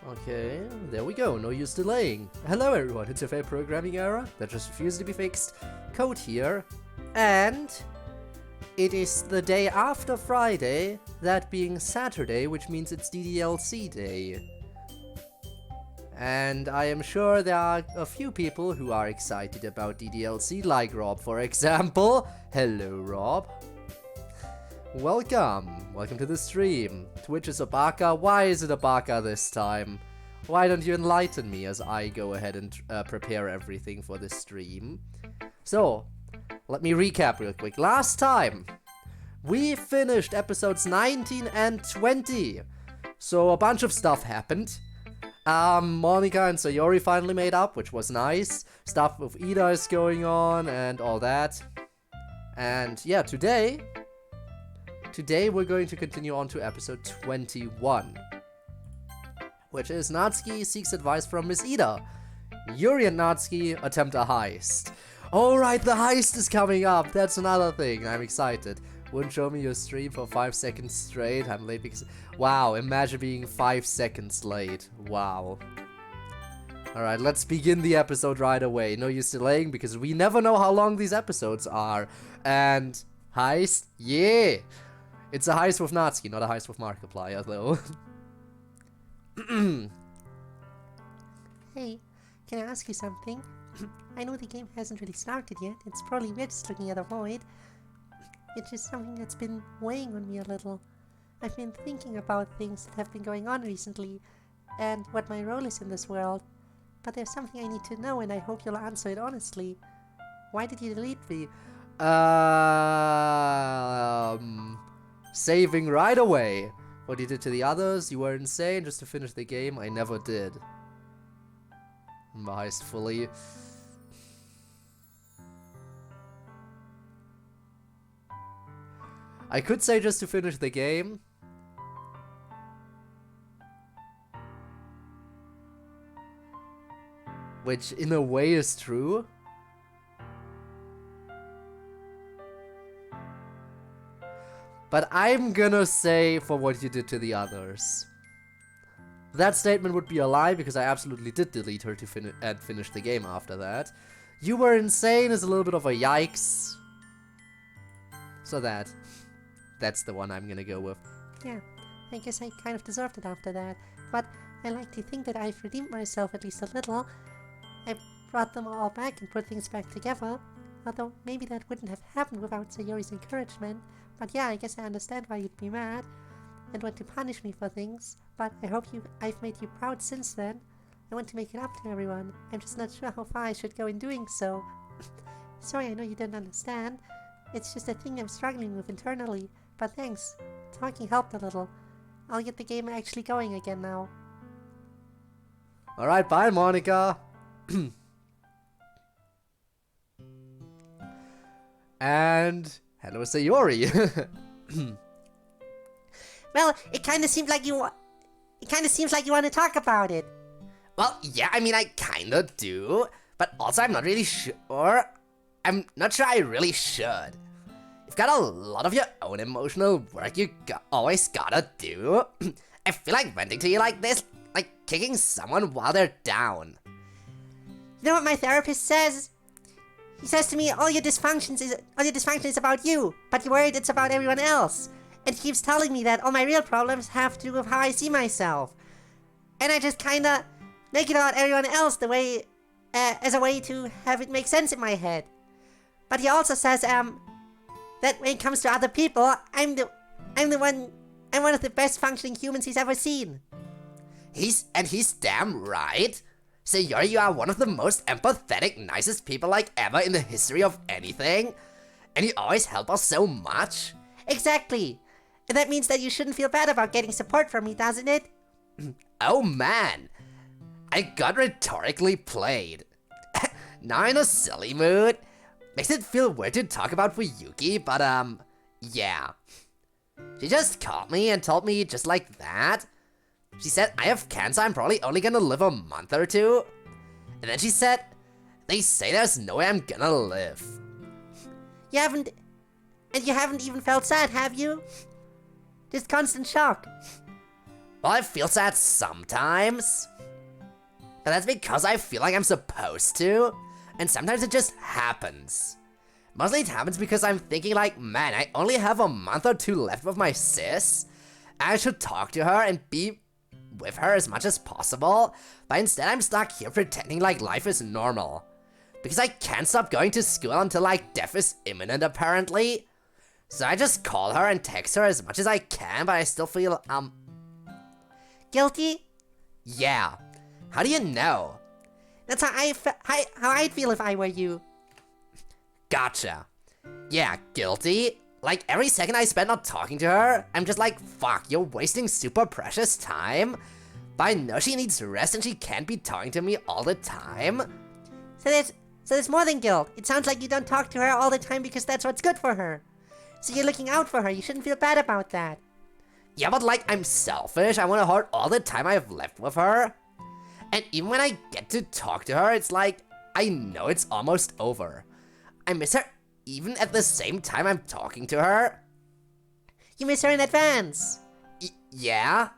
Okay, there we go, no use delaying. Hello everyone, it's your favorite programming error that just refuses to be fixed. Code here, and it is the day after Friday, that being Saturday, which means it's DDLC day. And I am sure there are a few people who are excited about DDLC, like Rob, for example. Hello, Rob. Welcome to the stream. Twitch is a baka. Why is it a baka this time? Why don't you enlighten me as I go ahead and prepare everything for the stream? So, let me recap real quick. Last time, we finished episodes 19 and 20. So a bunch of stuff happened. Monica and Sayori finally made up, which was nice. Stuff with Ida is going on and all that. And yeah, today we're going to continue on to episode 21, which is Natsuki seeks advice from Miss Ida. Yuri and Natsuki attempt a heist. Alright, the heist is coming up. That's another thing. I'm excited. Wouldn't show me your stream for 5 seconds straight. I'm late because... Wow, imagine being 5 seconds late. Wow. Alright, let's begin the episode right away. No use delaying because we never know how long these episodes are. And... heist? Yeah! It's a heist with Natsuki, not a heist with Markiplier, though. Hey, can I ask you something? I know the game hasn't really started yet. It's probably weird just looking at a void. It's just something that's been weighing on me a little. I've been thinking about things that have been going on recently, and what my role is in this world. But there's something I need to know, and I hope you'll answer it honestly. Why did you delete me? Saving right away. What you did to the others, you were insane just to finish the game. I never did. Heist fully. I could say just to finish the game. Which in a way is true. But I'm gonna say for what you did to the others. That statement would be a lie because I absolutely did delete her to finish the game after that. You were insane is a little bit of a yikes. So that's the one I'm gonna go with. Yeah, I guess I kind of deserved it after that. But I like to think that I've redeemed myself at least a little. I brought them all back and put things back together. Although maybe that wouldn't have happened without Sayori's encouragement. But yeah, I guess I understand why you'd be mad and want to punish me for things. But I hope I've made you proud since then. I want to make it up to everyone. I'm just not sure how far I should go in doing so. Sorry, I know you don't understand. It's just a thing I'm struggling with internally. But thanks. Talking helped a little. I'll get the game actually going again now. Alright, bye, Monica. And hello, Sayori. Well, it kind of seems like you want to talk about it. Well, yeah, I mean, I kinda do, but also I'm not really sure. I'm not sure I really should. You've got a lot of your own emotional work you always gotta do. I feel like venting to you like this, like kicking someone while they're down. You know what my therapist says? He says to me, all your dysfunction is about you, but you're worried it's about everyone else. And he keeps telling me that all my real problems have to do with how I see myself. And I just kinda make it about everyone else the way, as a way to have it make sense in my head. But he also says, that when it comes to other people, I'm one of the best functioning humans he's ever seen. He's damn right. Sayori, you are one of the most empathetic, nicest people like ever in the history of anything. And you always help us so much. Exactly. And that means that you shouldn't feel bad about getting support from me, doesn't it? Oh man. I got rhetorically played. Now in a silly mood. Makes it feel weird to talk about Fuyuki, but yeah. She just called me and told me just like that. She said, I have cancer, I'm probably only gonna live a month or two. And then she said, they say there's no way I'm gonna live. You haven't even felt sad, have you? Just constant shock. Well, I feel sad sometimes. But that's because I feel like I'm supposed to. And sometimes it just happens. Mostly it happens because I'm thinking like, man, I only have a month or two left with my sis. I should talk to her and be with her as much as possible. But instead I'm stuck here pretending like life is normal. Because I can't stop going to school until like death is imminent apparently. So I just call her and text her as much as I can, but I still feel, Guilty? yeah. How do you know? That's how I'd feel if I were you. Gotcha. Yeah, guilty. Like, every second I spend not talking to her, I'm just like, fuck, you're wasting super precious time. But I know she needs rest and she can't be talking to me all the time. So there's more than guilt. It sounds like you don't talk to her all the time because that's what's good for her. So you're looking out for her. You shouldn't feel bad about that. Yeah, but like, I'm selfish. I want to hoard all the time I have left with her. And even when I get to talk to her, it's like, I know it's almost over. I miss her even at the same time I'm talking to her. You miss her in advance. Yeah.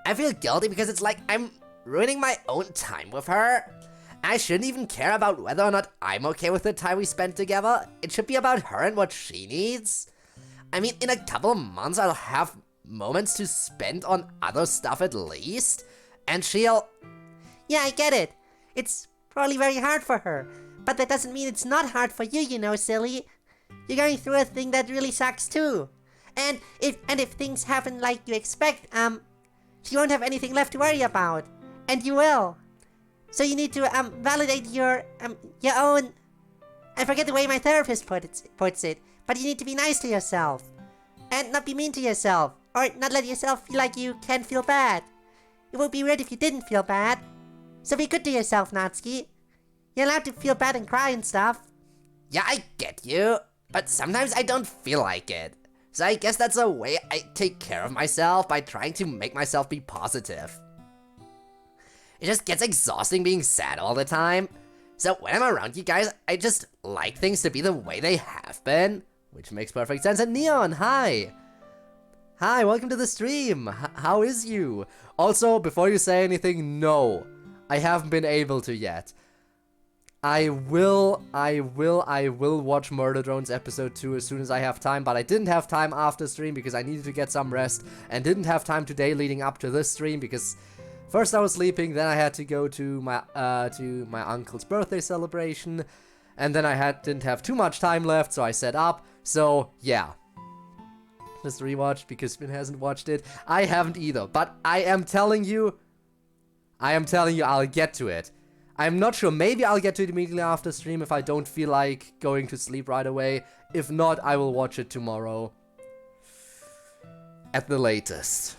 I feel guilty because it's like I'm ruining my own time with her. I shouldn't even care about whether or not I'm okay with the time we spent together. It should be about her and what she needs. I mean, in a couple of months I'll have moments to spend on other stuff at least. And she'll... Yeah, I get it. It's probably very hard for her. But that doesn't mean it's not hard for you, you know, silly. You're going through a thing that really sucks too. And if things happen like you expect, she won't have anything left to worry about. And you will. So you need to validate your own... I forget the way my therapist puts it. But you need to be nice to yourself. And not be mean to yourself. Or not let yourself feel like you can't feel bad. It would be weird if you didn't feel bad. So be good to yourself, Natsuki. You're allowed to feel bad and cry and stuff. Yeah, I get you. But sometimes I don't feel like it. So I guess that's a way I take care of myself by trying to make myself be positive. It just gets exhausting being sad all the time. So when I'm around you guys, I just like things to be the way they have been. Which makes perfect sense. And Neon, hi! Hi, welcome to the stream. How is you? Also, before you say anything, no. I haven't been able to yet. I will watch Murder Drones episode 2 as soon as I have time, but I didn't have time after stream because I needed to get some rest, and didn't have time today leading up to this stream because first I was sleeping, then I had to go to my uncle's birthday celebration, and then I didn't have too much time left, so I set up. So yeah, just rewatched because Spin hasn't watched it. I haven't either, but I am telling you I'll get to it. I'm not sure, maybe I'll get to it immediately after stream if I don't feel like going to sleep right away. If not, I will watch it tomorrow. At the latest.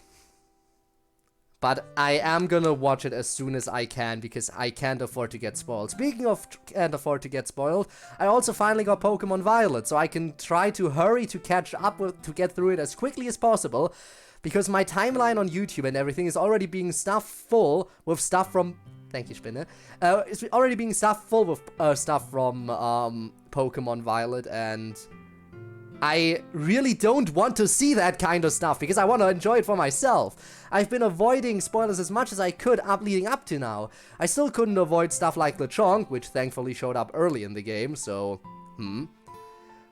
But I am gonna watch it as soon as I can, because I can't afford to get spoiled. Speaking of can't afford to get spoiled, I also finally got Pokemon Violet, so I can try to hurry to catch up with, to get through it as quickly as possible, because my timeline on YouTube and everything is already being stuffed full with stuff from... Thank you, Spinner. It's already being stuffed full with stuff from Pokemon Violet, and I really don't want to see that kind of stuff, because I want to enjoy it for myself. I've been avoiding spoilers as much as I could leading up to now. I still couldn't avoid stuff like Lechonk, which thankfully showed up early in the game, so...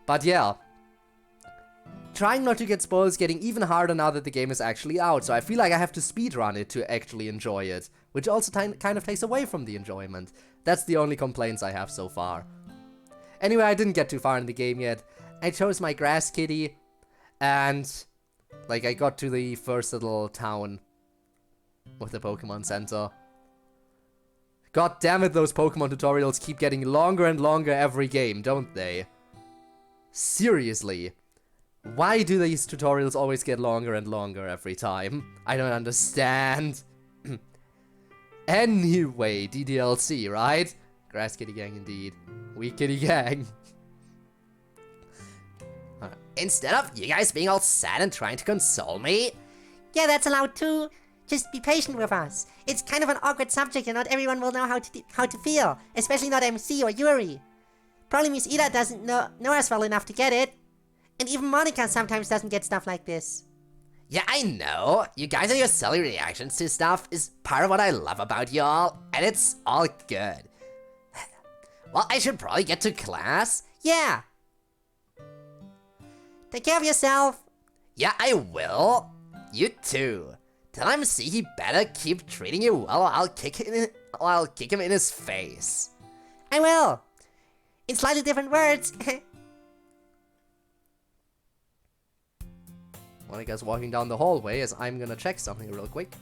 But yeah. Trying not to get spoiled is getting even harder now that the game is actually out, so I feel like I have to speedrun it to actually enjoy it, which also kind of takes away from the enjoyment. That's the only complaints I have so far. Anyway, I didn't get too far in the game yet. I chose my grass kitty, and like I got to the first little town with the Pokemon Center. God damn it, those Pokemon tutorials keep getting longer and longer every game, don't they? Seriously. Why do these tutorials always get longer and longer every time? I don't understand. Anyway, DDLC, right? Grass Kitty Gang indeed. Weak Kitty Gang. Instead of you guys being all sad and trying to console me... Yeah, that's allowed too. Just be patient with us. It's kind of an awkward subject and not everyone will know how to feel. Especially not MC or Yuri. Probably Miss Ida doesn't know us well enough to get it. And even Monica sometimes doesn't get stuff like this. Yeah, I know. You guys and your silly reactions to stuff is part of what I love about y'all, and it's all good. Well, I should probably get to class. Yeah. Take care of yourself. Yeah, I will. You too. Tell MC he better keep treating you well or I'll kick him in his face. I will. In slightly different words. Monika's walking down the hallway as I'm gonna check something real quick.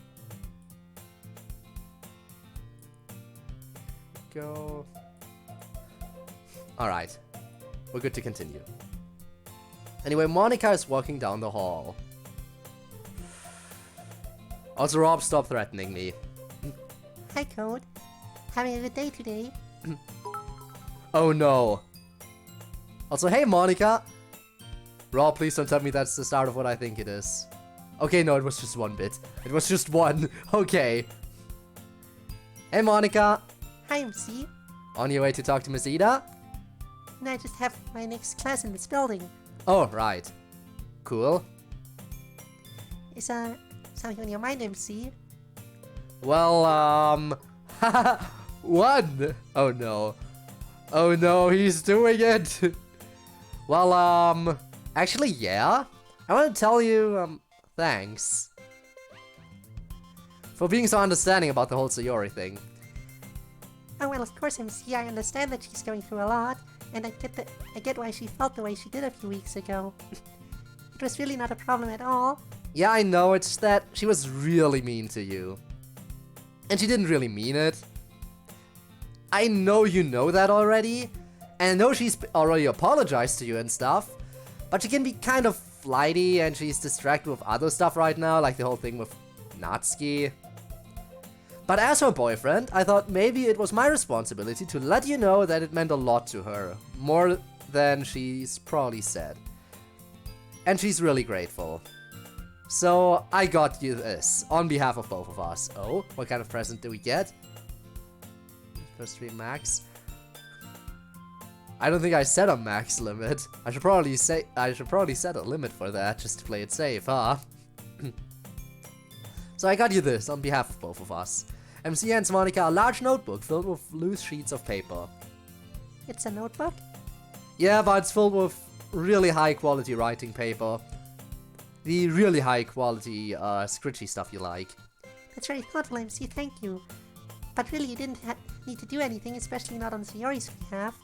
Go. Alright. We're good to continue. Anyway, Monika is walking down the hall. Also, Rob, stop threatening me. Hi, Code. Having a good day today. Oh no. Also, hey Monika! Rob, please don't tell me that's the start of what I think it is. Okay, no, it was just one bit. It was just one. Okay. Hey Monika! Hi, MC. On your way to talk to Miss Ida? And I just have my next class in this building. Oh, right. Cool. Is something on your mind, MC? Well, one! Oh no. Oh no, he's doing it! Well, actually, yeah. I want to tell you, thanks. For being so understanding about the whole Sayori thing. Oh, well, of course, MC. I understand that she's going through a lot, and I get why she felt the way she did a few weeks ago. It was really not a problem at all. Yeah, I know, it's that she was really mean to you. And she didn't really mean it. I know you know that already, and I know she's already apologized to you and stuff, but she can be kind of flighty and she's distracted with other stuff right now, like the whole thing with Natsuki. But as her boyfriend, I thought maybe it was my responsibility to let you know that it meant a lot to her, more than she's probably said. And she's really grateful. So I got you this, on behalf of both of us. Oh, what kind of present do we get? First 3 max. I don't think I set a max limit. I should probably set a limit for that, just to play it safe, huh? So I got you this, on behalf of both of us. MC hands Monika a large notebook filled with loose sheets of paper. It's a notebook? Yeah, but it's filled with really high quality writing paper. The really high quality, scritchy stuff you like. That's very thoughtful, MC. Thank you. But really, you didn't need to do anything, especially not on Sayori's behalf.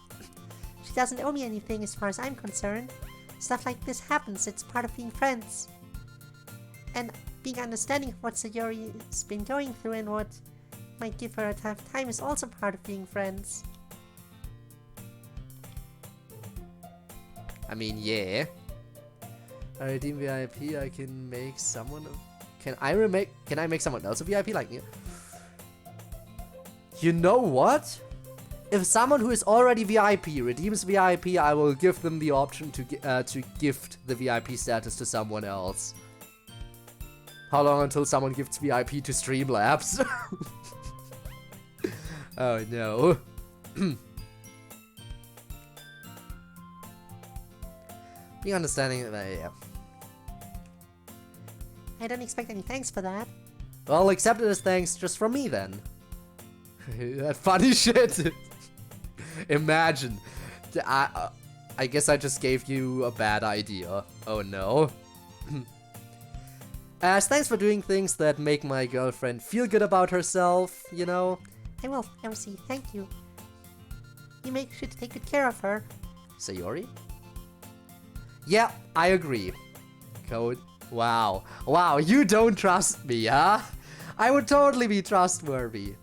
She doesn't owe me anything as far as I'm concerned. Stuff like this happens, it's part of being friends. And being understanding of what Sayori's been going through and what might give her a tough time is also part of being friends. I mean, yeah. I redeem VIP, I can make someone... Can I make someone else a VIP like me? You know what? If someone who is already VIP redeems VIP, I will give them the option to gift the VIP status to someone else. How long until someone gifts VIP to Streamlabs? Oh no. Be understanding that, yeah. I don't expect any thanks for that. Well, accept it as thanks just from me then. That funny shit. Imagine. I guess I just gave you a bad idea. Oh no. As thanks for doing things that make my girlfriend feel good about herself, you know. I will, MC. Thank you. You make sure to take good care of her. Sayori? Yeah, I agree. Code. Wow. Wow, you don't trust me, huh? I would totally be trustworthy.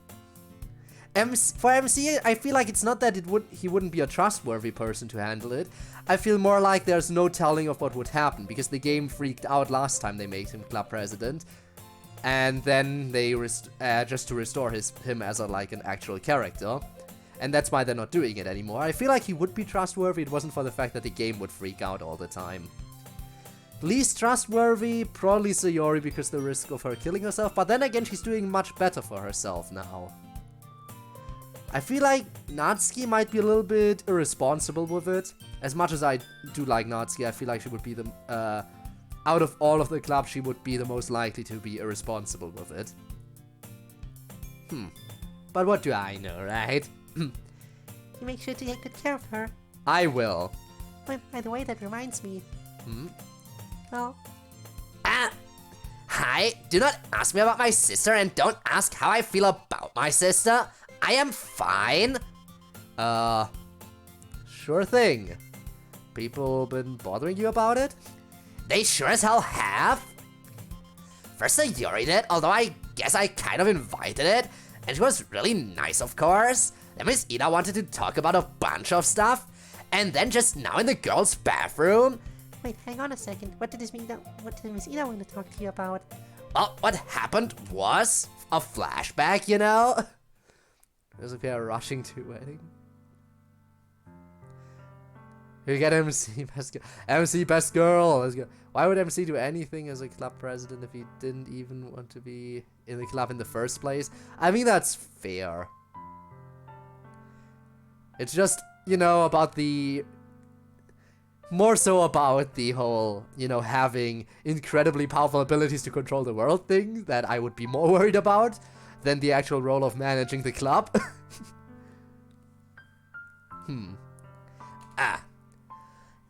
For MC, I feel like it's not that he wouldn't be a trustworthy person to handle it. I feel more like there's no telling of what would happen, because the game freaked out last time they made him club president. And then they just to restore him as an actual character. And that's why they're not doing it anymore. I feel like he would be trustworthy if it wasn't for the fact that the game would freak out all the time. Least trustworthy, probably Sayori because the risk of her killing herself, but then again she's doing much better for herself now. I feel like Natsuki might be a little bit irresponsible with it. As much as I do like Natsuki, I feel like she would be the out of all of the clubs, she would be the most likely to be irresponsible with it. But what do I know, right? You make sure to take good care of her. I will. Well, by the way, that reminds me. Well, Hi, do not ask me about my sister and don't ask how I feel about my sister. I am fine. Sure thing. People been bothering you about it? They sure as hell have. First Yuri did, although I guess I kind of invited it, and she was really nice, of course. Then Miss Ida wanted to talk about a bunch of stuff, and then just now in the girls' bathroom. wait, hang on a second. What did Miss Ida want to talk to you about? Well, what happened was a flashback, you know? There's a pair rushing to wedding. You get MC best girl. MC best girl. Let's go. Why would MC do anything as a club president if he didn't even want to be in the club in the first place? I mean, that's fair. It's just, you know, about the... more so about the whole, you know, having incredibly powerful abilities to control the world thing that I would be more worried about than the actual role of managing the club.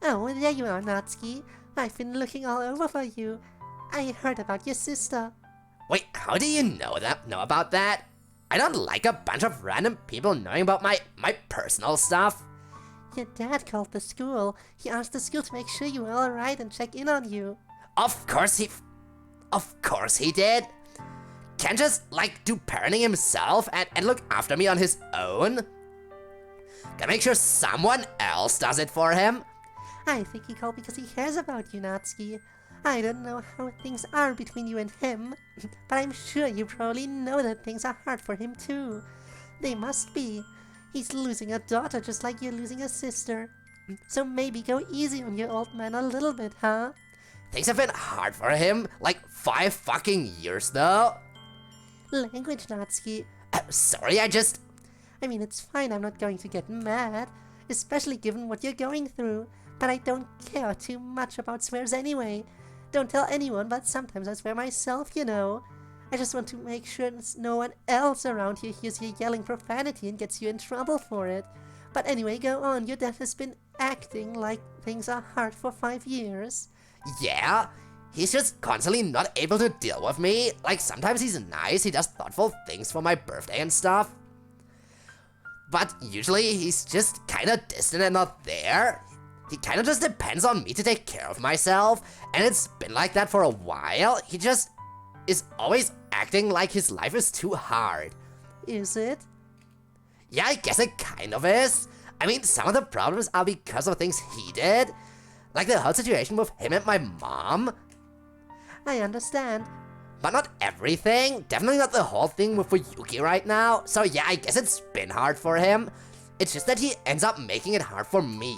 Oh, there you are, Natsuki. I've been looking all over for you. I heard about your sister. Wait, how do you know about that? I don't like a bunch of random people knowing about my personal stuff. Your dad called the school. He asked the school to make sure you were alright and check in on you. Of course he did. Can't just, like, do parenting himself and look after me on his own? Gotta make sure someone else does it for him. I think he called because he cares about you, Natsuki. I don't know how things are between you and him, but I'm sure you probably know that things are hard for him too. They must be. He's losing a daughter just like you're losing a sister. So maybe go easy on your old man a little bit, huh? Things have been hard for him, like 5 fucking years though. Language, Natsuki. Sorry, I mean, it's fine, I'm not going to get mad, especially given what you're going through. But I don't care too much about swears anyway. Don't tell anyone, but sometimes I swear myself, you know. I just want to make sure no one else around here hears you yelling profanity and gets you in trouble for it. But anyway, go on. Your dad has been acting like things are hard for 5 years. Yeah, he's just constantly not able to deal with me. Like, sometimes he's nice, he does thoughtful things for my birthday and stuff. But usually he's just kinda distant and not there. He kinda just depends on me to take care of myself, and it's been like that for a while. He just is always acting like his life is too hard. Is it? Yeah, I guess it kind of is. I mean, some of the problems are because of things he did. Like the whole situation with him and my mom. I understand. But not everything. Definitely not the whole thing with Yuki right now. So yeah, I guess it's been hard for him. It's just that he ends up making it hard for me.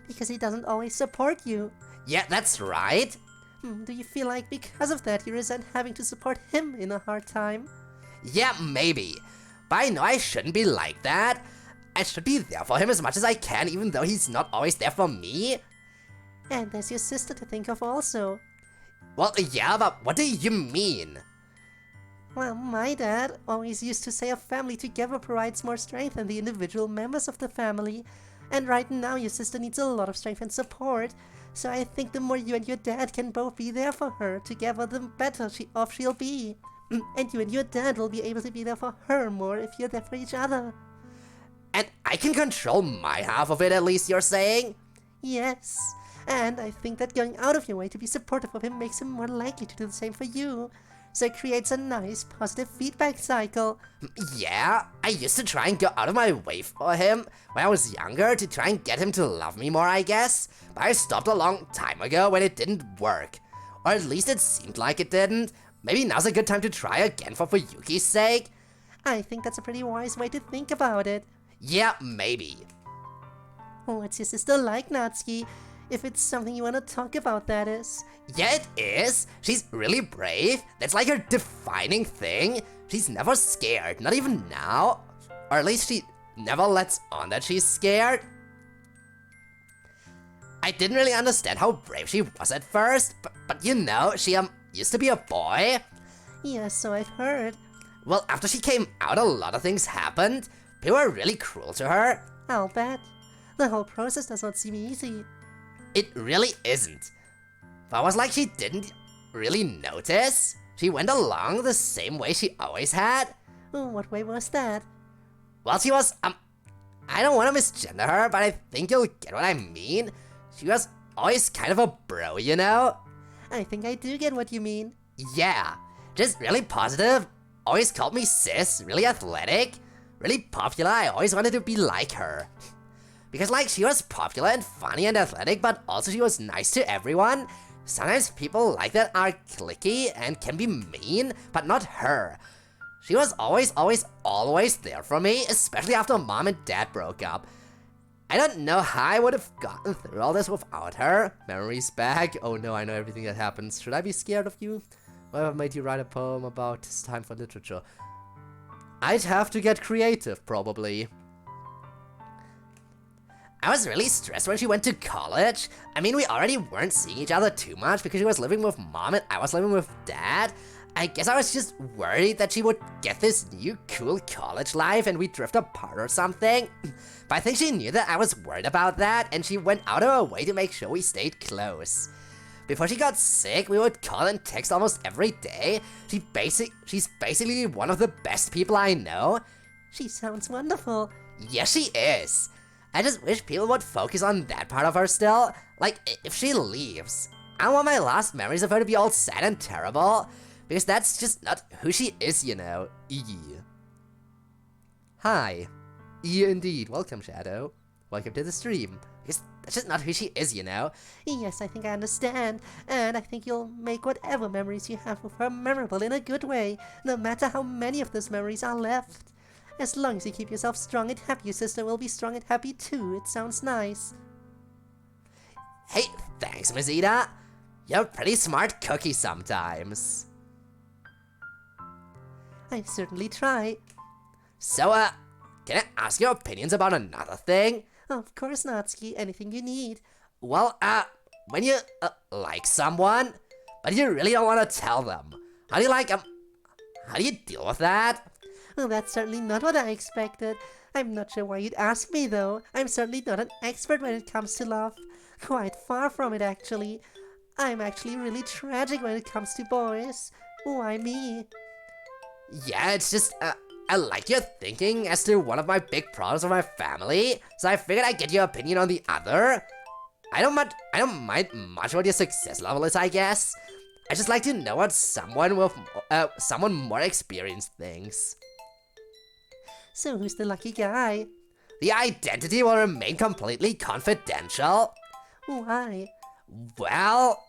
Because he doesn't always support you. Yeah, that's right. Do you feel like because of that you resent having to support him in a hard time? Yeah, maybe. But I know I shouldn't be like that. I should be there for him as much as I can, even though he's not always there for me. And there's your sister to think of also. Well, yeah, but what do you mean? Well, my dad always used to say a family together provides more strength than the individual members of the family. And right now your sister needs a lot of strength and support. So I think the more you and your dad can both be there for her together, the better off she'll be. And you and your dad will be able to be there for her more if you're there for each other. And I can control my half of it, at least you're saying? Yes. And I think that going out of your way to be supportive of him makes him more likely to do the same for you. So it creates a nice, positive feedback cycle. Yeah, I used to try and go out of my way for him when I was younger to try and get him to love me more, I guess. But I stopped a long time ago when it didn't work. Or at least it seemed like it didn't. Maybe now's a good time to try again for Yuki's sake. I think that's a pretty wise way to think about it. Yeah, maybe. What's your sister like, Natsuki? If it's something you want to talk about, that is. Yeah, it is. She's really brave. That's like her defining thing. She's never scared, not even now. Or at least she never lets on that she's scared. I didn't really understand how brave she was at first, but you know, she used to be a boy. Yes, so I've heard. Well, after she came out, a lot of things happened. People were really cruel to her. I'll bet. The whole process does not seem easy. It really isn't. But it was like she didn't really notice. She went along the same way she always had. Oh, what way was that? Well, she was, I don't want to misgender her, but I think you'll get what I mean. She was always kind of a bro, you know? I think I do get what you mean. Yeah, just really positive, always called me sis, really athletic, really popular. I always wanted to be like her. Because like, she was popular and funny and athletic, but also she was nice to everyone. Sometimes people like that are cliquey and can be mean, but not her. She was always there for me, especially after mom and dad broke up. I don't know how I would have gotten through all this without her. Memories back. Oh no, I know everything that happens. Should I be scared of you? What have made you write a poem about it's time for literature? I'd have to get creative, probably. I was really stressed when she went to college. I mean, we already weren't seeing each other too much because she was living with mom and I was living with dad. I guess I was just worried that she would get this new cool college life and we'd drift apart or something. But I think she knew that I was worried about that and she went out of her way to make sure we stayed close. Before she got sick, we would call and text almost every day. She's basically one of the best people I know. She sounds wonderful. Yes, she is. I just wish people would focus on that part of her still. Like, if she leaves, I don't want my last memories of her to be all sad and terrible. Because that's just not who she is, you know. Hi. Indeed. Welcome, Shadow. Welcome to the stream. Because that's just not who she is, you know. Yes, I think I understand. And I think you'll make whatever memories you have with her memorable in a good way, no matter how many of those memories are left. As long as you keep yourself strong and happy, your sister will be strong and happy too. It sounds nice. Hey, thanks, Mazita. You're a pretty smart cookie sometimes. I certainly try. So, can I ask your opinions about another thing? Of course, Natsuki. Anything you need. Well, when you, like someone, but you really don't want to tell them, how do you deal with that? Well, that's certainly not what I expected. I'm not sure why you'd ask me, though. I'm certainly not an expert when it comes to love. Quite far from it, actually. I'm actually really tragic when it comes to boys. Why me? Yeah, it's just, I like your thinking as to one of my big problems with my family, so I figured I'd get your opinion on the other. I don't mind much what your success level is, I guess. I just like to know what someone more experienced thinks. So who's the lucky guy? The identity will remain completely confidential. Why? Well,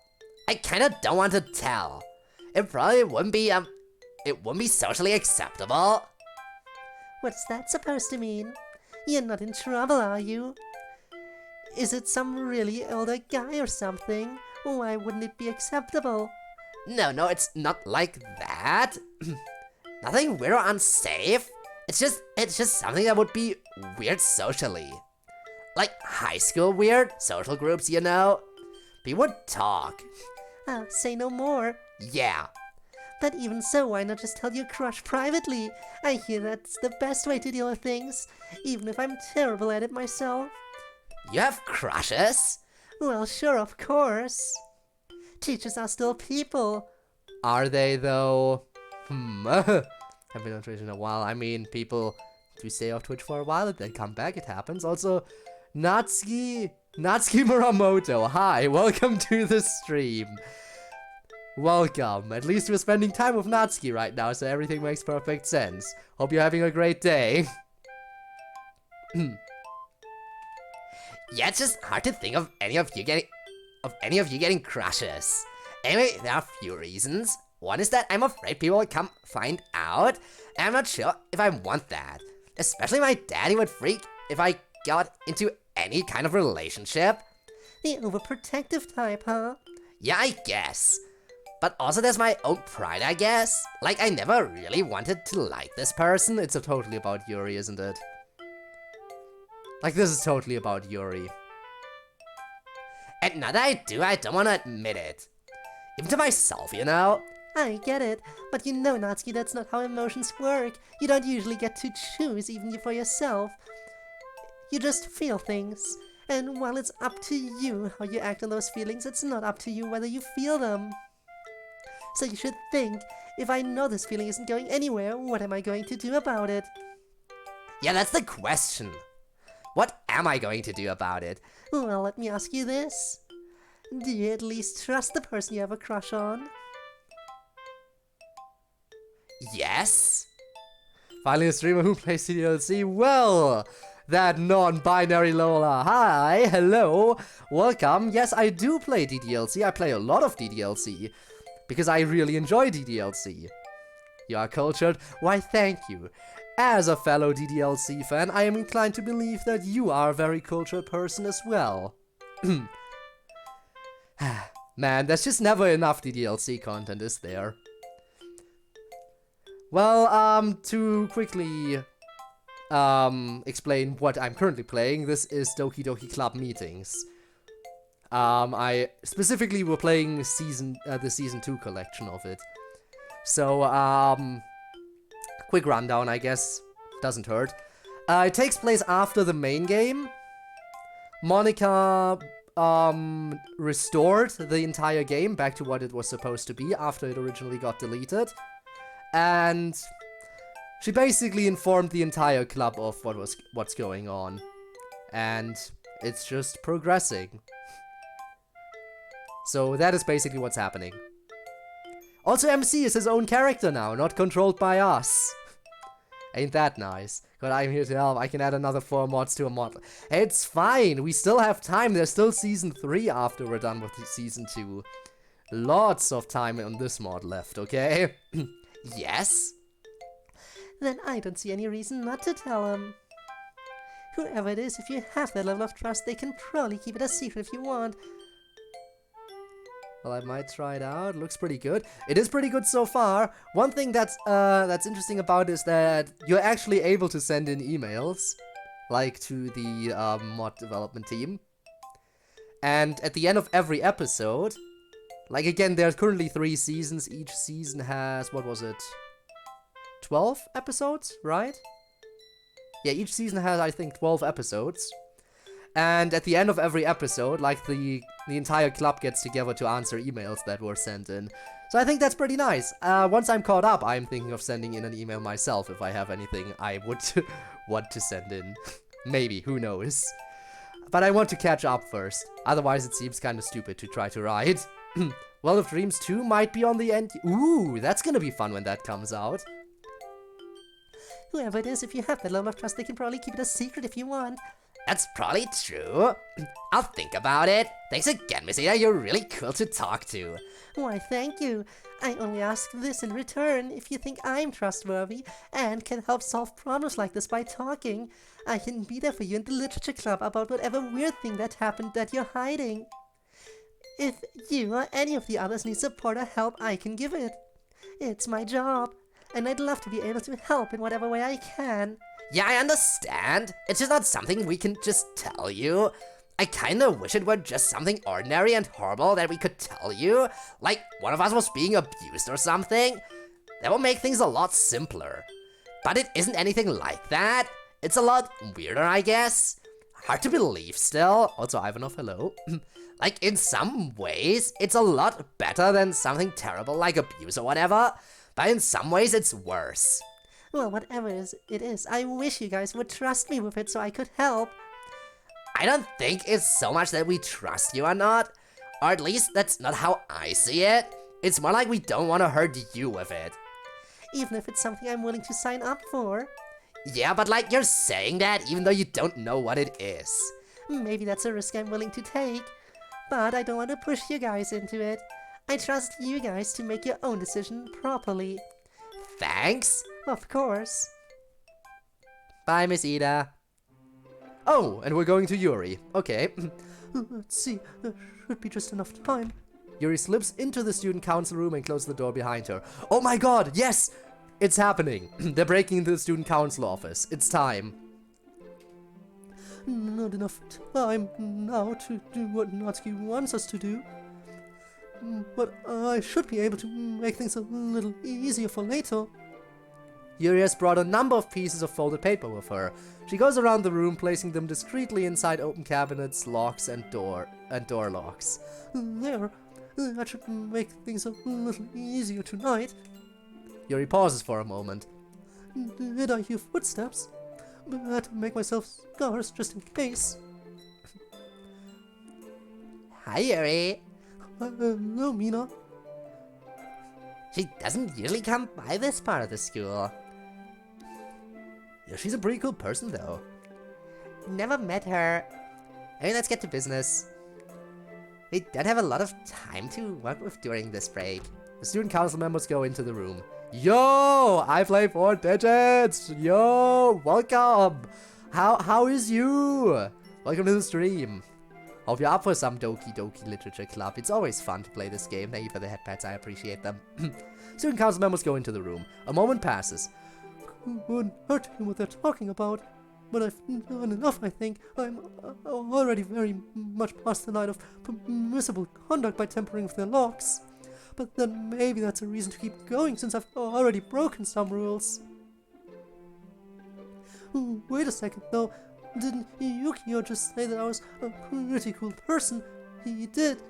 I kinda don't want to tell. It probably wouldn't be socially acceptable. What's that supposed to mean? You're not in trouble, are you? Is it some really older guy or something? Why wouldn't it be acceptable? No, it's not like that. Nothing weird or unsafe. It's just something that would be weird socially. Like high school weird, social groups, you know? People would talk. Say no more. Yeah. But even so, why not just tell your crush privately? I hear that's the best way to deal with things, even if I'm terrible at it myself. You have crushes? Well, sure, of course. Teachers are still people. Are they, though? Haven't been on Twitch in a while. I mean, people do stay off Twitch for a while and then come back. It happens. Also, Natsuki Muramoto. Hi, welcome to the stream. Welcome. At least we're spending time with Natsuki right now, so everything makes perfect sense. Hope you're having a great day. Yeah, it's just hard to think of any of you getting crushes. Anyway, there are a few reasons. One is that I'm afraid people will come find out, and I'm not sure if I want that. Especially my daddy would freak if I got into any kind of relationship. The overprotective type, huh? Yeah, I guess. But also there's my own pride, I guess. Like, I never really wanted to like this person. It's totally about Yuri, isn't it? Like, this is totally about Yuri. And now that I do, I don't want to admit it. Even to myself, you know? I get it, but you know, Natsuki, that's not how emotions work. You don't usually get to choose, even for yourself. You just feel things. And while it's up to you how you act on those feelings, it's not up to you whether you feel them. So you should think, if I know this feeling isn't going anywhere, what am I going to do about it? Yeah, that's the question. What am I going to do about it? Well, let me ask you this. Do you at least trust the person you have a crush on? Yes? Finally a streamer who plays DDLC. Well, that non-binary Lola. Hi, hello, welcome. Yes, I do play DDLC. I play a lot of DDLC. Because I really enjoy DDLC. You are cultured? Why, thank you. As a fellow DDLC fan, I am inclined to believe that you are a very cultured person as well. Man, there's just never enough DDLC content, is there? Well, to quickly explain what I'm currently playing, this is Doki Doki Club Meetings. I specifically were playing the Season 2 collection of it. So, quick rundown, I guess. Doesn't hurt. It takes place after the main game. Monica, restored the entire game back to what it was supposed to be after it originally got deleted. And she basically informed the entire club of what's going on. And it's just progressing. So that is basically what's happening. Also, MC is his own character now, not controlled by us. Ain't that nice? But I'm here to help. I can add another 4 mods to a mod. It's fine. We still have time. There's still Season 3 after we're done with Season 2. Lots of time on this mod left, okay? Yes? Then I don't see any reason not to tell him. Whoever it is, if you have that level of trust, they can probably keep it a secret if you want. Well, I might try it out. Looks pretty good. It is pretty good so far. One thing that's interesting about it is that you're actually able to send in emails, like to the mod development team. And at the end of every episode, like again, there's currently 3 seasons. Each season has, what was it? 12 episodes, right? Yeah, each season has, I think, 12 episodes. And at the end of every episode, like, the entire club gets together to answer emails that were sent in. So I think that's pretty nice. Once I'm caught up, I'm thinking of sending in an email myself if I have anything I would want to send in. Maybe, who knows. But I want to catch up first. Otherwise it seems kind of stupid to try to write. Well, of Dreams 2 might be on the end. Ooh, that's gonna be fun when that comes out. Whoever it is, if you have that level of trust, they can probably keep it a secret if you want. That's probably true. I'll think about it. Thanks again, Miss Ada. You're really cool to talk to. Why, thank you. I only ask this in return if you think I'm trustworthy and can help solve problems like this by talking. I can be there for you in the literature club about whatever weird thing that happened that you're hiding. If you or any of the others need support or help, I can give it. It's my job, and I'd love to be able to help in whatever way I can. Yeah, I understand. It's just not something we can just tell you. I kinda wish it were just something ordinary and horrible that we could tell you. Like, one of us was being abused or something. That would make things a lot simpler. But it isn't anything like that. It's a lot weirder, I guess. Hard to believe still. Also, Ivanov, hello. Like, in some ways, it's a lot better than something terrible like abuse or whatever. But in some ways, it's worse. Well, whatever it is, I wish you guys would trust me with it so I could help. I don't think it's so much that we trust you or not. Or at least that's not how I see it. It's more like we don't want to hurt you with it. Even if it's something I'm willing to sign up for. Yeah, but like you're saying that even though you don't know what it is. Maybe that's a risk I'm willing to take. But I don't want to push you guys into it. I trust you guys to make your own decision properly. Thanks. Of course. Bye, Miss Ida. Oh, and we're going to Yuri. Okay. Let's see, there should be just enough time. Yuri slips into the student council room and closes the door behind her. Oh my god, yes! It's happening. They're breaking into the student council office. It's time. not enough time now to do what Natsuki wants us to do. But I should be able to make things a little easier for later. Yuri has brought a number of pieces of folded paper with her. She goes around the room, placing them discreetly inside open cabinets, locks, and door locks. There, that should make things a little easier tonight. Yuri pauses for a moment. Did I hear footsteps? Better make myself scarce just in case. Hi, Yuri. Hello, Mina. She doesn't usually come by this part of the school. Yeah, she's a pretty cool person, though. Never met her. Anyway, let's get to business. We don't have a lot of time to work with during this break. The student council members go into the room. Yo, I play 4 digits. Yo, welcome. How is you? Welcome to the stream. Hope you're up for some Doki Doki Literature Club. It's always fun to play this game. Thank you for the headpats, I appreciate them. Student council members go into the room. A moment passes. Wouldn't hurt him what they're talking about, but I've done enough, I think. I'm already very much past the line of permissible conduct by tampering with their locks. But then maybe that's a reason to keep going, since I've already broken some rules. Wait a second, though. Didn't Yukio just say that I was a pretty cool person? He did.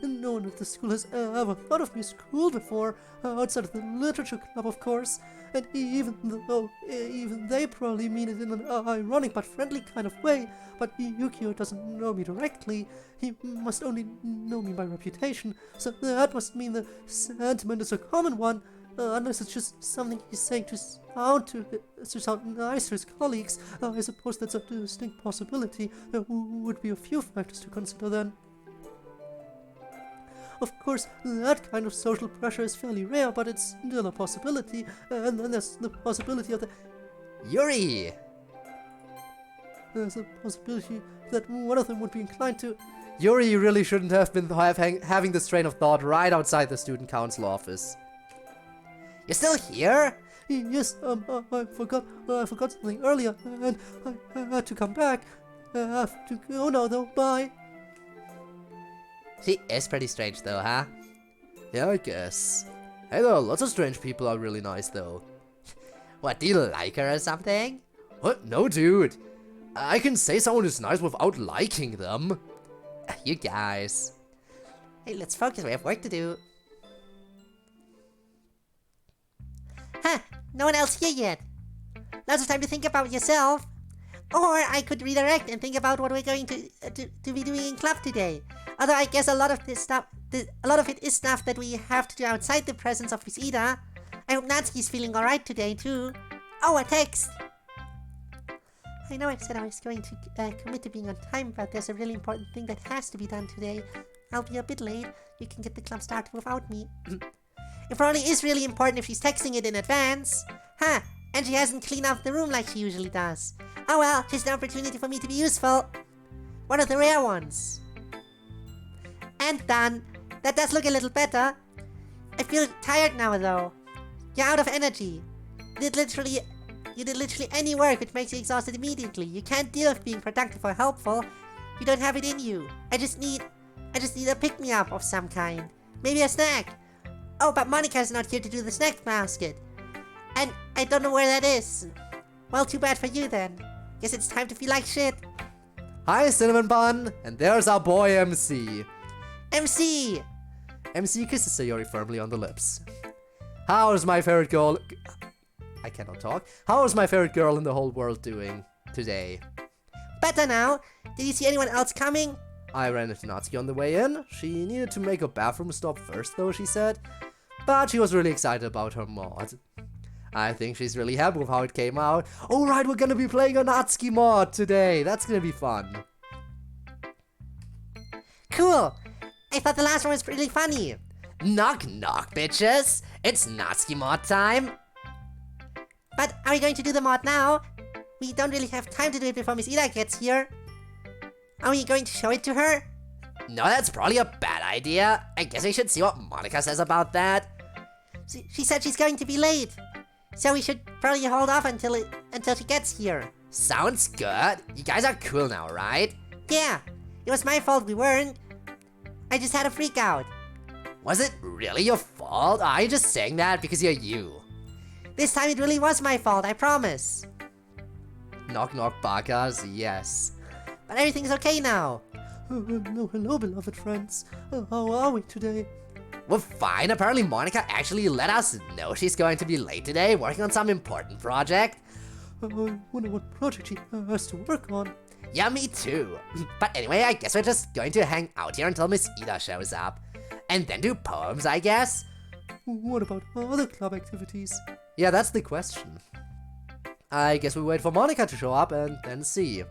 No one at the school has ever thought of me as cool before, outside of the literature club, of course. And even they probably mean it in an ironic but friendly kind of way. But Yukio doesn't know me directly. He must only know me by reputation. So that must mean the sentiment is a common one. Unless it's just something he's saying to sound nice to his colleagues. I suppose that's a distinct possibility. There would be a few factors to consider then. Of course, that kind of social pressure is fairly rare, but it's still a possibility. And then there's the possibility of the... Yuri! There's a possibility that one of them would be inclined to... Yuri really shouldn't have been having this train of thought right outside the student council office. You're still here? Yes, I forgot something earlier, and I had to come back. I have to go now, though. Bye. She is pretty strange, though, huh? Yeah, I guess. Hey though, lots of strange people are really nice, though. What, do you like her or something? What? No, dude. I can say someone is nice without liking them. You guys. Hey, let's focus, we have work to do. Huh, no one else here yet. Lots of time to think about yourself. Or I could redirect and think about what we're going to be doing in club today. Although I guess a lot of it is stuff that we have to do outside the presence of Miss Ida. I hope Natsuki's feeling alright today too. Oh, a text! I know I said I was going to commit to being on time, but there's a really important thing that has to be done today. I'll be a bit late. You can get the club started without me. It probably is really important if she's texting it in advance. Huh, and she hasn't cleaned up the room like she usually does. Oh well, just an opportunity for me to be useful. One of the rare ones. And done. That does look a little better. I feel tired now though. You're out of energy. You did literally any work which makes you exhausted immediately. You can't deal with being productive or helpful. You don't have it in you. I just need a pick-me-up of some kind. Maybe a snack. Oh, but Monica's not here to do the snack basket. And I don't know where that is. Well, too bad for you then. Guess it's time to feel like shit. Hi, Cinnamon Bun, and there's our boy MC. MC! MC kisses Sayori firmly on the lips. How's my favorite girl... I cannot talk. How is my favorite girl in the whole world doing today? Better now. Did you see anyone else coming? I ran into Natsuki on the way in. She needed to make a bathroom stop first though, she said. But she was really excited about her mod. I think she's really happy with how it came out. Alright, we're gonna be playing a Natsuki mod today. That's gonna be fun. Cool. I thought the last one was really funny. Knock knock, bitches. It's Natsuki mod time. But are we going to do the mod now? We don't really have time to do it before Miss Ida gets here. Are we going to show it to her? No, that's probably a bad idea. I guess we should see what Monica says about that. She said she's going to be late. So we should probably hold off until she gets here. Sounds good. You guys are cool now, right? Yeah, it was my fault we weren't. I just had a freak out. Was it really your fault? Or are you just saying that because you're you? This time it really was my fault, I promise. Knock knock bakas, yes. But everything's okay now. Hello, beloved friends. How are we today? We're fine. Apparently Monica actually let us know she's going to be late today, working on some important project. I wonder what project she has to work on. Yeah, me too. But anyway, I guess we're just going to hang out here until Miss Ida shows up. And then do poems, I guess? What about other club activities? Yeah, that's the question. I guess we wait for Monica to show up and then see.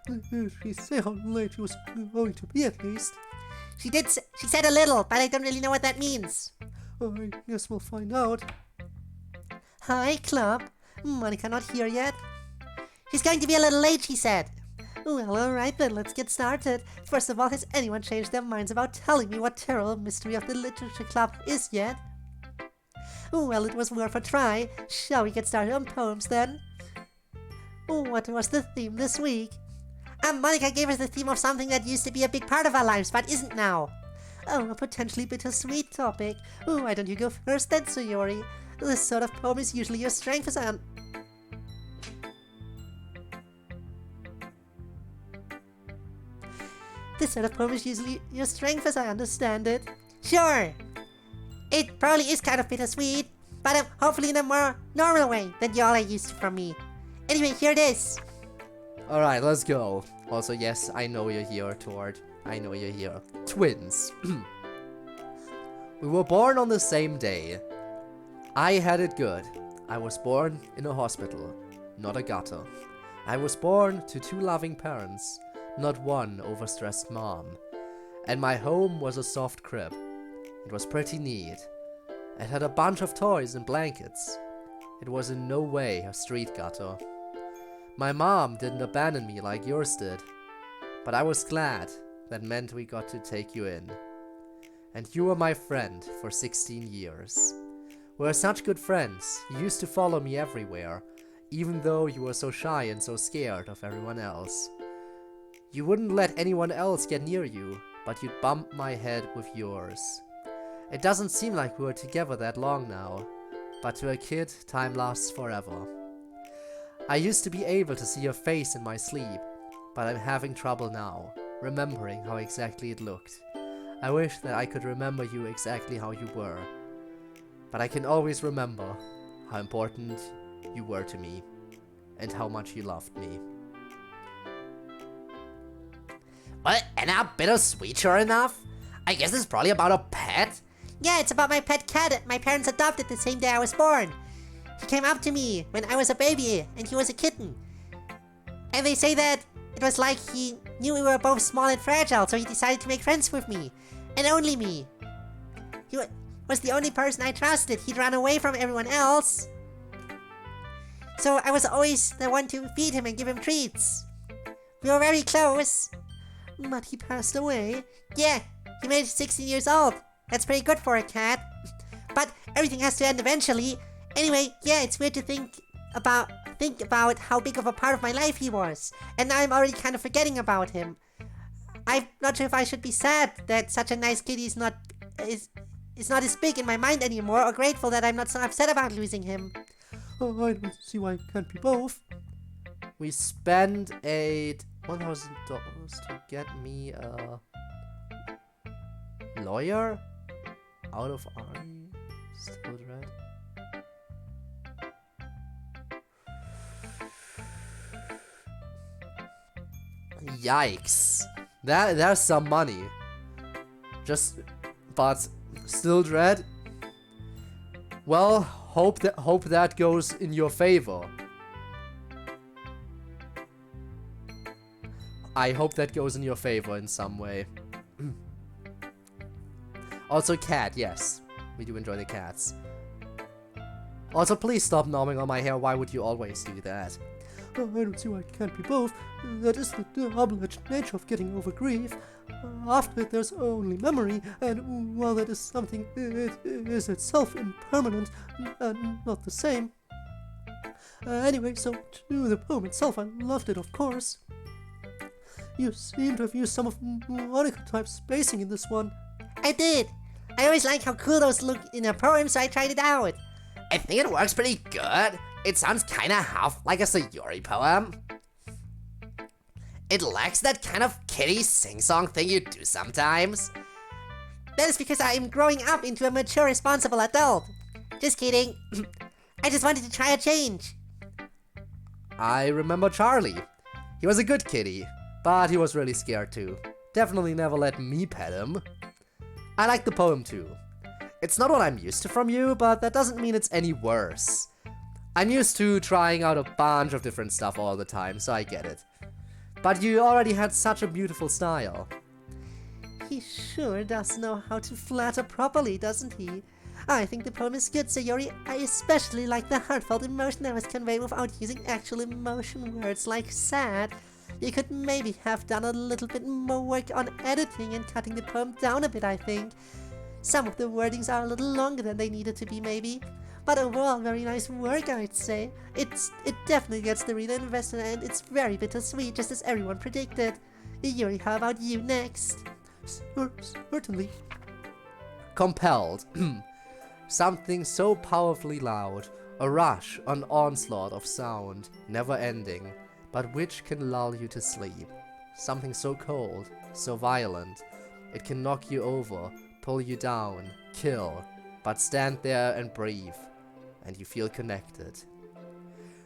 Did she say how late she was going to be at least? She said a little, but I don't really know what that means. I guess we'll find out. Hi, club. Monica not here yet? She's going to be a little late, she said. Well, alright then, let's get started. First of all, has anyone changed their minds about telling me what terrible mystery of the literature club is yet? Well, it was worth a try. Shall we get started on poems then? What was the theme this week? Monica gave us the theme of something that used to be a big part of our lives, but isn't now. Oh, a potentially bittersweet topic. Why don't you go first then, Sayori? This sort of poem is usually your strength as I This sort of poem is usually your strength as I understand it. Sure. It probably is kind of bittersweet, but hopefully in a more normal way than y'all are used to from me. Anyway, here it is. Alright, let's go. Also, yes, I know you're here, Tord. I know you're here. Twins. We were born on the same day. I had it good. I was born in a hospital, not a gutter. I was born to 2 loving parents, not one overstressed mom. And my home was a soft crib. It was pretty neat. It had a bunch of toys and blankets. It was in no way a street gutter. My mom didn't abandon me like yours did, but I was glad. That meant we got to take you in. And you were my friend for 16 years. We were such good friends. You used to follow me everywhere, even though you were so shy and so scared of everyone else. You wouldn't let anyone else get near you, but you'd bump my head with yours. It doesn't seem like we were together that long now, but to a kid, time lasts forever. I used to be able to see your face in my sleep, but I'm having trouble now, remembering how exactly it looked. I wish that I could remember you exactly how you were, but I can always remember how important you were to me, and how much you loved me. Well, and now bittersweet, sure enough. I guess it's probably about a pet. Yeah, it's about my pet cat that my parents adopted the same day I was born. He came up to me when I was a baby and he was a kitten. And they say that it was like he knew we were both small and fragile, so he decided to make friends with me. And only me. He was the only person I trusted. He'd run away from everyone else. So I was always the one to feed him and give him treats. We were very close. But he passed away. Yeah, he made it 16 years old. That's pretty good for a cat. But everything has to end eventually. Anyway, yeah, it's weird to think about how big of a part of my life he was. And now I'm already kind of forgetting about him. I'm not sure if I should be sad that such a nice kitty is not as big in my mind anymore, or grateful that I'm not so upset about losing him. Oh, I don't see why it can't be both. We spent $1,000 to get me a lawyer out of army. Still red. Yikes. There's some money. But still dread. Well, hope that goes in your favor. I hope that goes in your favor in some way. Also cat, yes. We do enjoy the cats. Also, please stop gnawing on my hair. Why would you always do that? I don't see why it can't be both. That is the double-edged nature of getting over grief. After it, there's only memory, and while that is something, it is itself impermanent and not the same. Anyway, so to the poem itself, I loved it, of course. You seem to have used some of Monica-type spacing in this one. I did. I always like how cool those look in a poem, so I tried it out. I think it works pretty good. It sounds kinda half like a Sayuri poem. It lacks that kind of kiddie sing-song thing you do sometimes. That is because I am growing up into a mature, responsible adult. Just kidding. I just wanted to try a change. I remember Charlie. He was a good kitty, but he was really scared too. Definitely never let me pet him. I like the poem too. It's not what I'm used to from you, but that doesn't mean it's any worse. I'm used to trying out a bunch of different stuff all the time, so I get it. But you already had such a beautiful style. He sure does know how to flatter properly, doesn't he? I think the poem is good, Sayori. I especially like the heartfelt emotion that was conveyed without using actual emotion words like sad. You could maybe have done a little bit more work on editing and cutting the poem down a bit, I think. Some of the wordings are a little longer than they needed to be, maybe. But overall, very nice work, I'd say. It definitely gets the reader invested, and it's very bittersweet, just as everyone predicted. Yuri, how about you next? Certainly. Compelled. Something so powerfully loud. A rush, an onslaught of sound, never ending, but which can lull you to sleep. Something so cold, so violent. It can knock you over, pull you down, kill, but stand there and breathe, and you feel connected.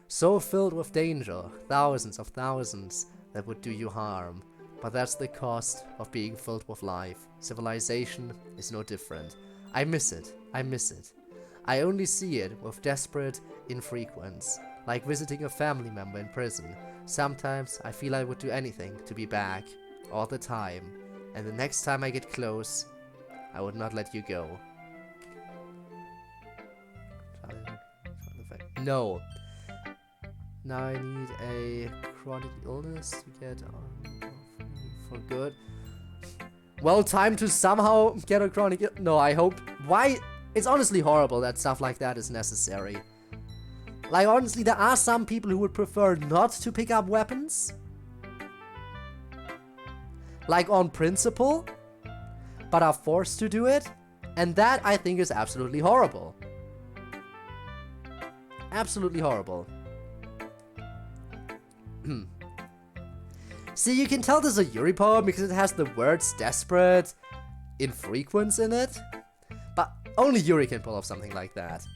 So filled with danger, thousands of thousands that would do you harm, but that's the cost of being filled with life. Civilization is no different. I miss it, I miss it. I only see it with desperate infrequence, like visiting a family member in prison. Sometimes I feel I would do anything to be back, all the time, and the next time I get close, I would not let you go. No. Now I need a chronic illness to get on for good. Well, time to somehow get a chronic no, I hope. Why? It's honestly horrible that stuff like that is necessary. Like, honestly, there are some people who would prefer not to pick up weapons. Like, on principle. But are forced to do it. And that, I think, is absolutely horrible. Absolutely horrible. See, you can tell this is a Yuri poem because it has the words desperate, infrequence in it. But only Yuri can pull off something like that.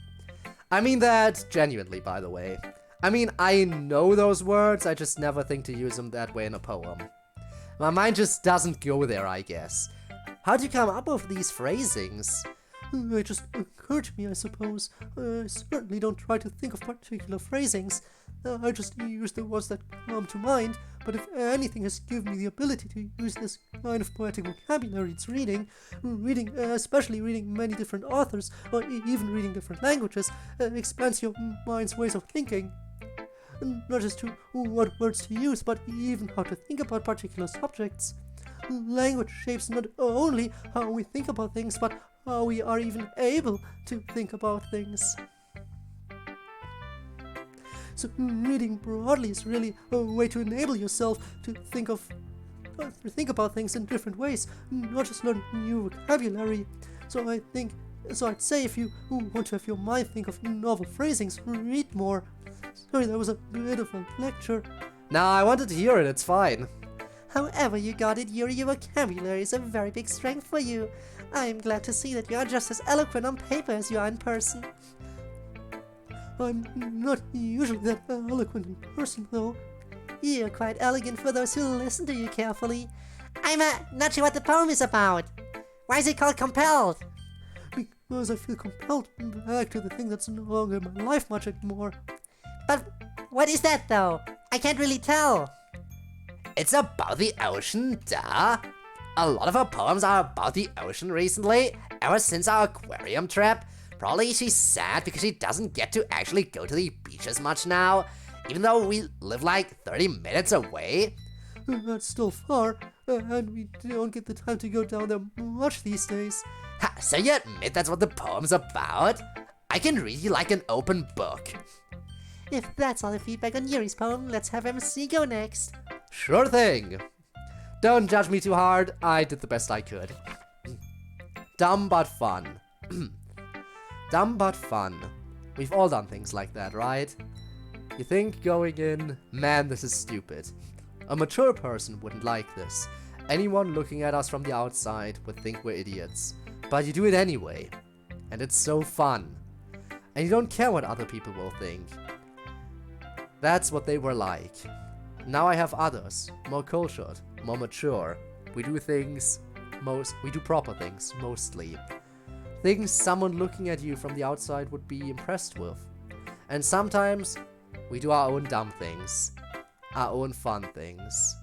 I mean that genuinely, by the way. I mean, I know those words, I just never think to use them that way in a poem. My mind just doesn't go there, I guess. How'd you come up with these phrasings? It just occurred to me, I suppose. I certainly don't try to think of particular phrasings. I just use the ones that come to mind, but if anything has given me the ability to use this kind of poetic vocabulary, it's reading. Especially reading many different authors, or even reading different languages, expands your mind's ways of thinking. Not just to what words to use, but even how to think about particular subjects. Language shapes not only how we think about things, but how we are even able to think about things. So reading broadly is really a way to enable yourself to think about things in different ways, not just learn new vocabulary. So I'd say if you want to have your mind think of novel phrasings, read more. Sorry, that was a bit of a lecture. Nah, I wanted to hear it, it's fine. However you got it, Yuri, your vocabulary is a very big strength for you. I am glad to see that you are just as eloquent on paper as you are in person. I'm not usually that eloquent in person, though. You're quite elegant for those who listen to you carefully. I'm not sure what the poem is about. Why is it called Compelled? Because I feel compelled back to the thing that's no longer in my life much anymore. But what is that, though? I can't really tell. It's about the ocean, duh. A lot of her poems are about the ocean recently, ever since our aquarium trip. Probably she's sad because she doesn't get to actually go to the beaches much now, even though we live like 30 minutes away. That's still far, and we don't get the time to go down there much these days. Ha, so you admit that's what the poem's about? I can read you like an open book. if that's all the feedback on Yuri's poem, let's have MC go next. Sure thing. Don't judge me too hard, I did the best I could. Dumb but fun. Dumb but fun. We've all done things like that, right? You think going in, man, this is stupid. A mature person wouldn't like this. Anyone looking at us from the outside would think we're idiots. But you do it anyway. And it's so fun. And you don't care what other people will think. That's what they were like. Now I have others, more cultured, more mature. We do proper things, mostly. Things someone looking at you from the outside would be impressed with. And sometimes, we do our own dumb things. Our own fun things.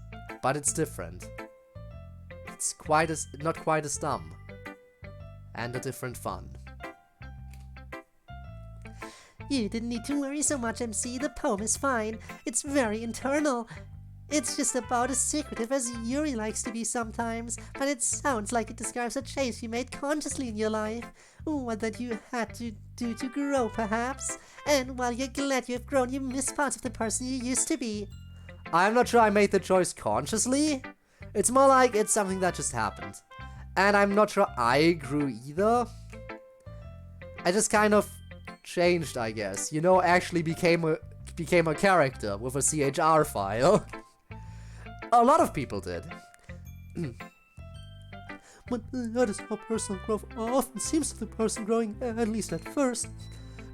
But it's different. It's not quite as dumb. And a different fun. You didn't need to worry so much, MC. The poem is fine. It's very internal. It's just about as secretive as Yuri likes to be sometimes, but it sounds like it describes a change you made consciously in your life. One that you had to do to grow, perhaps. And while you're glad you have grown, you miss parts of the person you used to be. I'm not sure I made the choice consciously. It's more like it's something that just happened. And I'm not sure I grew either. I just kind of changed, I guess. You know, actually became a character with a CHR file. A lot of people did. But that is how personal growth often seems to the person growing, at least at first.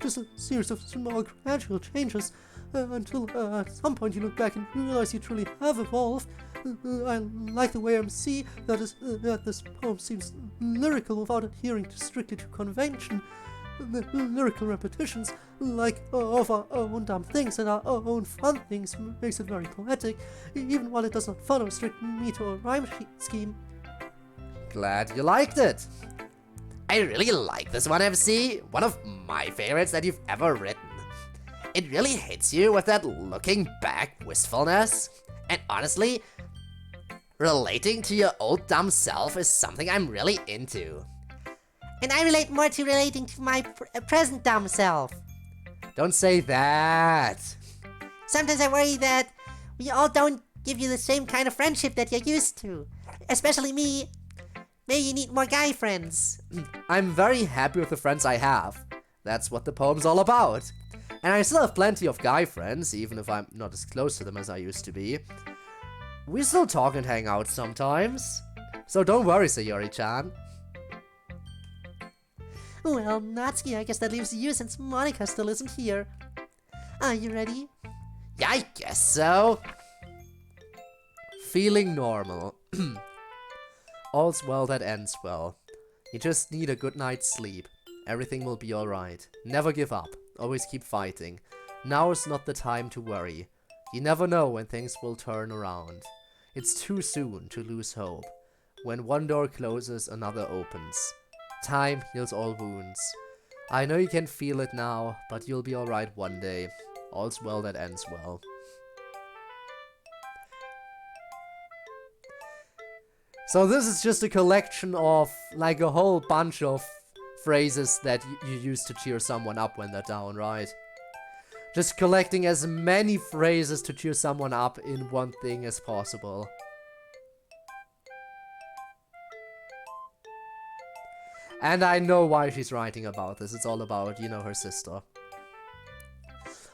Just a series of small gradual changes, until at some point you look back and realize you truly have evolved. I like the way MC that this poem seems lyrical without adhering strictly to convention. The lyrical repetitions, like of our own dumb things and our own fun things, makes it very poetic, even while it does not follow a strict meter or rhyme scheme. Glad you liked it. I really like this one, MC. One of my favorites that you've ever written. It really hits you with that looking back wistfulness. And honestly, relating to your old dumb self is something I'm really into. And I relate more to relating to my present dumb self. Don't say that. Sometimes I worry that we all don't give you the same kind of friendship that you're used to. Especially me. Maybe you need more guy friends. I'm very happy with the friends I have. That's what the poem's all about. And I still have plenty of guy friends, even if I'm not as close to them as I used to be. We still talk and hang out sometimes. So don't worry, Sayori-chan. Well, Natsuki, I guess that leaves you since Monica still isn't here. Are you ready? Yeah, I guess so. Feeling normal. All's well that ends well. You just need a good night's sleep. Everything will be alright. Never give up. Always keep fighting. Now is not the time to worry. You never know when things will turn around. It's too soon to lose hope. When one door closes, another opens. Time heals all wounds. I know you can feel it now, but you'll be alright one day. All's well that ends well. So this is just a collection of, like, a whole bunch of phrases that you use to cheer someone up when they're down, right? Just collecting as many phrases to cheer someone up in one thing as possible. And I know why she's writing about this. It's all about, you know, her sister.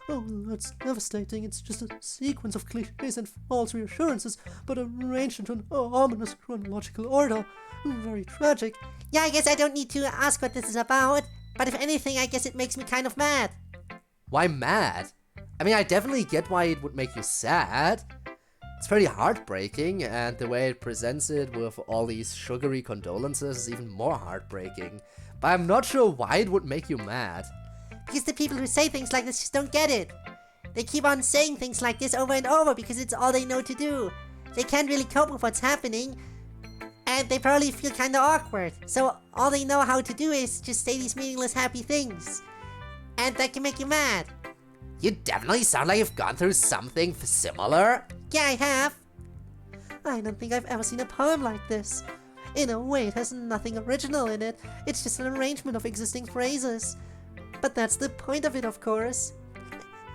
Oh, that's devastating. It's just a sequence of cliches and false reassurances, but arranged into an ominous chronological order. Very tragic. Yeah, I guess I don't need to ask what this is about, but if anything, I guess it makes me kind of mad. Why mad? I mean, I definitely get why it would make you sad. It's pretty heartbreaking, and the way it presents it with all these sugary condolences is even more heartbreaking. But I'm not sure why it would make you mad. Because the people who say things like this just don't get it. They keep on saying things like this over and over because it's all they know to do. They can't really cope with what's happening, and they probably feel kinda awkward. So all they know how to do is just say these meaningless happy things. And that can make you mad. You definitely sound like you've gone through something similar. Yeah, I have. I don't think I've ever seen a poem like this. In a way, it has nothing original in it. It's just an arrangement of existing phrases. But that's the point of it, of course.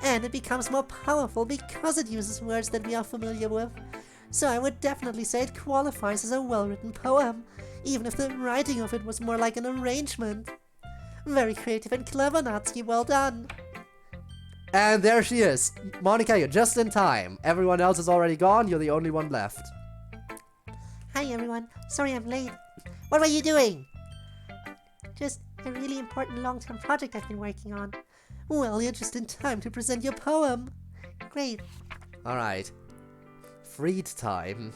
and it becomes more powerful because it uses words that we are familiar with. So I would definitely say it qualifies as a well-written poem, even if the writing of it was more like an arrangement. Very creative and clever, Natsuki, well done. And there she is. Monica, you're just in time. Everyone else is already gone, you're the only one left. Hi everyone, sorry I'm late. What were you doing? Just a really important long-term project I've been working on. Well, you're just in time to present your poem. Great. Alright. Freed time.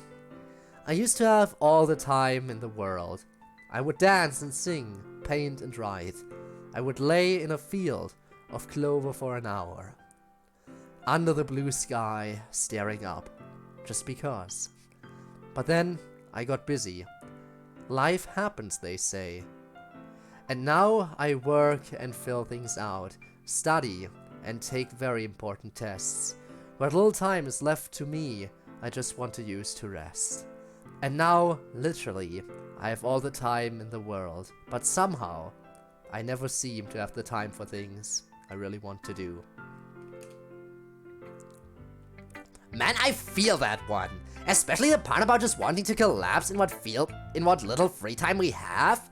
I used to have all the time in the world. I would dance and sing, paint and write. I would lay in a field of clover for an hour. Under the blue sky, staring up. Just because. But then, I got busy. Life happens, they say. And now I work and fill things out, study, and take very important tests. What little time is left to me, I just want to use to rest. And now, literally, I have all the time in the world, but somehow, I never seem to have the time for things I really want to do. Man, I feel that one. Especially the part about just wanting to collapse in what little free time we have.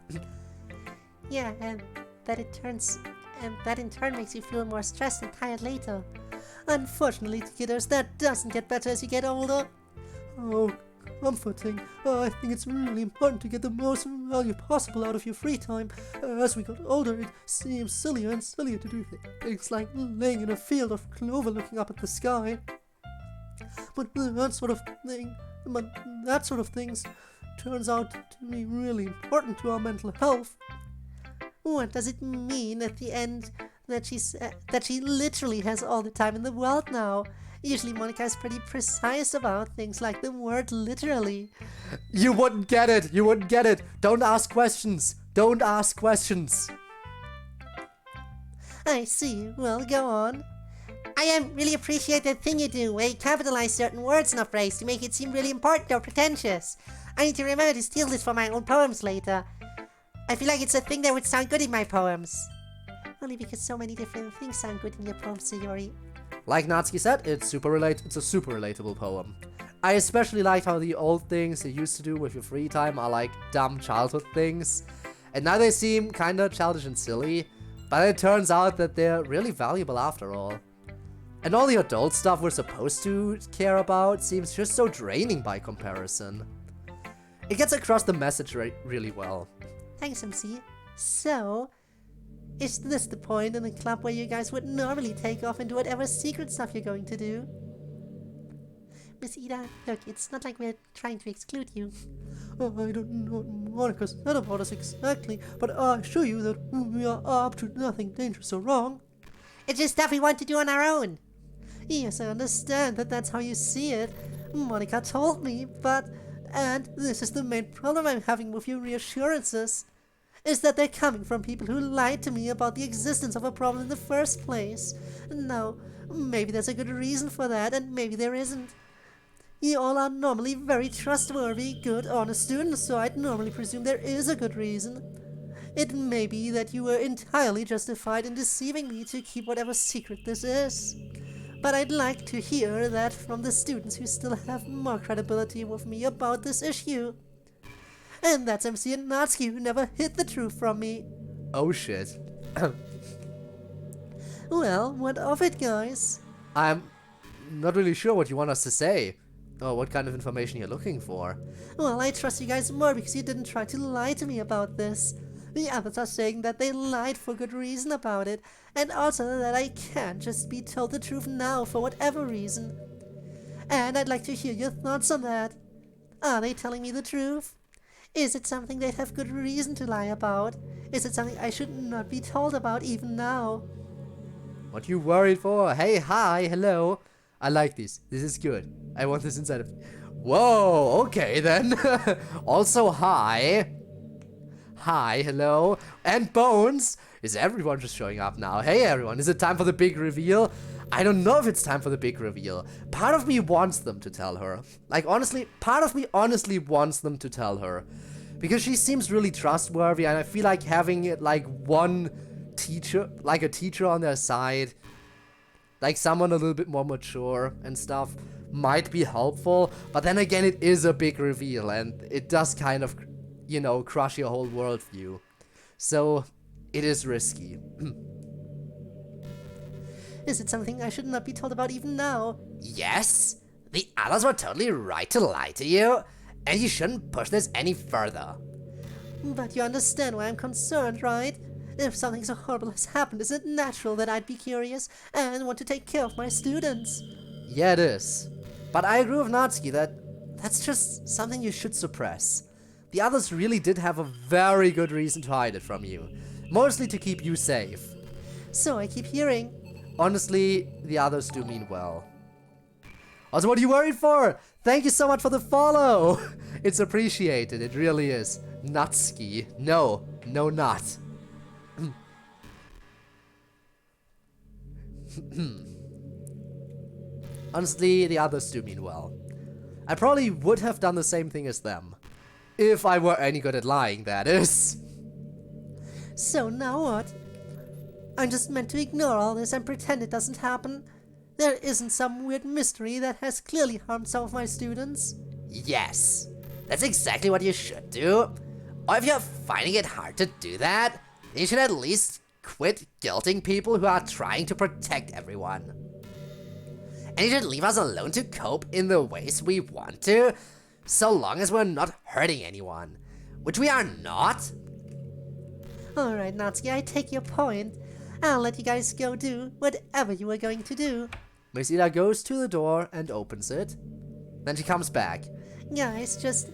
Yeah, and that in turn makes you feel more stressed and tired later. Unfortunately, kiddos, that doesn't get better as you get older. Oh, comforting. I think it's really important to get the most value possible out of your free time. As we got older, it seems sillier and sillier to do things like laying in a field of clover looking up at the sky. But that sort of things turns out to be really important to our mental health. What does it mean at the end that she literally has all the time in the world now? Usually Monica is pretty precise about things like the word literally. You wouldn't get it! You wouldn't get it! Don't ask questions! Don't ask questions! I see. Well, go on. I really appreciate that thing you do where you capitalize certain words in a phrase to make it seem really important or pretentious. I need to remember to steal this for my own poems later. I feel like it's a thing that would sound good in my poems. Only because so many different things sound good in your poems, Sayori. Like Natsuki said, it's a super relatable poem. I especially like how the old things you used to do with your free time are like dumb childhood things. And now they seem kinda childish and silly, but it turns out that they're really valuable after all. And all the adult stuff we're supposed to care about seems just so draining by comparison. It gets across the message really well. Thanks, MC. So, is this the point in the club where you guys would normally take off and do whatever secret stuff you're going to do? Miss Ida, look, it's not like we're trying to exclude you. I don't know what Monica said about us exactly, but I assure you that we are up to nothing dangerous or wrong. It's just stuff we want to do on our own. Yes, I understand that that's how you see it. Monica told me, and this is the main problem I'm having with your reassurances, is that they're coming from people who lied to me about the existence of a problem in the first place. Now, maybe there's a good reason for that, and maybe there isn't. You all are normally very trustworthy, good, honest students, so I'd normally presume there is a good reason. It may be that you were entirely justified in deceiving me to keep whatever secret this is. But I'd like to hear that from the students who still have more credibility with me about this issue. And that's MC and Natsuki, who never hid the truth from me. Oh shit. Well, what of it, guys? I'm not really sure what you want us to say, or what kind of information you're looking for. Well, I trust you guys more because you didn't try to lie to me about this. The others are saying that they lied for good reason about it, and also that I can't just be told the truth now for whatever reason. And I'd like to hear your thoughts on that. Are they telling me the truth? Is it something they have good reason to lie about? Is it something I should not be told about even now? What you worried for? Hey, hi, hello. I like this. This is good. I want this inside of me. Whoa, okay then. Also, hi. Hi, hello. And Bones. Is everyone just showing up now? Hey, everyone. Is it time for the big reveal? I don't know if it's time for the big reveal. Part of me wants them to tell her. Like, honestly, part of me honestly wants them to tell her. Because she seems really trustworthy, and I feel like having, like, one teacher, like a teacher on their side like someone a little bit more mature and stuff might be helpful, but then again, it is a big reveal, and it does kind of, you know, crush your whole worldview. So, it is risky. Is it something I should not be told about even now? Yes, the others were totally right to lie to you, and you shouldn't push this any further. But you understand why I'm concerned, right? If something so horrible has happened, is it natural that I'd be curious and want to take care of my students? Yeah, it is. But I agree with Natsuki that that's just something you should suppress. The others really did have a very good reason to hide it from you. Mostly to keep you safe. So I keep hearing. Honestly, the others do mean well. Also, what are you worried for? Thank you so much for the follow! It's appreciated, it really is. Natsuki. No, not. Honestly, the others do mean well. I probably would have done the same thing as them. If I were any good at lying, that is. So now what? I'm just meant to ignore all this and pretend it doesn't happen? There isn't some weird mystery that has clearly harmed some of my students? Yes, that's exactly what you should do. Or if you're finding it hard to do that, you should at least quit guilting people who are trying to protect everyone. And you should leave us alone to cope in the ways we want to, so long as we're not hurting anyone. Which we are not. Alright, Natsuki, I take your point. I'll let you guys go do whatever you were going to do. Miss Ida goes to the door and opens it. Then she comes back. Guys,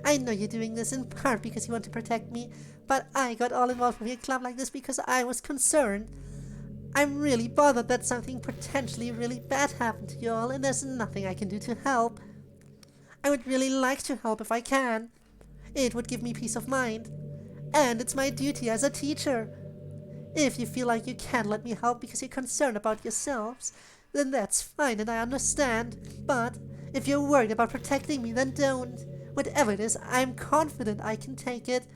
I know you're doing this in part because you want to protect me, but I got all involved with your club like this because I was concerned. I'm really bothered that something potentially really bad happened to you all, and there's nothing I can do to help. I would really like to help if I can. It would give me peace of mind. And it's my duty as a teacher. If you feel like you can't let me help because you're concerned about yourselves, then that's fine and I understand. But if you're worried about protecting me, then don't. Whatever it is, I'm confident I can take it.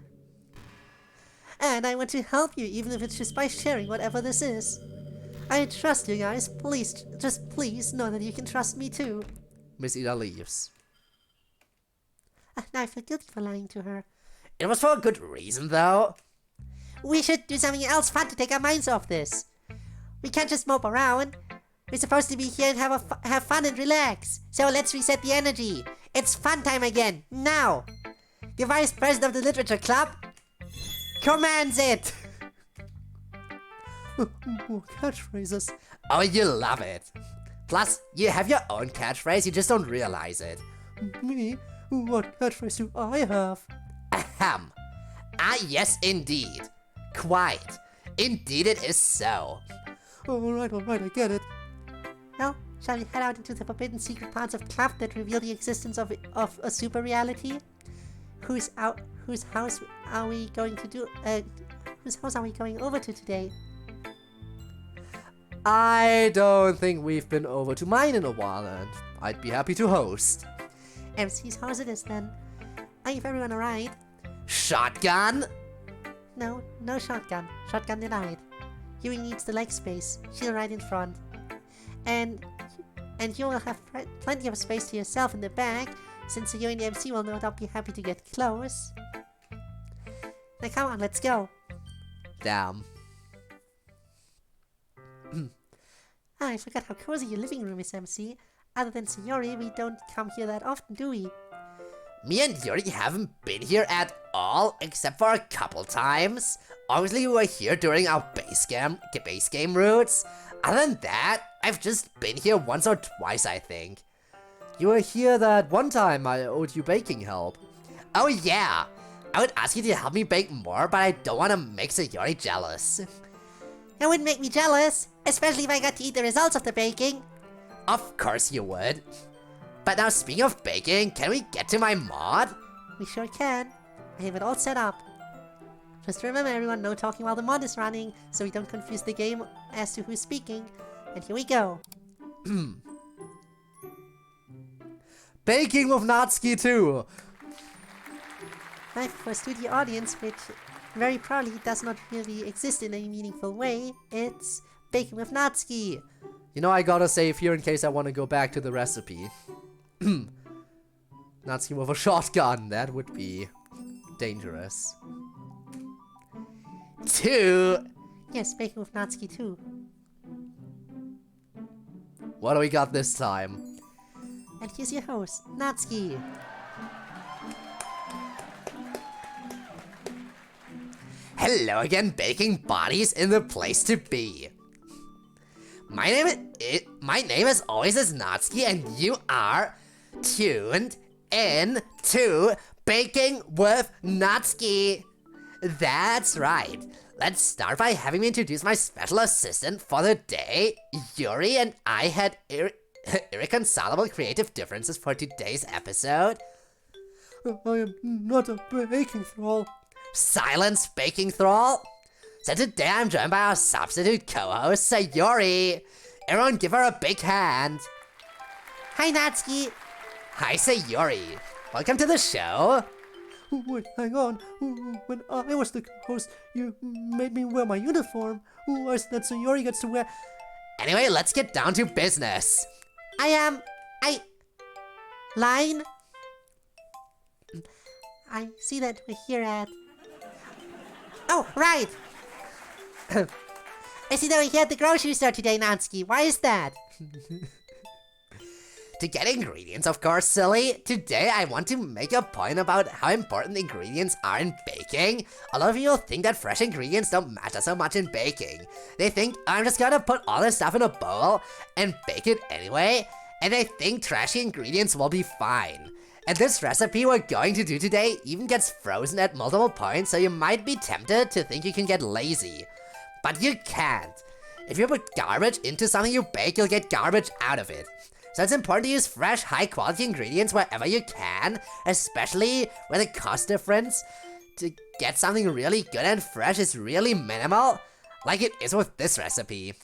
And I want to help you, even if it's just by sharing whatever this is. I trust you guys. Please know that you can trust me too. Miss Ida leaves. Now I feel guilty for lying to her. It was for a good reason, though. We should do something else fun to take our minds off this. We can't just mope around. We're supposed to be here and have fun and relax. So let's reset the energy. It's fun time again, now. The Vice President of the Literature Club commands it. More catchphrases. Oh, you love it. Plus, you have your own catchphrase, you just don't realize it. Me? What catchphrase do I have? Ahem. Ah, yes, indeed. Quite. Indeed it is so. Alright, I get it. Well, shall we head out into the forbidden secret parts of Club that reveal the existence of a super reality? Whose house are we going over to today? I don't think we've been over to mine in a while, and I'd be happy to host. MC's house it is then. I give everyone a ride. Shotgun? No shotgun. Shotgun denied. Yui needs the leg space. She'll ride in front. And you will have plenty of space to yourself in the back, since you and the MC will no doubt be happy to get close. Now come on, let's go. Damn. I forgot how cozy your living room is, MC. Other than Sayori, we don't come here that often, do we? Me and Yuri haven't been here at all, except for a couple times. Obviously, we were here during our base game routes. Other than that, I've just been here once or twice, I think. You were here that one time I owed you baking help. Oh yeah! I would ask you to help me bake more, but I don't want to make Sayori jealous. That wouldn't make me jealous, especially if I got to eat the results of the baking. Of course you would. But now speaking of baking, can we get to my mod? We sure can. I have it all set up. Just remember everyone, no talking while the mod is running, so we don't confuse the game as to who's speaking. And here we go. Baking with Natsuki too! Live for a studio audience, which very probably does not really exist in any meaningful way. It's Baking with Natsuki. You know, I gotta save here in case I want to go back to the recipe. Natsuki with a shotgun, that would be dangerous. 2. Yes, baking with Natsuki too. What do we got this time? And here's your host, Natsuki. Hello again, baking bodies in the place to be. My name is always is Natsuki, and you are tuned in to Baking with Natsuki. That's right. Let's start by having me introduce my special assistant for the day. Yuri and I had irreconcilable creative differences for today's episode. I am not a baking thrall. Silence, baking thrall. So today I'm joined by our substitute co-host, Sayori. Everyone give her a big hand. Hi, Natsuki. Hi, Sayori. Welcome to the show. Wait, hang on. When I was the host, you made me wear my uniform. Why is that Sayori gets to wear... Anyway, let's get down to business. Line? I see that we're here at... Oh, right! I see that we're here at the grocery store today, Natsuki. Why is that? To get ingredients, of course, silly. Today I want to make a point about how important ingredients are in baking. A lot of people think that fresh ingredients don't matter so much in baking. They think, I'm just gonna put all this stuff in a bowl and bake it anyway, and they think trashy ingredients will be fine. And this recipe we're going to do today even gets frozen at multiple points, so you might be tempted to think you can get lazy. But you can't. If you put garbage into something you bake, you'll get garbage out of it. So it's important to use fresh, high-quality ingredients wherever you can, especially where the cost difference to get something really good and fresh is really minimal, like it is with this recipe.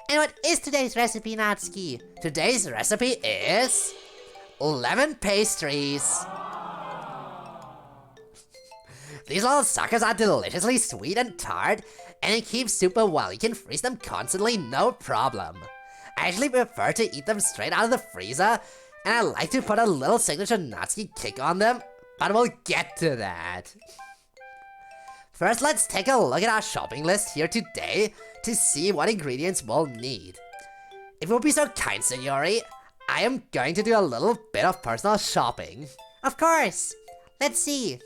And what is today's recipe, Natsuki? Today's recipe is lemon pastries. These little suckers are deliciously sweet and tart, and they keep super well. You can freeze them constantly, no problem. I actually prefer to eat them straight out of the freezer, and I like to put a little signature Natsuki kick on them, but we'll get to that. First, let's take a look at our shopping list here today to see what ingredients we'll need. If you would be so kind, Sayori, I am going to do a little bit of personal shopping. Of course. Let's see.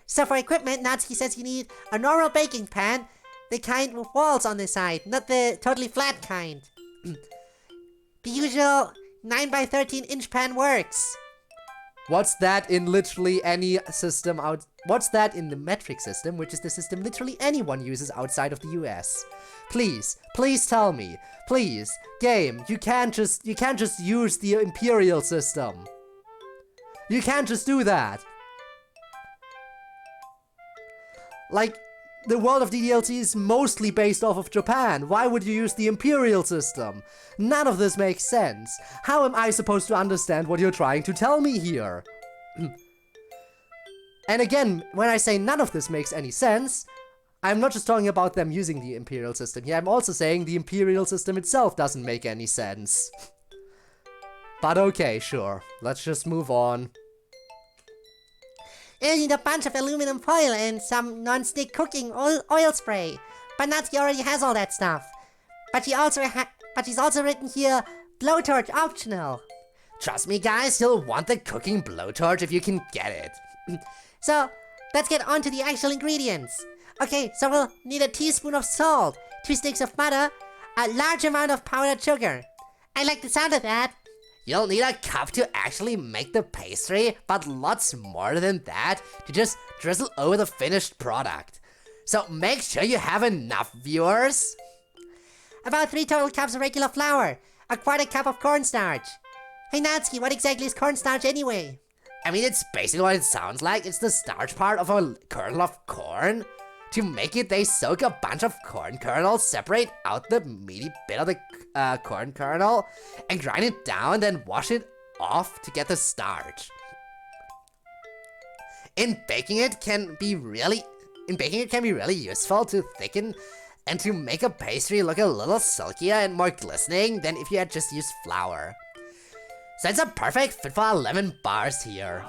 So for equipment, Natsuki says you need a normal baking pan, the kind with walls on the side, not the totally flat kind. The usual 9x13-inch pan works. What's that in literally any system what's that in the metric system, which is the system literally anyone uses outside of the US? Please tell me. Please, game, you can't just use the imperial system. You can't just do that. Like, the world of DDLC is mostly based off of Japan. Why would you use the imperial system? None of this makes sense. How am I supposed to understand what you're trying to tell me here? And again, when I say none of this makes any sense, I'm not just talking about them using the imperial system here, I'm also saying the imperial system itself doesn't make any sense. But okay, sure. Let's just move on. You need a bunch of aluminum foil and some non-stick cooking oil spray. But Natsuki already has all that stuff. But she's also written here, blowtorch optional. Trust me, guys, you'll want the cooking blowtorch if you can get it. So, let's get on to the actual ingredients. Okay, so we'll need a teaspoon of salt, 2 sticks of butter, a large amount of powdered sugar. I like the sound of that. You'll need a cup to actually make the pastry, but lots more than that to just drizzle over the finished product. So make sure you have enough, viewers. About 3 total cups of regular flour, a quarter cup of cornstarch. Hey Natsuki, what exactly is cornstarch anyway? I mean, it's basically what it sounds like. It's the starch part of a kernel of corn. To make it, they soak a bunch of corn kernels, separate out the meaty bit of the corn kernel, and grind it down, then wash it off to get the starch. In baking, it can be really useful to thicken and to make a pastry look a little silkier and more glistening than if you had just used flour. So it's a perfect fit for 11 bars here.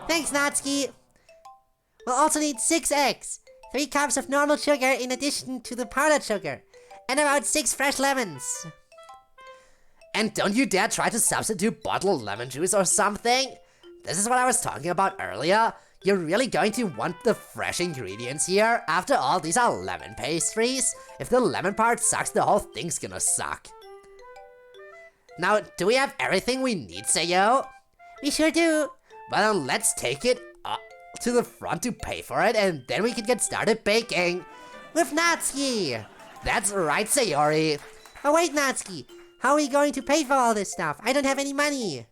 Thanks, Natsuki. We'll also need 6 eggs, 3 cups of normal sugar in addition to the powdered sugar, and about 6 fresh lemons. And don't you dare try to substitute bottled lemon juice or something. This is what I was talking about earlier. You're really going to want the fresh ingredients here. After all, these are lemon pastries. If the lemon part sucks, the whole thing's gonna suck. Now, do we have everything we need, Sayo? We sure do. Well, then let's take it up to the front to pay for it, and then we can get started baking. With Natsuki. That's right, Sayori. Oh wait, Natsuki. How are we going to pay for all this stuff? I don't have any money.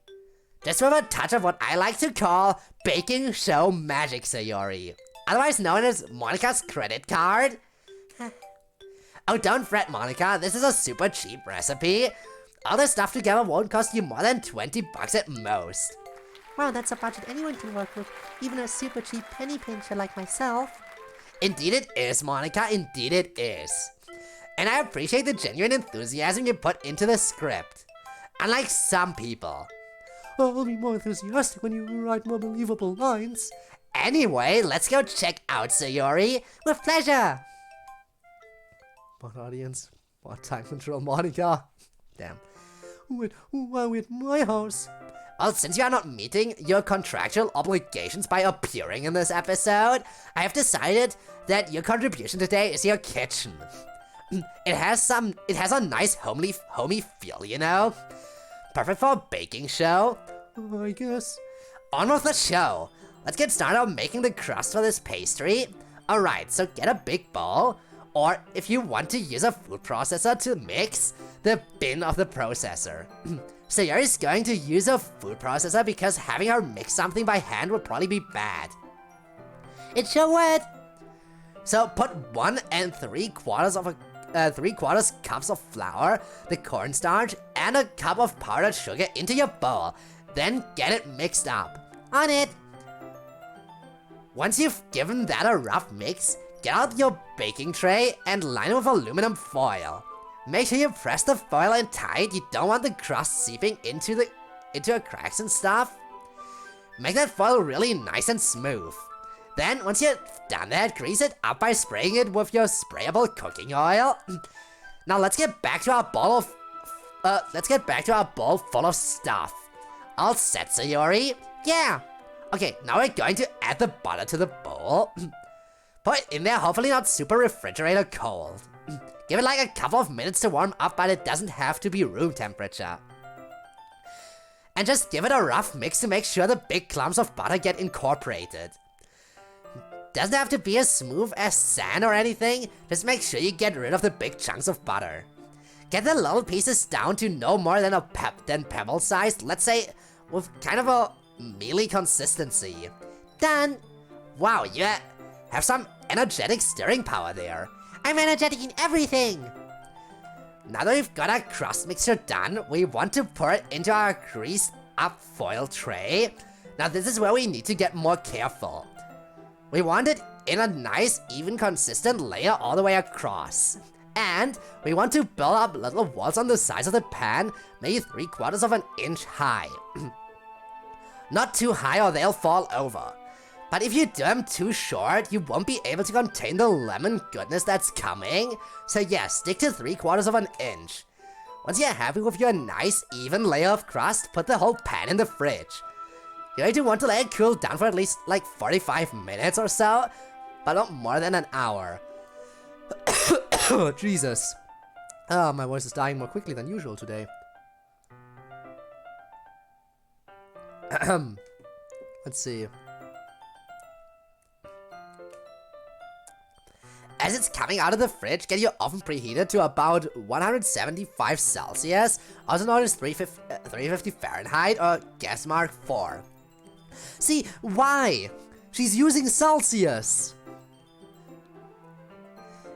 Just with a touch of what I like to call baking show magic, Sayori. Otherwise known as Monika's credit card. Oh, don't fret, Monika. This is a super cheap recipe. All this stuff together won't cost you more than 20 bucks at most. Wow, that's a budget anyone can work with, even a super cheap penny pincher like myself. Indeed it is, Monika. Indeed it is. And I appreciate the genuine enthusiasm you put into the script. Unlike some people. I'll be more enthusiastic when you write more believable lines. Anyway, let's go check out Sayori. With pleasure. What audience? What time control, Monika? Damn. Wait, while we're at my house. Well, since you are not meeting your contractual obligations by appearing in this episode, I have decided that your contribution today is your kitchen. It has a nice homey feel, you know? Perfect for a baking show. I guess. On with the show. Let's get started on making the crust for this pastry. Alright, so get a big bowl, or if you want to use a food processor to mix, the bin of the processor. Sayori's going to use a food processor because having her mix something by hand would probably be bad. It sure would. So put 1 3/4 cups of flour, the cornstarch, and a cup of powdered sugar into your bowl. Then get it mixed up. On it. Once you've given that a rough mix, get out your baking tray and line it with aluminum foil. Make sure you press the foil in tight. You don't want the crust seeping into the cracks and stuff. Make that foil really nice and smooth. Then, once you've done that, grease it up by spraying it with your sprayable cooking oil. Now let's get back to our bowl full of stuff. All set, Sayori? Yeah. Okay, now we're going to add the butter to the bowl. Put it in there, hopefully not super refrigerator cold. Give it like a couple of minutes to warm up, but it doesn't have to be room temperature. And just give it a rough mix to make sure the big clumps of butter get incorporated. Doesn't have to be as smooth as sand or anything, just make sure you get rid of the big chunks of butter. Get the little pieces down to no more than pebble sized, let's say with kind of a mealy consistency. Done. Wow, you have some energetic stirring power there. I'm energetic in everything. Now that we've got our crust mixture done, we want to pour it into our greased up foil tray. Now this is where we need to get more careful. We want it in a nice, even, consistent layer all the way across. And we want to build up little walls on the sides of the pan, maybe 3/4 of an inch high. Not too high or they'll fall over. But if you do them too short, you won't be able to contain the lemon goodness that's coming. So yeah, stick to 3/4 of an inch. Once you're happy with your nice, even layer of crust, put the whole pan in the fridge. You're going to want to let it cool down for at least like 45 minutes or so, but not more than an hour. Oh, Jesus. My voice is dying more quickly than usual today. Let's see. As it's coming out of the fridge, get your oven preheated to about 175 Celsius, also known as 350 Fahrenheit or gas mark 4. See, why? She's using Celsius.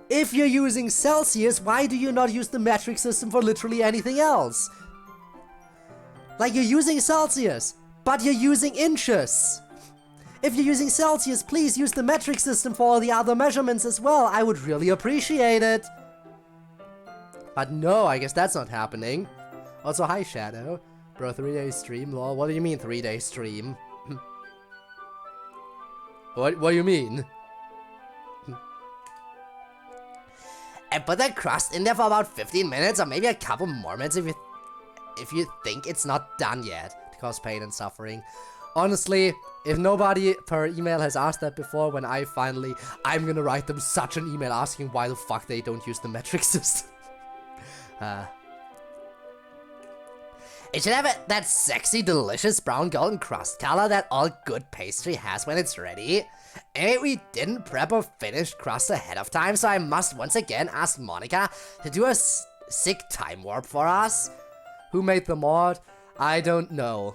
If you're using Celsius, why do you not use the metric system for literally anything else? Like, you're using Celsius, but you're using inches. If you're using Celsius, please use the metric system for all the other measurements as well. I would really appreciate it. But no, I guess that's not happening. Also, hi Shadow. Bro, 3-day stream, lol. What do you mean 3-day stream? What do you mean? And put that crust in there for about 15 minutes or maybe a couple more minutes if you think it's not done yet to cause pain and suffering. Honestly, if nobody per email has asked that before, when I'm gonna write them such an email asking why the fuck they don't use the metric system. It should have that sexy, delicious brown golden crust color that all good pastry has when it's ready. And we didn't prep or finish crust ahead of time, so I must once again ask Monica to do a sick time warp for us. Who made the mod? I don't know.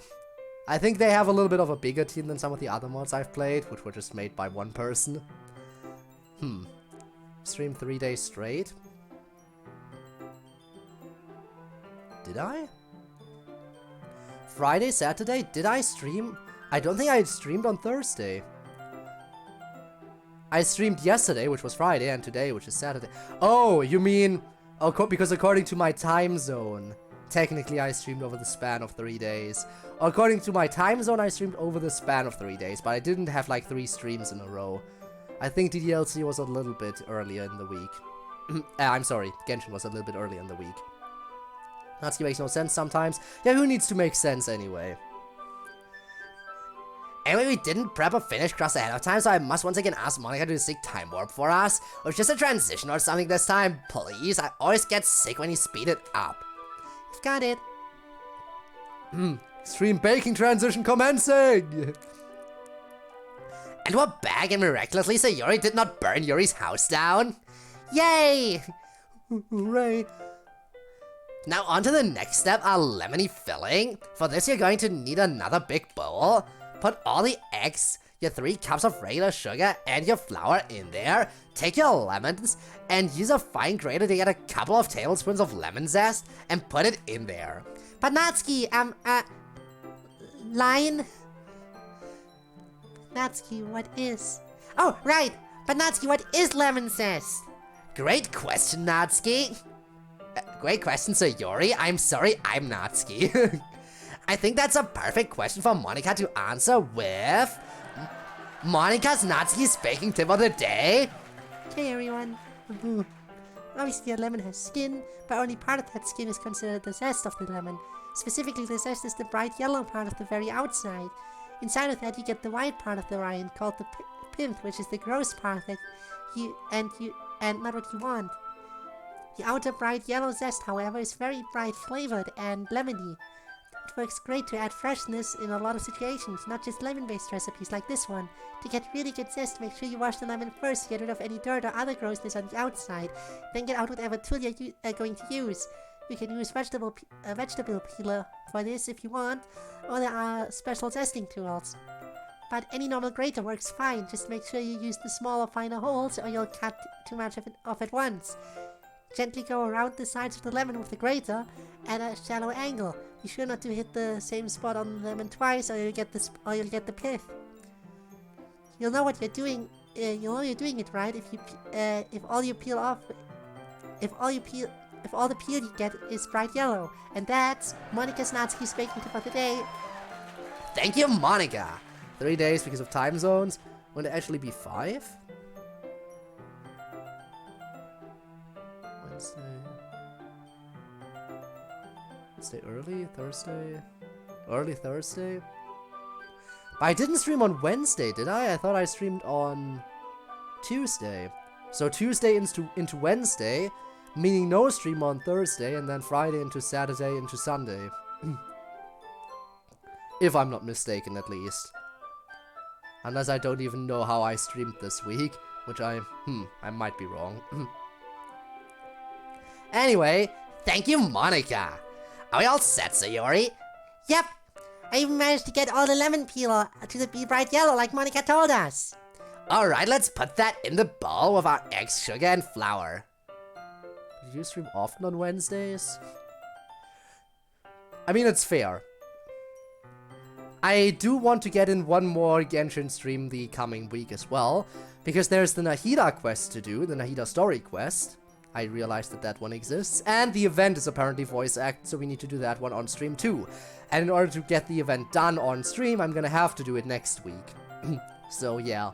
I think they have a little bit of a bigger team than some of the other mods I've played, which were just made by one person. Stream 3 days straight? Did I? Friday, Saturday? Did I stream? I don't think I streamed on Thursday. I streamed yesterday, which was Friday, and today, which is Saturday. Oh, you mean... Oh, because according to my time zone, technically I streamed over the span of 3 days. According to my time zone, I streamed over the span of 3 days, but I didn't have like 3 streams in a row. I think DDLC was a little bit earlier in the week. I'm sorry, Genshin was a little bit earlier in the week. Natsuki makes no sense sometimes. Yeah, who needs to make sense anyway? Anyway, we didn't prep or finish crust ahead of time, so I must once again ask Monica to do a sick time warp for us. Or just a transition or something this time, please. I always get sick when you speed it up. You've got it. Stream baking transition commencing! And we're back, and miraculously Sayori did not burn Yuri's house down. Yay! Hooray. Now on to the next step, our lemony filling. For this you're going to need another big bowl. Put all the eggs, your 3 cups of regular sugar, and your flour in there. Take your lemons and use a fine grater to get a couple of tablespoons of lemon zest and put it in there. But Natsuki, line? Natsuki, what is? Oh, right! But Natsuki, what is lemon zest? Great question, Natsuki. Great question, Sayori. I'm sorry, I'm Natsuki. I think that's a perfect question for Monica to answer with... Monica's Natsuki's baking tip of the day. Okay, everyone. Obviously, a lemon has skin, but only part of that skin is considered the zest of the lemon. Specifically, the zest is the bright yellow part of the very outside. Inside of that, you get the white part of the rind, called the pith, which is the gross part that and not what you want. The outer bright yellow zest, however, is very bright flavored and lemony. It works great to add freshness in a lot of situations, not just lemon-based recipes like this one. To get really good zest, make sure you wash the lemon first to get rid of any dirt or other grossness on the outside. Then get out whatever tool you're going to use. You can use vegetable peeler for this if you want, or there are special zesting tools. But any normal grater works fine, just make sure you use the smaller, finer holes or you'll cut too much of it off at once. Gently go around the sides of the lemon with the grater at a shallow angle. Be sure not to hit the same spot on the lemon twice, or you'll get the pith. You'll know what you're doing. You'll know you're doing it right if all the peel you get is bright yellow. And that's Monica's Natsuki's baking tip of the day. Thank you, Monica. 3 days because of time zones. Wouldn't it actually be 5? Wednesday early? Thursday? Early Thursday? But I didn't stream on Wednesday, did I? I thought I streamed on Tuesday. So Tuesday into Wednesday, meaning no stream on Thursday, and then Friday into Saturday into Sunday. If I'm not mistaken, at least. Unless I don't even know how I streamed this week, which I might be wrong. Anyway, thank you, Monica. Are we all set, Sayori? Yep. I even managed to get all the lemon peel to be bright yellow like Monica told us. Alright, let's put that in the bowl with our eggs, sugar, and flour. Do you stream often on Wednesdays? I mean, it's fair. I do want to get in one more Genshin stream the coming week as well, because there's the Nahida quest to do, the Nahida story quest. I realized that that one exists, and the event is apparently voice act, so we need to do that one on stream too. And in order to get the event done on stream, I'm gonna have to do it next week. So yeah.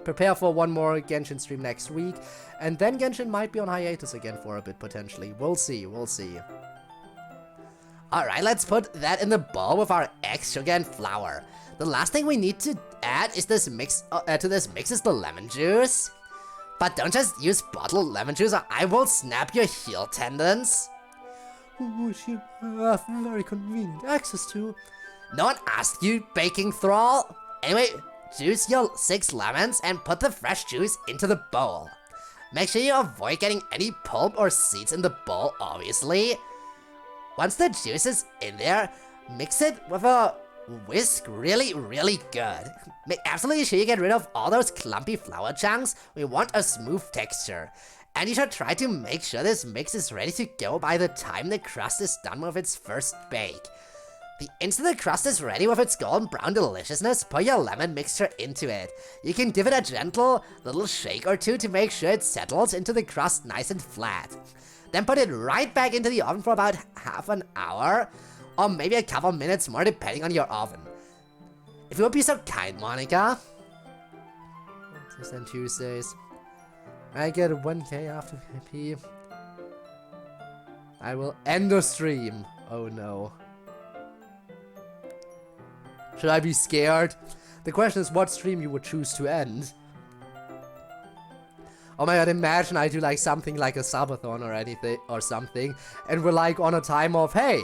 Prepare for one more Genshin stream next week, and then Genshin might be on hiatus again for a bit, potentially. We'll see, we'll see. Alright, let's put that in the bowl with our eggs, sugar, and flour. The last thing we need to add is this mix to this mix is the lemon juice. But don't just use bottled lemon juice or I will snap your heel tendons. Which you have very convenient access to. No one asked you, baking thrall. Anyway, juice your 6 lemons and put the fresh juice into the bowl. Make sure you avoid getting any pulp or seeds in the bowl, obviously. Once the juice is in there, mix it with a whisk really good. Make absolutely sure you get rid of all those clumpy flour chunks. We want a smooth texture. And you should try to make sure this mix is ready to go by the time the crust is done with its first bake. The instant the crust is ready with its golden brown deliciousness, pour your lemon mixture into it. You can give it a gentle little shake or two to make sure it settles into the crust nice and flat. Then put it right back into the oven for about half an hour, or maybe a couple minutes more depending on your oven. If you would be so kind, Monica. Tuesdays and Tuesdays. I get 1k after VP. I will end the stream. Oh no. Should I be scared? The question is what stream you would choose to end. Oh my god, imagine I do like something like a subathon or anything or something, and we're like on a time of, hey,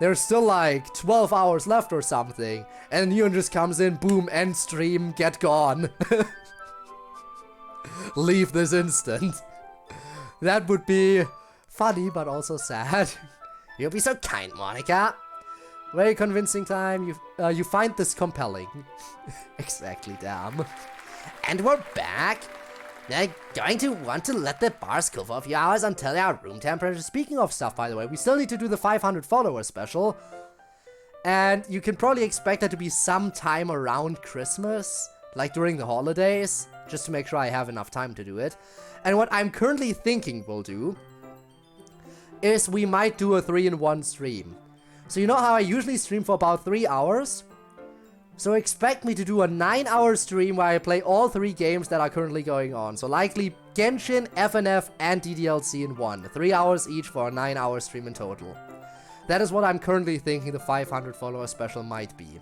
there's still like 12 hours left or something, and Neon just comes in, boom, end stream, get gone. Leave this instant. That would be funny, but also sad. You'll be so kind, Monica. Very convincing time. You find this compelling. Exactly, damn. And we're back. They're going to want to let the bars cool for a few hours until they are room temperature. Speaking of stuff, by the way, we still need to do the 500 follower special. And you can probably expect that to be sometime around Christmas, like during the holidays, just to make sure I have enough time to do it. And what I'm currently thinking we'll do is we might do a 3-in-1 stream. So you know how I usually stream for about 3 hours? So expect me to do a 9-hour stream where I play all 3 games that are currently going on. So likely Genshin, FNF, and DDLC in one. 3 hours each for a 9-hour stream in total. That is what I'm currently thinking the 500 follower special might be.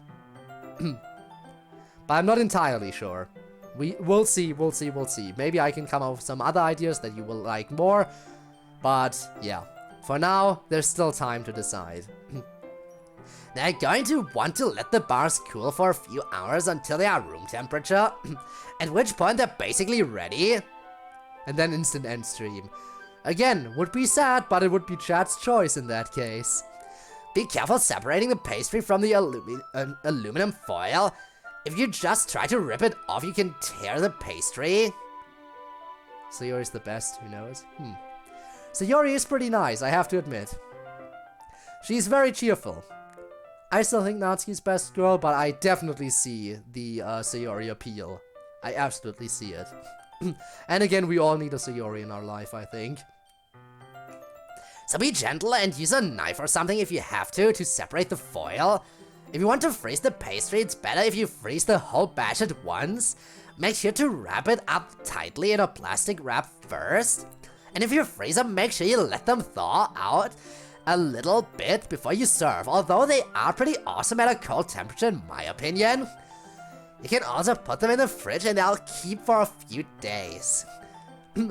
But I'm not entirely sure. We'll see. Maybe I can come up with some other ideas that you will like more. But yeah, for now, there's still time to decide. They're going to want to let the bars cool for a few hours until they are room temperature, at which point they're basically ready. And then instant end stream. Again, would be sad, but it would be chat's choice in that case. Be careful separating the pastry from the aluminum foil. If you just try to rip it off, you can tear the pastry. Sayori's the best, who knows? Sayori is pretty nice, I have to admit. She's very cheerful. I still think Natsuki's best girl, but I definitely see the Sayori appeal. I absolutely see it. And again, we all need a Sayori in our life, I think. So be gentle and use a knife or something if you have to separate the foil. If you want to freeze the pastry, it's better if you freeze the whole batch at once. Make sure to wrap it up tightly in a plastic wrap first. And if you freeze them, make sure you let them thaw out a little bit before you serve, although they are pretty awesome at a cold temperature in my opinion. You can also put them in the fridge and they'll keep for a few days.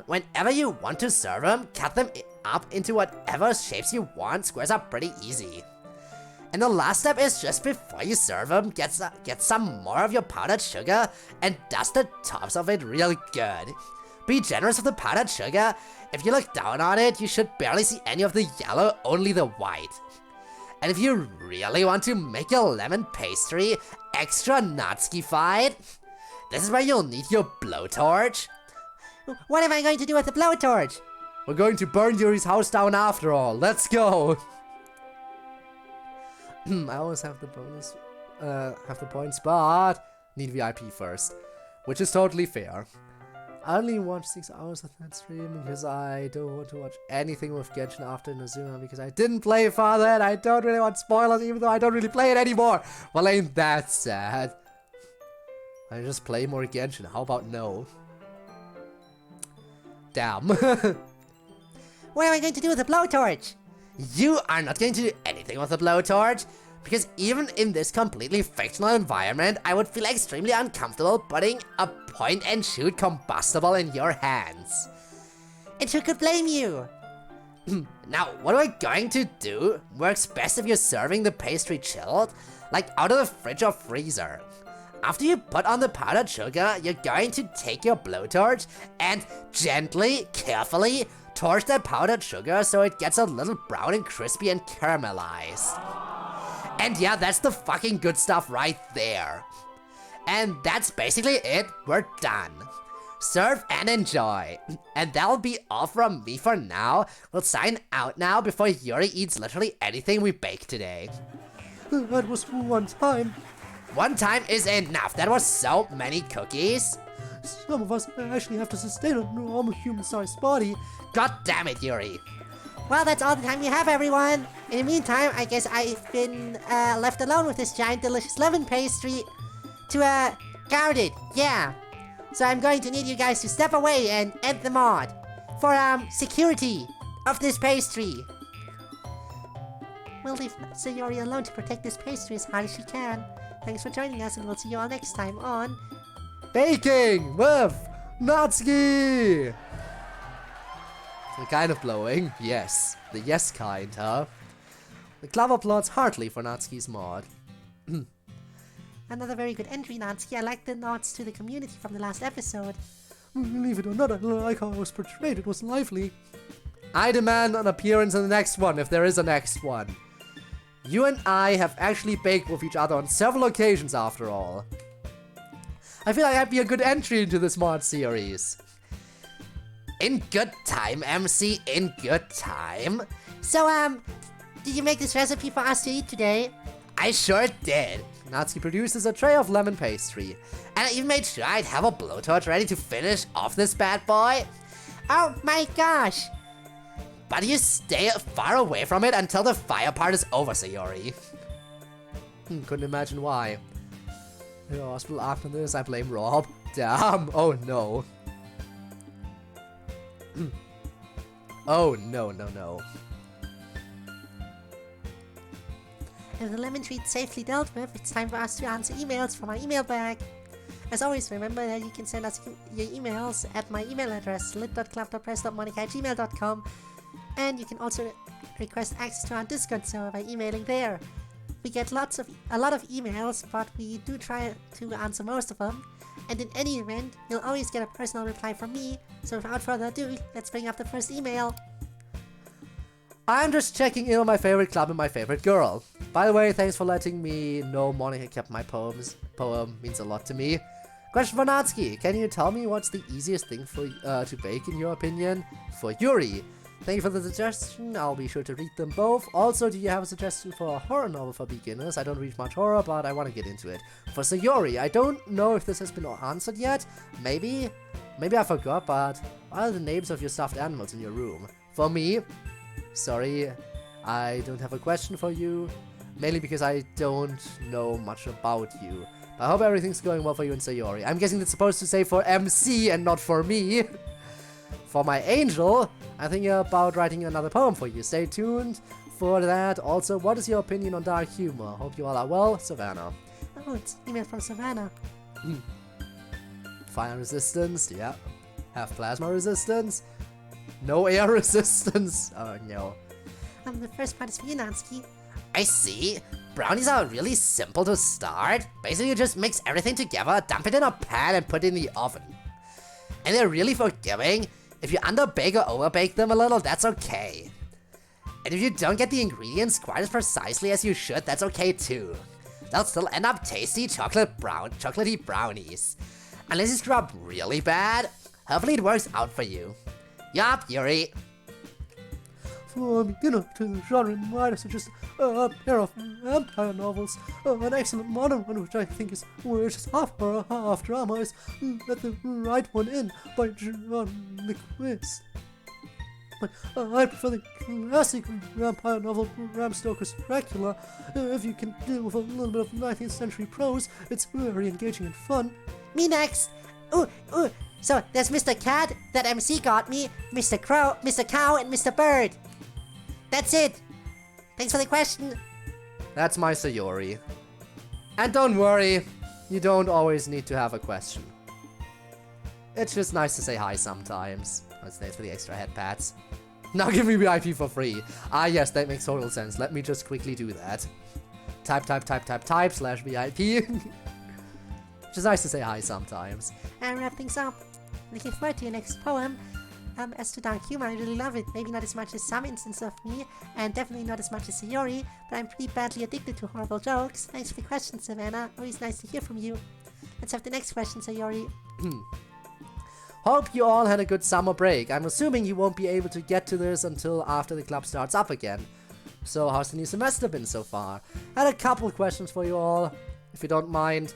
Whenever you want to serve them, cut them up into whatever shapes you want. Squares are pretty easy. And the last step is just before you serve them, get some more of your powdered sugar and dust the tops of it real good. Be generous with the powdered sugar. If you look down on it, you should barely see any of the yellow, only the white. And if you really want to make your lemon pastry extra Natsuki-fied, this is where you'll need your blowtorch. What am I going to do with the blowtorch? We're going to burn Yuri's house down after all. Let's go. I always have the bonus have the points, but need VIP first, which is totally fair. I only watched 6 hours of that stream because I don't want to watch anything with Genshin after Inazuma because I didn't play Father and I don't really want spoilers even though I don't really play it anymore. Well, ain't that sad? I just play more Genshin. How about no? Damn. What am I going to do with the blowtorch? You are not going to do anything with a blowtorch, because even in this completely fictional environment, I would feel extremely uncomfortable putting a point-and-shoot combustible in your hands. And who could blame you? Now, what we're going to do works best if you're serving the pastry chilled, like out of the fridge or freezer. After you put on the powdered sugar, you're going to take your blowtorch and gently, carefully torch that powdered sugar so it gets a little brown and crispy and caramelized. And yeah, that's the fucking good stuff right there. And that's basically it, we're done. Serve and enjoy. And that'll be all from me for now. We'll sign out now before Yuri eats literally anything we bake today. That was one time. One time is enough, that was so many cookies. Some of us actually have to sustain a normal human-sized body. God damn it, Yuri. Well, that's all the time we have, everyone. In the meantime, I guess I've been left alone with this giant delicious lemon pastry to guard it. Yeah. So I'm going to need you guys to step away and end the mod for security of this pastry. We'll leave Sayori alone to protect this pastry as hard as she can. Thanks for joining us, and we'll see you all next time on Baking with Natsuki! The kind of blowing, yes. The yes kind, huh? The club applauds heartily for Natsuki's mod. another very good entry, Natsuki. I like the nods to the community from the last episode. Believe it or not, I like how it was portrayed. It was lively. I demand an appearance in the next one, if there is a next one. You and I have actually baked with each other on several occasions after all. I feel like that'd be a good entry into this mod series. In good time, MC, in good time. So, did you make this recipe for us to eat today? I sure did. Natsuki produces a tray of lemon pastry. And I even made sure I'd have a blowtorch ready to finish off this bad boy. Oh my gosh! But you stay far away from it until the fire part is over, Sayori. Couldn't imagine why. In the hospital after this, I blame Rob. Damn, oh no. Oh no, no, no. And the lemon treat safely dealt with, it's time for us to answer emails from our email bag. As always, remember that you can send us your emails at my email address, lit.club.press.monica@gmail.com, and you can also request access to our Discord server by emailing there. We get a lot of emails, but we do try to answer most of them, and in any event, you'll always get a personal reply from me, so without further ado, let's bring up the first email. I'm just checking in on my favorite club and my favorite girl. By the way, thanks for letting me know Monica kept my poem means a lot to me. Question for Natsuki. Can you tell me what's the easiest thing for to bake in your opinion? For Yuri. Thank you for the suggestion. I'll be sure to read them both. Also, do you have a suggestion for a horror novel for beginners? I don't read much horror, but I want to get into it. For Sayori, I don't know if this has been answered yet. Maybe I forgot, but what are the names of your stuffed animals in your room? For me, sorry, I don't have a question for you. Mainly because I don't know much about you. But I hope everything's going well for you and Sayori. I'm guessing that's supposed to say for MC and not for me. For my angel, I'm thinking about writing another poem for you. Stay tuned for that. Also, what is your opinion on dark humor? Hope you all are well, Savannah. Oh, it's an email from Savannah. Fire resistance, yeah. Have plasma resistance. No air resistance. Oh no. The first part is for you, Natsuki. I see. Brownies are really simple to start. Basically, you just mix everything together, dump it in a pan, and put it in the oven. And they're really forgiving. If you underbake or overbake them a little, that's okay. And if you don't get the ingredients quite as precisely as you should, that's okay too. They'll still end up tasty chocolatey brownies. Unless you screw up really bad, hopefully it works out for you. Yup, Yuri. for a beginner to the genre might I suggest a pair of vampire novels. An excellent modern one which I think is half horror, half drama is Let the Right One In by John Nyquist. But I prefer the classic vampire novel Bram Stoker's Dracula. If you can deal with a little bit of 19th century prose, it's very engaging and fun. Me next! Ooh, so there's Mr. Cat, that MC got me, Mr. Crow, Mr. Cow, and Mr. Bird. That's it! Thanks for the question. That's my Sayori. And don't worry, you don't always need to have a question. It's just nice to say hi sometimes. Thanks for the extra head pats. Now give me VIP for free. Ah yes, that makes total sense. Let me just quickly do that. Type /VIP. Just nice to say hi sometimes. And wrap things up. Looking forward to your next poem. As to dark humor, I really love it. Maybe not as much as some instance of me, and definitely not as much as Sayori, but I'm pretty badly addicted to horrible jokes. Thanks for the question, Savannah. Always nice to hear from you. Let's have the next question, Sayori. Hope you all had a good summer break. I'm assuming you won't be able to get to this until after the club starts up again. So how's the new semester been so far? I had a couple questions for you all, if you don't mind.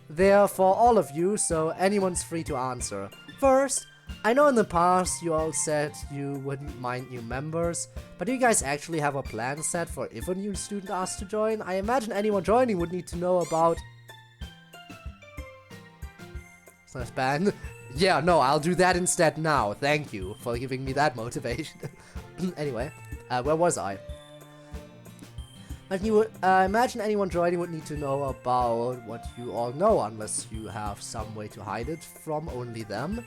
They're for all of you, so anyone's free to answer. First, I know in the past you all said you wouldn't mind new members, but do you guys actually have a plan set for if a new student asks to join? I imagine anyone joining would need to know about... Slash ban. Yeah, no, I'll do that instead now. Thank you for giving me that motivation. Anyway, where was I? But you would imagine anyone joining would need to know about what you all know, unless you have some way to hide it from only them.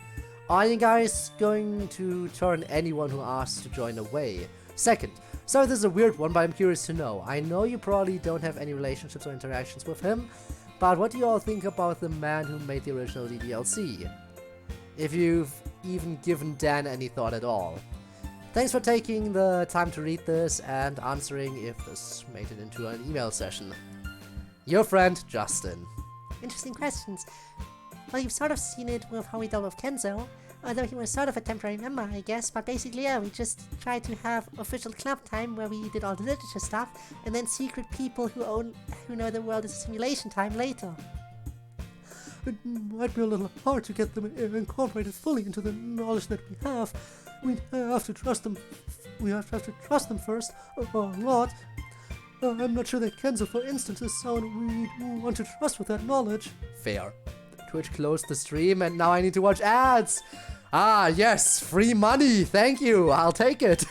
Are you guys going to turn anyone who asks to join away? Second, so this is a weird one, but I'm curious to know. I know you probably don't have any relationships or interactions with him, but what do you all think about the man who made the original DDLC? If you've even given Dan any thought at all. Thanks for taking the time to read this and answering if this made it into an email session. Your friend, Justin. Interesting questions. Well, you've sort of seen it with how we dealt with Kenzo, although he was sort of a temporary member, I guess, but basically, yeah, we just tried to have official club time where we did all the literature stuff, and then secret people who know the world is a simulation time later. It might be a little hard to get them incorporated fully into the knowledge that we have. We'd have to trust them. We have to trust them first, a lot. I'm not sure that Kenzo, for instance, is someone we'd want to trust with that knowledge. Fair. Twitch closed the stream and now I need to watch ads. Ah, yes, free money. Thank you. I'll take it.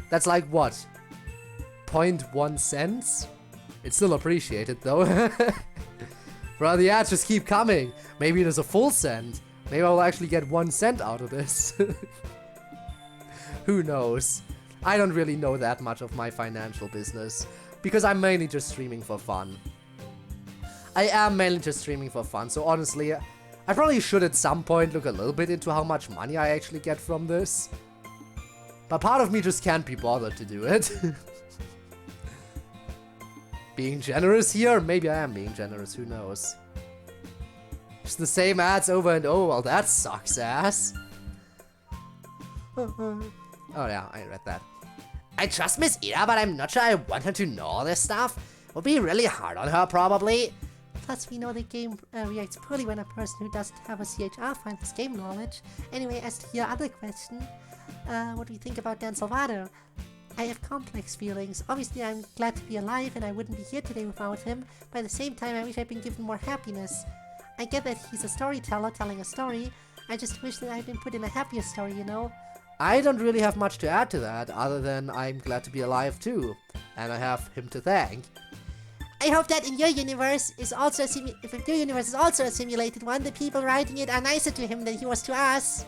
That's like what? 0.1 cents? It's still appreciated though. Bro, the ads just keep coming. Maybe it is a full cent. Maybe I'll actually get 1 cent out of this. Who knows? I don't really know that much of my financial business, because I'm mainly just streaming for fun. I am mainly just streaming for fun, so honestly, I probably should at some point look a little bit into how much money I actually get from this. But part of me just can't be bothered to do it. Being generous here? Maybe I am being generous, who knows. Just the same ads over and over, well that sucks ass. Oh yeah, I read that. I trust Miss Ida, but I'm not sure I want her to know all this stuff. Would be really hard on her, probably. Plus, we know the game reacts poorly when a person who doesn't have a CHR finds this game knowledge. Anyway, as to your other question, what do you think about Dan Salvato? I have complex feelings. Obviously, I'm glad to be alive and I wouldn't be here today without him, but at the same time, I wish I'd been given more happiness. I get that he's a storyteller telling a story, I just wish that I'd been put in a happier story, you know? I don't really have much to add to that, other than I'm glad to be alive too, and I have him to thank. I hope that in your universe is also if your universe is also a simulated one, the people writing it are nicer to him than he was to us.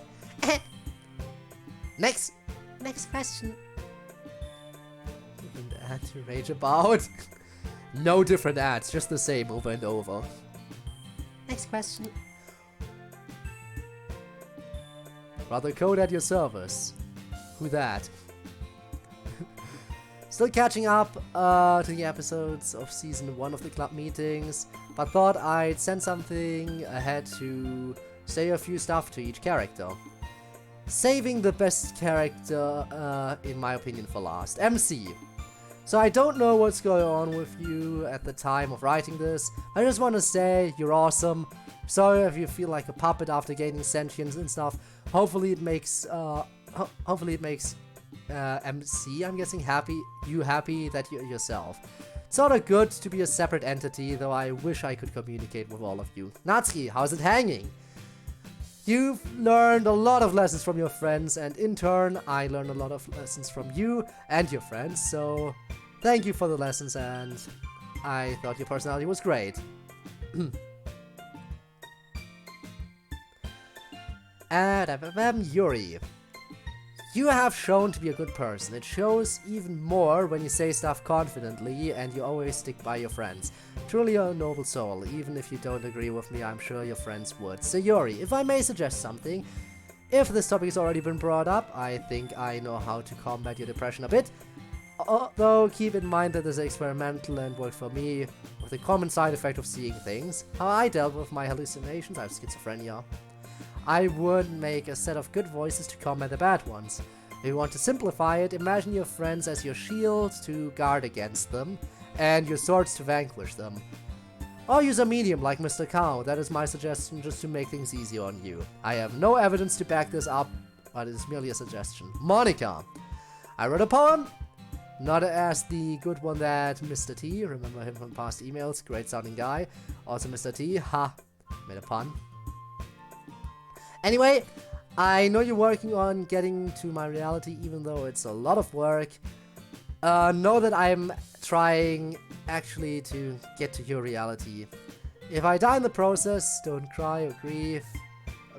Next question. Different ad to rage about? No different ads, just the same over and over. Next question. Rather code at your service. Who that? Still catching up to the episodes of season 1 of the club meetings, but thought I'd send something ahead to say a few stuff to each character. saving the best character, in my opinion, for last. MC. So I don't know what's going on with you at the time of writing this. I just want to say you're awesome. Sorry if you feel like a puppet after gaining sentience and stuff. Hopefully it makes MC, I'm guessing, happy that you're yourself. It's sort of good to be a separate entity, though I wish I could communicate with all of you. Natsuki, how's it hanging? You've learned a lot of lessons from your friends, and in turn, I learned a lot of lessons from you and your friends, so thank you for the lessons, and I thought your personality was great. Yuri. You have shown to be a good person. It shows even more when you say stuff confidently and you always stick by your friends. Truly a noble soul. Even if you don't agree with me, I'm sure your friends would. So Yuri, if I may suggest something, if this topic has already been brought up, I think I know how to combat your depression a bit. Though keep in mind that this is experimental and worked for me with the common side effect of seeing things. How I dealt with my hallucinations, I have schizophrenia. I would make a set of good voices to combat the bad ones. If you want to simplify it, imagine your friends as your shield to guard against them, and your swords to vanquish them. Or use a medium like Mr. Cow, that is my suggestion just to make things easier on you. I have no evidence to back this up, but it is merely a suggestion. Monica! I wrote a poem, not as the good one that Mr. T, remember him from past emails, great sounding guy. Also Mr. T, ha, made a pun. Anyway, I know you're working on getting to my reality, even though it's a lot of work. Know that I'm trying actually to get to your reality. If I die in the process, don't cry or grieve.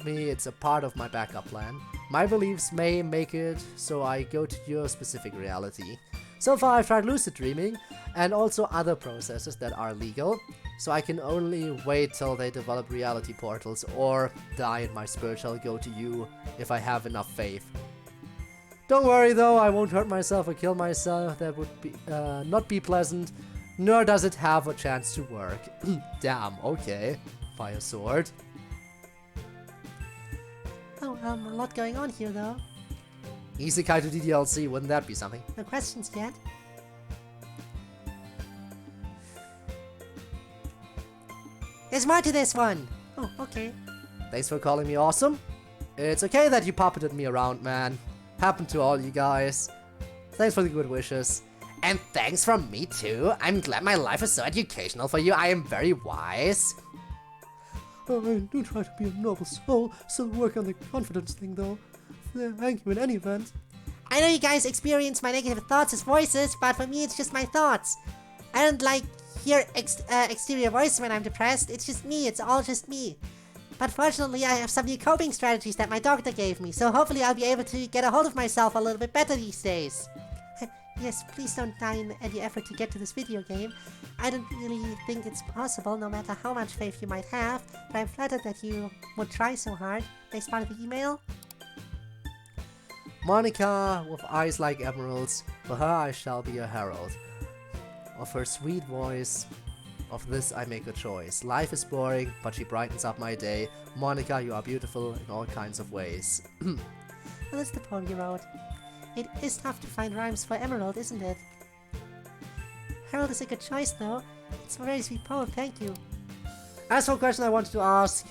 Me, it's a part of my backup plan. My beliefs may make it so I go to your specific reality. So far I've tried lucid dreaming and also other processes that are legal. So I can only wait till they develop reality portals or die and my spirit shall go to you if I have enough faith. Don't worry though, I won't hurt myself or kill myself, that would be not be pleasant, nor does it have a chance to work. Damn, okay. Fire sword. Oh, a lot going on here though. Isekai to DDLC, wouldn't that be something? No questions yet? There's more to this one! Oh, okay. Thanks for calling me awesome. It's okay that you puppeted me around, man. Happened to all you guys. Thanks for the good wishes. And thanks from me too. I'm glad my life is so educational for you. I am very wise. I do try to be a noble soul, still working on the confidence thing though. Thank you in any event. I know you guys experience my negative thoughts as voices, but for me it's just my thoughts. I don't like hear exterior voices when I'm depressed. It's just me, it's all just me. But fortunately I have some new coping strategies that my doctor gave me, so hopefully I'll be able to get a hold of myself a little bit better these days. Yes, please don't die in any effort to get to this video game. I don't really think it's possible, no matter how much faith you might have, but I'm flattered that you would try so hard. Next part of the email? Monica, with eyes like emeralds, for her I shall be a herald. Of her sweet voice, of this I make a choice. Life is boring, but she brightens up my day. Monica, you are beautiful in all kinds of ways. Well, that's the poem you wrote. It is tough to find rhymes for emerald, isn't it? Herald is a good choice, though. It's a very sweet poem, thank you. As for a question I wanted to ask,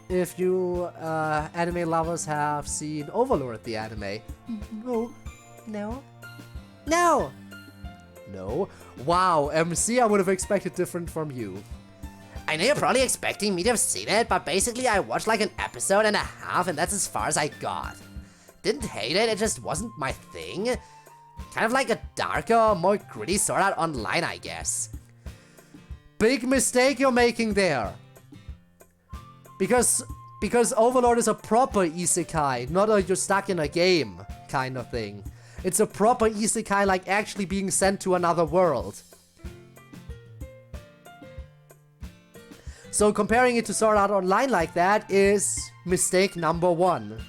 if you anime lovers have seen Overlord the anime. No. No? No! No? Wow, MC, I would have expected different from you. I know you're probably expecting me to have seen it, but basically I watched like an episode and a half and that's as far as I got. Didn't hate it, it just wasn't my thing. Kind of like a darker, more gritty Sword Art Online, I guess. Big mistake you're making there. Because Overlord is a proper isekai, not a you're stuck in a game kind of thing. It's a proper isekai, like actually being sent to another world. So comparing it to Sword Art Online like that is mistake number one.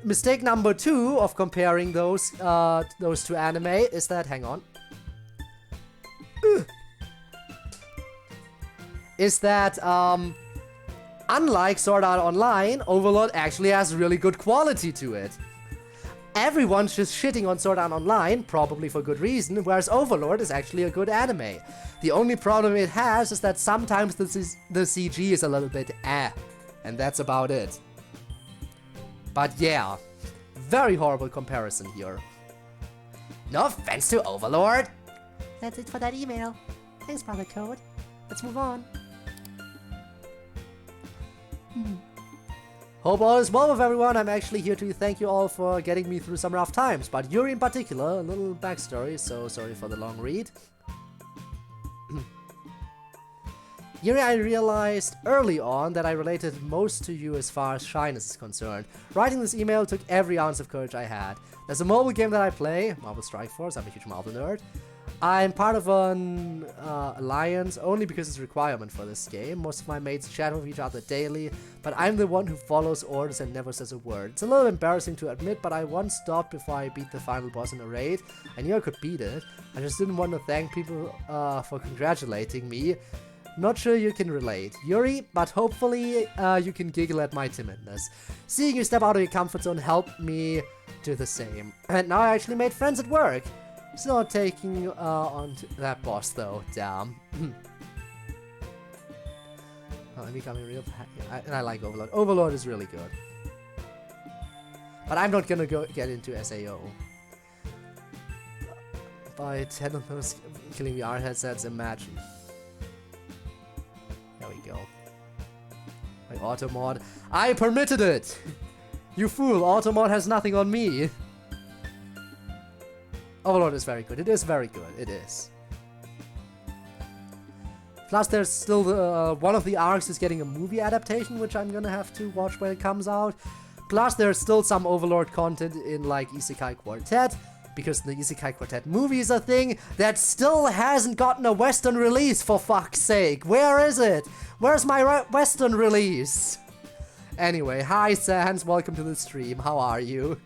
Mistake number two of comparing those two anime is that, hang on, is that Unlike Sword Art Online, Overlord actually has really good quality to it. Everyone's just shitting on Sword Art Online, probably for good reason, whereas Overlord is actually a good anime. The only problem it has is that sometimes the CG is a little bit and that's about it. But yeah, very horrible comparison here. No offense to Overlord. That's it for that email. Thanks, Brother Code. Let's move on. Hope all is well with everyone. I'm actually here to thank you all for getting me through some rough times, but Yuri in particular, a little backstory, so sorry for the long read. Yuri, I realized early on that I related most to you as far as shyness is concerned. Writing this email took every ounce of courage I had. There's a mobile game that I play, Marvel Strike Force, I'm a huge Marvel nerd. I'm part of an alliance only because it's a requirement for this game. Most of my mates chat with each other daily, but I'm the one who follows orders and never says a word. It's a little embarrassing to admit, but I once stopped before I beat the final boss in a raid. I knew I could beat it. I just didn't want to thank people for congratulating me. Not sure you can relate, Yuri, but hopefully you can giggle at my timidness. Seeing you step out of your comfort zone helped me do the same. And now I actually made friends at work. Still not taking on that boss though, damn. I'm becoming real and I like Overlord. Overlord is really good. But I'm not gonna get into SAO. By 10 of those killing VR headsets, imagine. There we go. My auto mod. I permitted it! You fool, auto mod has nothing on me. Overlord is very good. It is very good. It is. Plus, there's still one of the arcs is getting a movie adaptation, which I'm gonna have to watch when it comes out. Plus, there's still some Overlord content in like Isekai Quartet, because the Isekai Quartet movie is a thing that still hasn't gotten a Western release, for fuck's sake. Where is it? Where's my Western release? Anyway, hi Sans, welcome to the stream. How are you?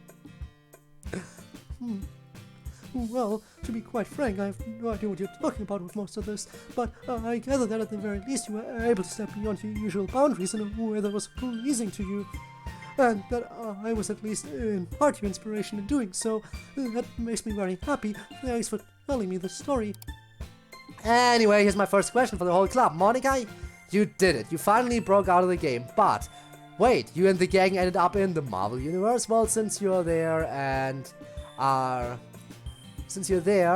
Well, to be quite frank, I have no idea what you're talking about with most of this, but I gather that at the very least you were able to step beyond your usual boundaries in a way that was pleasing to you, and that I was at least in part your inspiration in doing so. That makes me very happy. Thanks for telling me the story. Anyway, here's my first question for the whole club. Monica, you did it. You finally broke out of the game, but wait, you and the gang ended up in the Marvel Universe? Well, since you're there and are... Since you're there,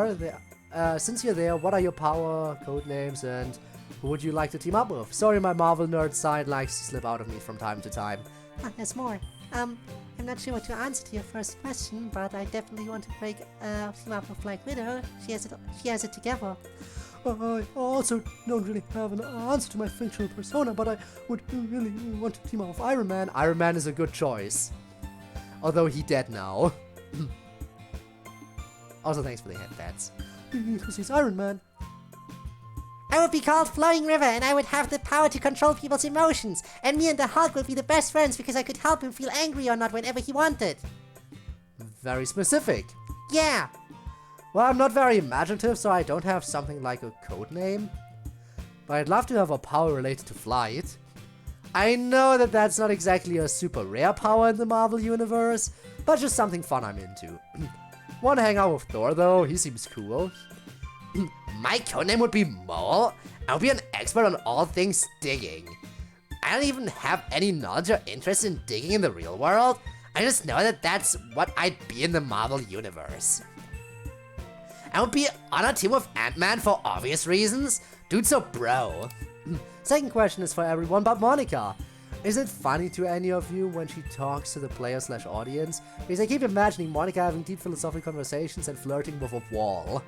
what are your power, code names, and who would you like to team up with? Sorry, my Marvel nerd side likes to slip out of me from time to time. Oh, there's more. I'm not sure what to answer to your first question, but I definitely want to break team up with Black Widow. She has it together. I also don't really have an answer to my fictional persona, but I would really want to team up with Iron Man. Iron Man is a good choice. Although he's dead now. Also, thanks for the headbats. Because he's Iron Man. I would be called Flowing River, and I would have the power to control people's emotions. And me and the Hulk would be the best friends because I could help him feel angry or not whenever he wanted. Very specific. Yeah. Well, I'm not very imaginative, so I don't have something like a code name. But I'd love to have a power related to flight. I know that that's not exactly a super rare power in the Marvel Universe, but just something fun I'm into. Wanna hang out with Thor though, he seems cool. My codename would be Mole. I would be an expert on all things digging. I don't even have any knowledge or interest in digging in the real world. I just know that that's what I'd be in the Marvel Universe. I would be on a team with Ant-Man for obvious reasons. Dude's a bro. Second question is for everyone but Monica. Is it funny to any of you when she talks to the player/audience? Because I keep imagining Monica having deep philosophical conversations and flirting with a wall.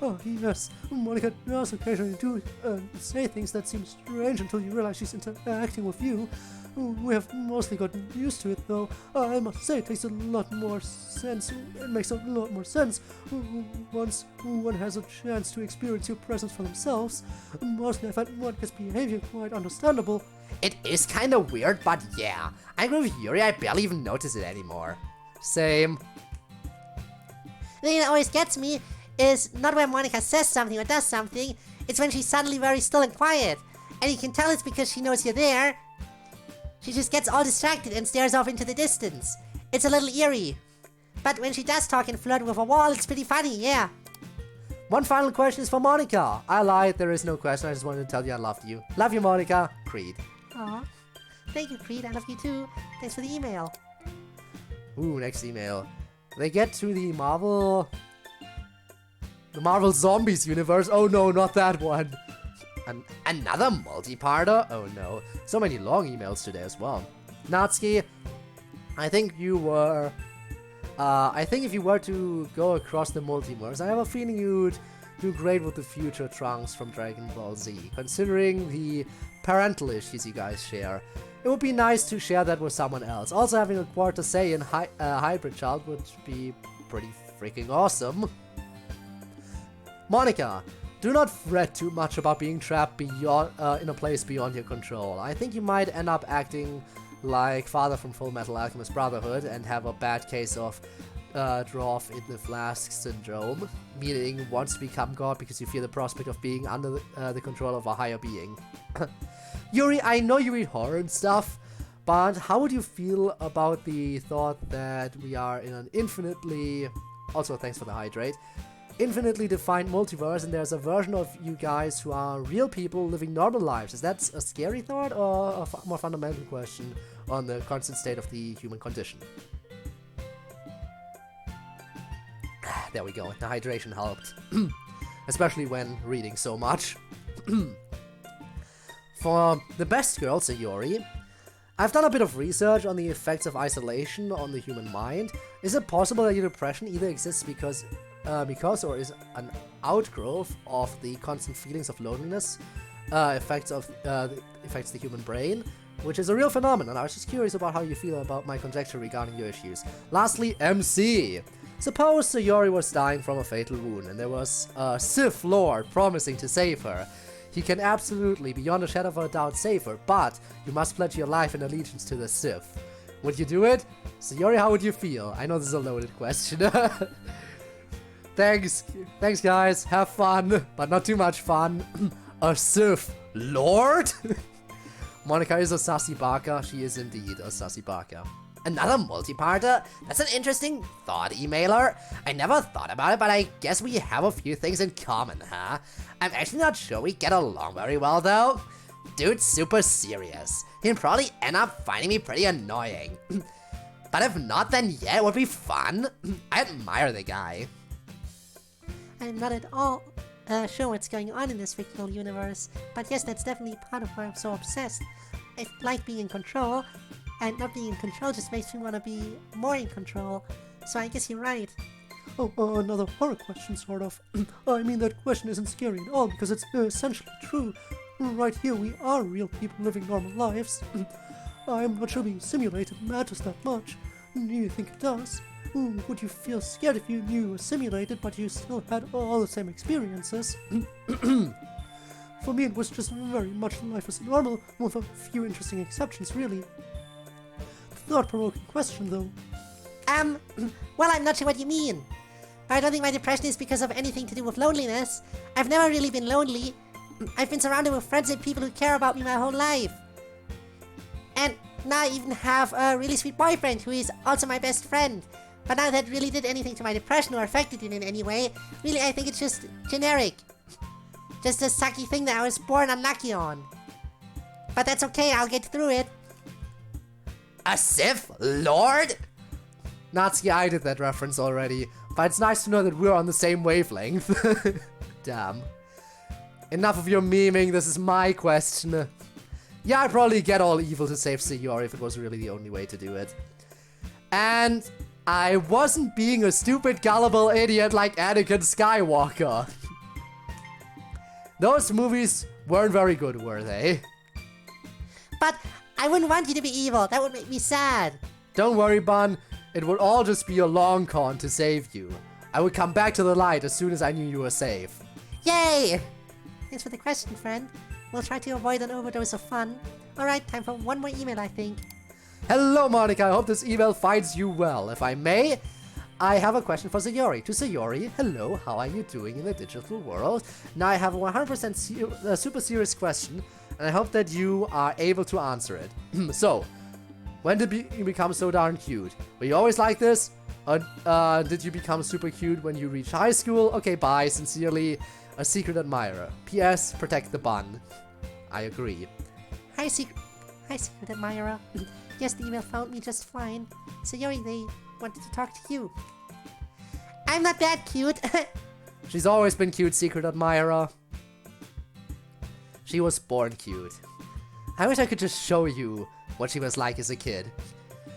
Oh, yes, Monica does occasionally say things that seem strange until you realize she's interacting with you. We have mostly gotten used to it, though. I must say it takes a lot more sense. It makes a lot more sense once one has a chance to experience your presence for themselves. Mostly I find Monica's behavior quite understandable. It is kinda weird, but yeah. I agree with Yuri, I barely even notice it anymore. Same. The thing that always gets me is not when Monica says something or does something, it's when she's suddenly very still and quiet. And you can tell it's because she knows you're there. She just gets all distracted and stares off into the distance. It's a little eerie. But when she does talk and flirt with a wall, it's pretty funny, yeah. One final question is for Monica. I lied, there is no question. I just wanted to tell you I loved you. Love you, Monica. Creed. Aw. Thank you, Creed. I love you too. Thanks for the email. Ooh, next email. They get to the Marvel Zombies universe. Oh no, not that one. Another multi-parter? Oh no. So many long emails today as well. Natsuki, I think if you were to go across the multiverse, I have a feeling you'd do great with the future Trunks from Dragon Ball Z, considering the parental issues you guys share. It would be nice to share that with someone else. Also, having a quarter say in Hybrid Child would be pretty freaking awesome. Monica, do not fret too much about being trapped beyond in a place beyond your control. I think you might end up acting like Father from Full Metal Alchemist Brotherhood and have a bad case of Dwarf in the Flask syndrome, meaning wants to become God because you fear the prospect of being under the control of a higher being. Yuri, I know you read horror and stuff, but how would you feel about the thought that we are in an infinitely... Also, thanks for the hydrate. Infinitely defined multiverse, and there's a version of you guys who are real people living normal lives. Is that a scary thought or a more fundamental question on the constant state of the human condition? There we go, the hydration helped. Especially when reading so much. For the best girl, Sayori, I've done a bit of research on the effects of isolation on the human mind. Is it possible that your depression either exists because or is an outgrowth of the constant feelings of loneliness, affects the human brain, which is a real phenomenon. I was just curious about how you feel about my conjecture regarding your issues. Lastly, MC. Suppose Sayori was dying from a fatal wound, and there was a Sith Lord promising to save her. He can absolutely, beyond a shadow of a doubt, save her, but you must pledge your life and allegiance to the Sith. Would you do it? Sayori, how would you feel? I know this is a loaded question. Thanks guys, have fun, but not too much fun. A Sith Lord? Monica is a sassy baka, she is indeed a sassy baka. Another multi-parter? That's an interesting thought, emailer. I never thought about it, but I guess we have a few things in common, huh? I'm actually not sure we get along very well, though. Dude's super serious. He'd probably end up finding me pretty annoying. But if not, then yeah, it would be fun. I admire the guy. I'm not at all sure what's going on in this fictional universe, but yes, that's definitely part of why I'm so obsessed. I like being in control, and not being in control just makes me want to be more in control, so I guess you're right. Oh, another horror question, sort of. I mean, that question isn't scary at all, because it's essentially true. Right here, we are real people living normal lives. I'm not sure being simulated matters that much. Do you think it does? Would you feel scared if you knew you were simulated, but you still had all the same experiences? For me, it was just very much life as normal, with a few interesting exceptions, really. Thought-provoking question, though. Well, I'm not sure what you mean. But I don't think my depression is because of anything to do with loneliness. I've never really been lonely. I've been surrounded with friends and people who care about me my whole life. And now I even have a really sweet boyfriend who is also my best friend. But now that really did anything to my depression or affected it in any way, really I think it's just generic. Just a sucky thing that I was born unlucky on. But that's okay, I'll get through it. A Sith Lord? Natsuki, I did that reference already, but it's nice to know that we're on the same wavelength. Damn. Enough of your memeing, this is my question. Yeah, I'd probably get all evil to save Sayori if it was really the only way to do it. And I wasn't being a stupid, gullible idiot like Anakin Skywalker. Those movies weren't very good, were they? But I wouldn't want you to be evil, that would make me sad. Don't worry, Bun. It would all just be a long con to save you. I would come back to the light as soon as I knew you were safe. Yay! Thanks for the question, friend. We'll try to avoid an overdose of fun. Alright, time for one more email, I think. Hello, Monica. I hope this email finds you well. If I may, I have a question for Sayori. To Sayori, hello, how are you doing in the digital world? Now I have a 100% super serious question. and I hope that you are able to answer it. So, when did you become so darn cute? Were you always like this? Or did you become super cute when you reached high school? Okay, bye. Sincerely, a secret admirer. P.S. Protect the bun. I agree. Hi, secret admirer. Yes, the email found me just fine. Sayori, they wanted to talk to you. I'm not that cute. She's always been cute, secret admirer. She was born cute. I wish I could just show you what she was like as a kid.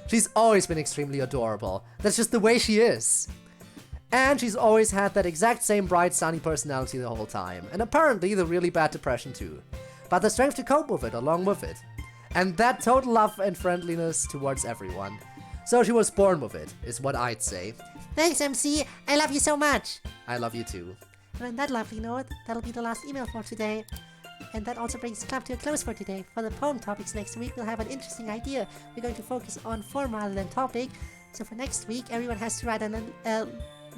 She's always been extremely adorable. That's just the way she is. And she's always had that exact same bright, sunny personality the whole time. And apparently the really bad depression too. But the strength to cope with it along with it. And that total love and friendliness towards everyone. So she was born with it, is what I'd say. Thanks, MC. I love you so much. I love you too. And on that lovely note, that'll be the last email for today. And that also brings the club to a close for today. For the poem topics next week, we'll have an interesting idea. We're going to focus on form rather than topic. So for next week, everyone has to write an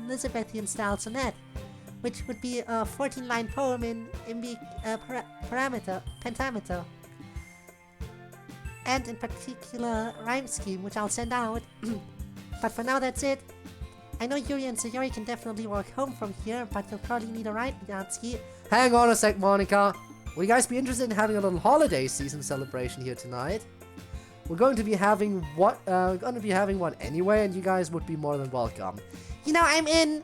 Elizabethan-style sonnet, which would be a 14-line poem in iambic pentameter. And in particular rhyme scheme, which I'll send out. But for now, that's it. I know Yuri and Sayori can definitely walk home from here, but they'll probably need a ride, Natsuki. Hang on a sec, Monica. Will you guys be interested in having a little holiday season celebration here tonight? We're going to be having one anyway, and you guys would be more than welcome. You know, I'm in.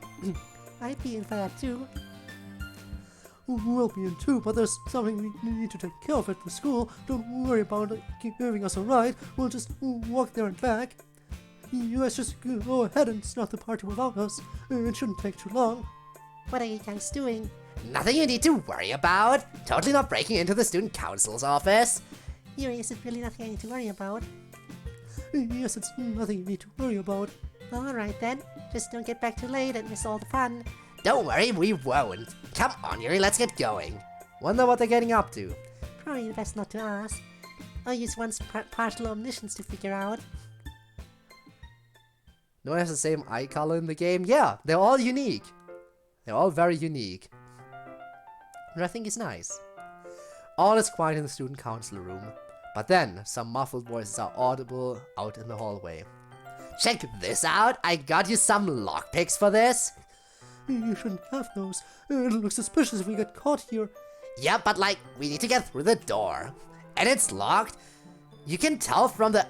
I'd be in for that too. We'll be in too, but there's something we need to take care of at the school. Don't worry about giving us a ride. We'll just walk there and back. You guys just go ahead and start the party without us. It shouldn't take too long. What are you guys doing? Nothing you need to worry about. Totally not breaking into the student council's office. Yuri, is it really nothing I need to worry about? Yes, it's nothing you need to worry about. Alright then. Just don't get back too late and miss all the fun. Don't worry, we won't. Come on, Yuri, let's get going. Wonder what they're getting up to. Probably best not to ask. I'll use one's partial omniscience to figure out. No one has the same eye color in the game? Yeah, they're all unique. They're all very unique. And I think it's nice. All is quiet in the student council room. But then, some muffled voices are audible out in the hallway. Check this out. I got you some lockpicks for this. You shouldn't have those. It'll look suspicious if we get caught here. Yeah, but like, we need to get through the door. And it's locked. You can tell from the...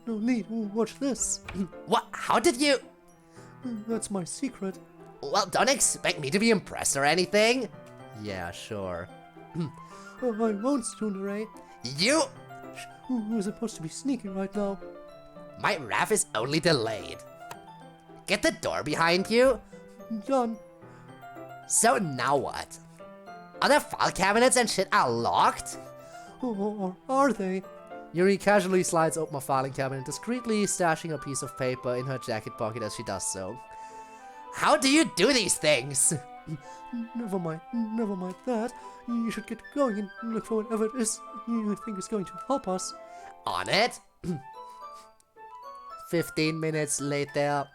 No need. Watch this. What? How did you... That's my secret. Well, don't expect me to be impressed or anything. Yeah, sure. I won't, Student Ray. You... We're supposed to be sneaky right now. My wrath is only delayed. Get the door behind you. Done. So now what? Other file cabinets and shit are locked? Or are they? Yuri casually slides open a filing cabinet, discreetly stashing a piece of paper in her jacket pocket as she does so. How do you do these things? Never mind that. You should get going and look for whatever it is you think is going to help us. On it? 15 minutes later.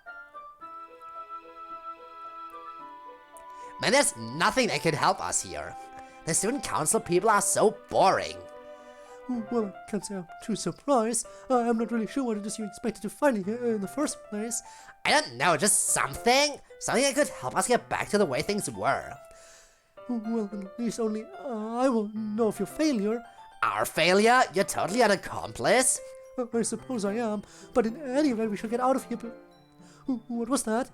Man, there's nothing that could help us here. The student council people are so boring. Well, I can't say I'm too surprised. I'm not really sure what it is you expected to find here in the first place. I don't know, just something? Something that could help us get back to the way things were. Well, at least only I will know of your failure. Our failure? You're totally an accomplice? I suppose I am, but in any event, we should get out of here. But what was that?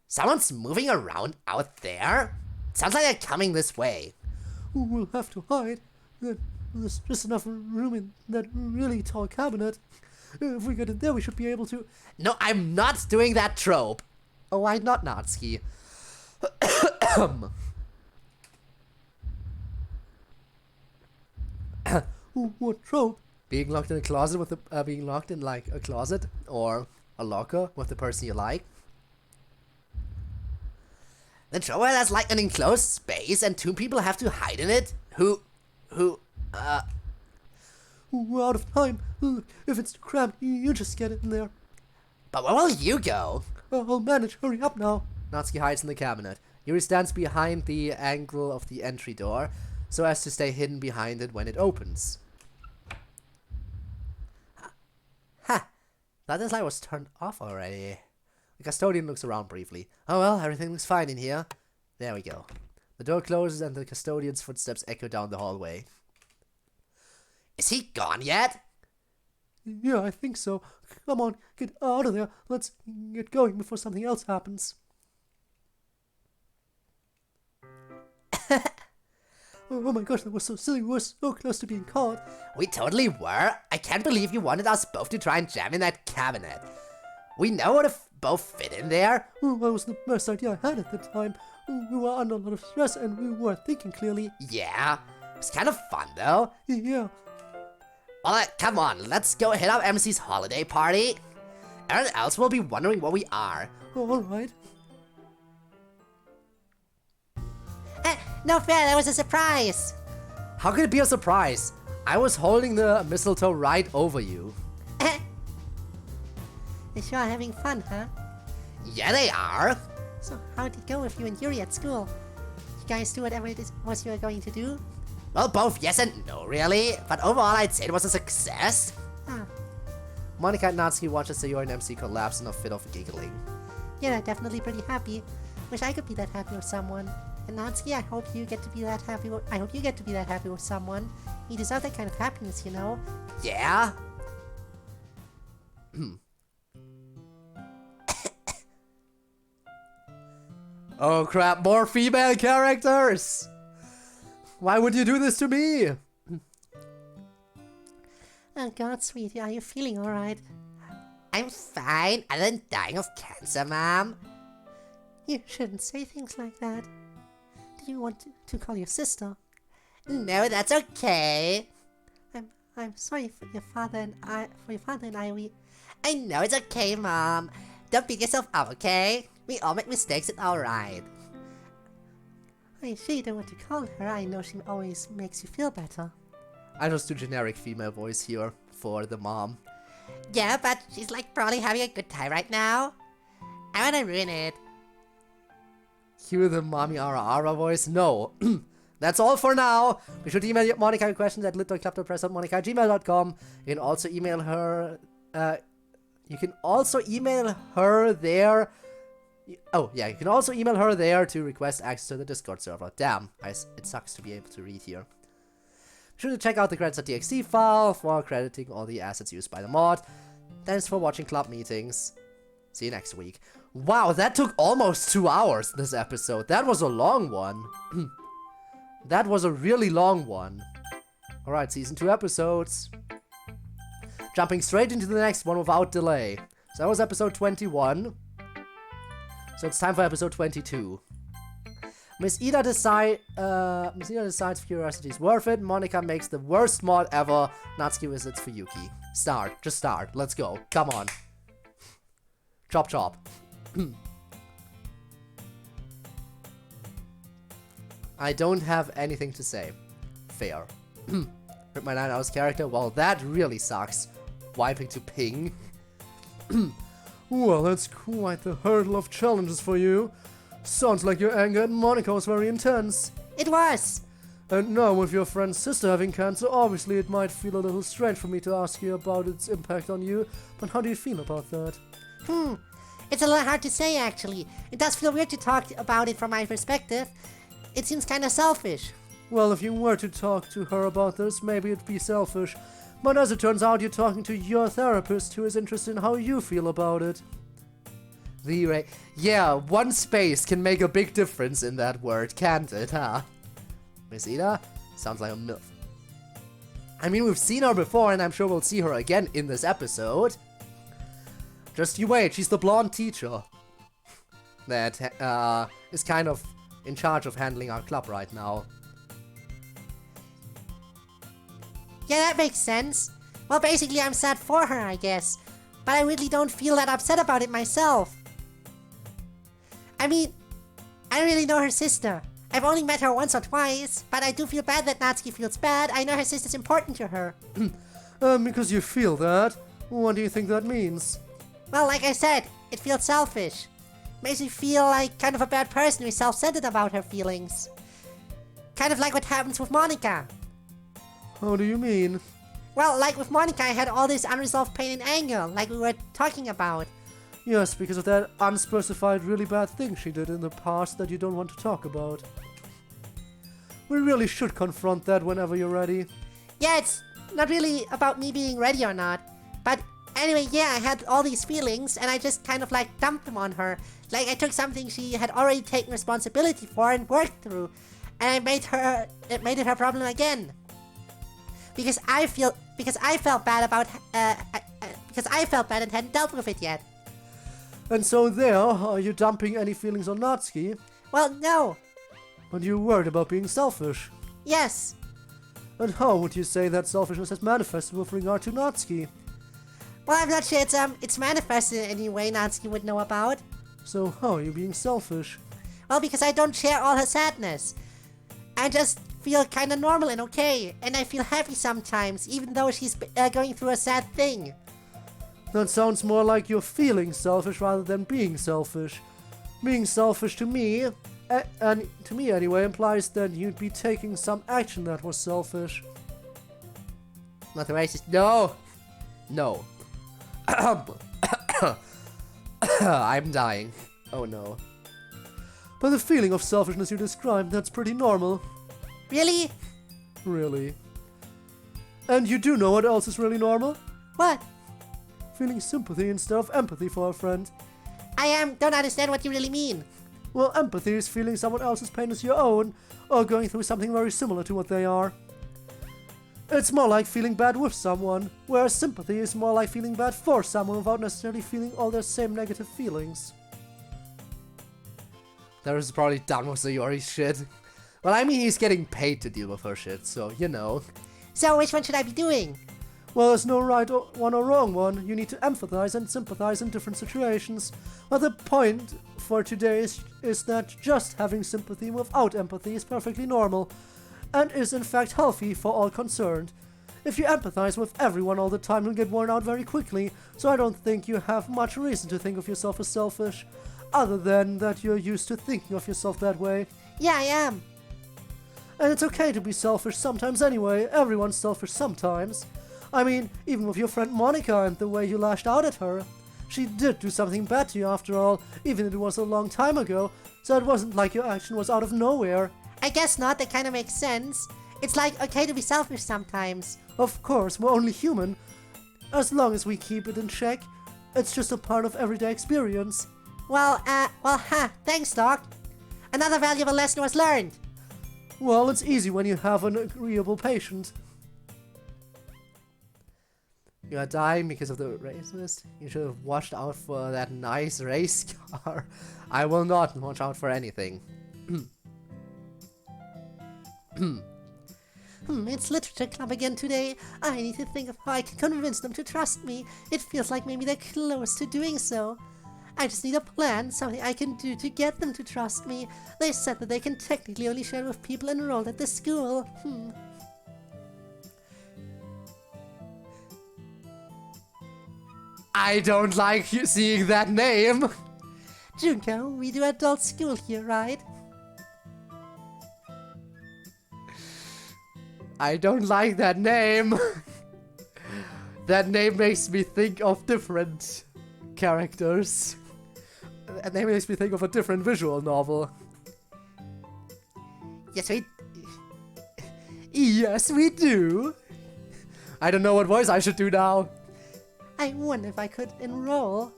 Someone's moving around out there? Sounds like they're coming this way. We'll have to hide. There's just enough room in that really tall cabinet. If we get in there, we should be able to... No, I'm not doing that trope. Oh, why not, Natsuki? What trope? Being locked in a closet with the, being locked in like a closet or a locker with the person you like. The trope where there's like an enclosed space and two people have to hide in it. We're out of time. If it's too cramped, you just get in there. But where will you go? I'll manage. Hurry up now. Natsuki hides in the cabinet. Yuri stands behind the angle of the entry door, so as to stay hidden behind it when it opens. Ha! That this light was turned off already. The custodian looks around briefly. Oh well, everything looks fine in here. There we go. The door closes and the custodian's footsteps echo down the hallway. Is he gone yet? Yeah, I think so. Come on, get out of there. Let's get going before something else happens. Oh my gosh, that was so silly. We were so close to being caught. We totally were. I can't believe you wanted us both to try and jam in that cabinet. We know how to both fit in there. Oh, that was the best idea I had at the time. We were under a lot of stress and we weren't thinking clearly. Yeah, it was kind of fun though. Yeah. Well, come on, let's go hit up MC's holiday party. Everyone else will be wondering what we are. Alright. No fair, that was a surprise! How could it be a surprise? I was holding the mistletoe right over you. They sure are having fun, huh? Yeah, they are. So how'd it go with you and Yuri at school? You guys do whatever it was you were going to do? Well, both yes and no, really. But overall, I'd say it was a success. Ah, Monika and Natsuki watch as Sayori and MC collapse in a fit of giggling. yeah, they're definitely pretty happy. Wish I could be that happy with someone. And Natsuki, I hope you get to be that happy with someone. You deserve that kind of happiness, you know? Yeah? Oh crap, more female characters! Why would you do this to me? Oh god, sweetie, are you feeling alright? I'm fine, other than dying of cancer, Mom. You shouldn't say things like that. Do you want to call your sister? No, that's okay. I'm sorry for your father and I. I know it's okay, Mom. Don't beat yourself up, okay? We all make mistakes, it's alright. I sure you don't want to call her. I know she always makes you feel better. I just do generic female voice here for the mom. Yeah, but she's like probably having a good time right now. I wanna ruin it. Cue the mommy ara ara voice? No. That's all for now. Be sure to email Monika your questions at lit.club.press@monika@gmail.com. You can also email her. You can also email her there. Oh yeah, you can also email her there to request access to the Discord server. Damn, it sucks to be able to read here. Be sure to check out the credits.txt file for crediting all the assets used by the mod. Thanks for watching Club Meetings. See you next week. Wow, that took almost 2 hours, this episode. That was a long one. That was a really long one. Alright, season 2 episodes. Jumping straight into the next one without delay. So that was episode 21. So it's time for episode 22. Miss Ida decides curiosity is worth it. Monika makes the worst mod ever. Natsuki visits for Yuki. Start. Just start. Let's go. Come on. Chop chop. I don't have anything to say. Fair. Rip my 9 hours character? Well, that really sucks. Wiping to ping. Well, that's quite the hurdle of challenges for you. Sounds like your anger at Monika was very intense. It was! And now with your friend's sister having cancer, obviously it might feel a little strange for me to ask you about its impact on you, but how do you feel about that? It's a little hard to say, actually. It does feel weird to talk about it from my perspective. It seems kinda selfish. Well, if you were to talk to her about this, maybe it'd be selfish. But as it turns out, you're talking to your therapist who is interested in how you feel about it. Yeah, one space can make a big difference in that word, can't it, huh? Miss Ida? Sounds like a MILF. I mean, we've seen her before, and I'm sure we'll see her again in this episode. Just you wait, she's the blonde teacher. That is kind of in charge of handling our club right now. Yeah, that makes sense. Well, basically, I'm sad for her, I guess. But I really don't feel that upset about it myself. I mean, I don't really know her sister. I've only met her once or twice, but I do feel bad that Natsuki feels bad. I know her sister's important to her. Because you feel that? What do you think that means? Well, like I said, it feels selfish. Makes me feel like kind of a bad person who's self-centered about her feelings. kind of like what happens with Monica. How do you mean? Well, like with Monica, I had all this unresolved pain and anger, like we were talking about. Yes, because of that unspecified really bad thing she did in the past that you don't want to talk about. We really should confront that whenever you're ready. Yeah, it's not really about me being ready or not. But anyway, yeah, I had all these feelings and I just kind of like dumped them on her. Like I took something she had already taken responsibility for and worked through. And I made it her problem again. Because I felt bad and hadn't dealt with it yet. And so there, are you dumping any feelings on Natsuki? Well, no. But you're worried about being selfish. Yes. And how would you say that selfishness has manifested with regard to Natsuki? Well, I'm not sure it's manifested in any way Natsuki would know about. So how are you being selfish? Well, because I don't share all her sadness. I just feel kinda normal and okay, and I feel happy sometimes, even though she's going through a sad thing. That sounds more like you're feeling selfish rather than being selfish. Being selfish to me, and to me anyway, implies that you'd be taking some action that was selfish. Not racist. No! No. I'm dying. Oh no. But the feeling of selfishness you described, that's pretty normal. Really? Really. And you do know what else is really normal? What? Feeling sympathy instead of empathy for a friend. I don't understand what you really mean. Well, empathy is feeling someone else's pain as your own, or going through something very similar to what they are. It's more like feeling bad with someone, whereas sympathy is more like feeling bad for someone without necessarily feeling all their same negative feelings. That was probably done with Sayori's shit. Well, I mean, he's getting paid to deal with her shit, so, you know. So, which one should I be doing? Well, there's no right one or wrong one. You need to empathize and sympathize in different situations. But the point for today is that just having sympathy without empathy is perfectly normal, and is in fact healthy for all concerned. If you empathize with everyone all the time, you'll get worn out very quickly, so I don't think you have much reason to think of yourself as selfish, other than that you're used to thinking of yourself that way. Yeah, I am. And it's okay to be selfish sometimes anyway. Everyone's selfish sometimes. I mean, even with your friend Monica and the way you lashed out at her. She did do something bad to you after all, even if it was a long time ago, so it wasn't like your action was out of nowhere. I guess not, that kinda makes sense. It's like okay to be selfish sometimes. Of course, we're only human. As long as we keep it in check, it's just a part of everyday experience. Well, thanks, Doc. Another valuable lesson was learned. Well, it's easy when you have an agreeable patient. You are dying because of the racist? You should have watched out for that nice race car. I will not watch out for anything. It's literature club again today. I need to think of how I can convince them to trust me. It feels like maybe they're close to doing so. I just need a plan, something I can do to get them to trust me. They said that they can technically only share with people enrolled at the school. I don't like you seeing that name! Junko, we do adult school here, right? I don't like that name! That name makes me think of different characters. That name makes me think of a different visual novel. Yes, we do! I don't know what voice I should do now. I wonder if I could enroll.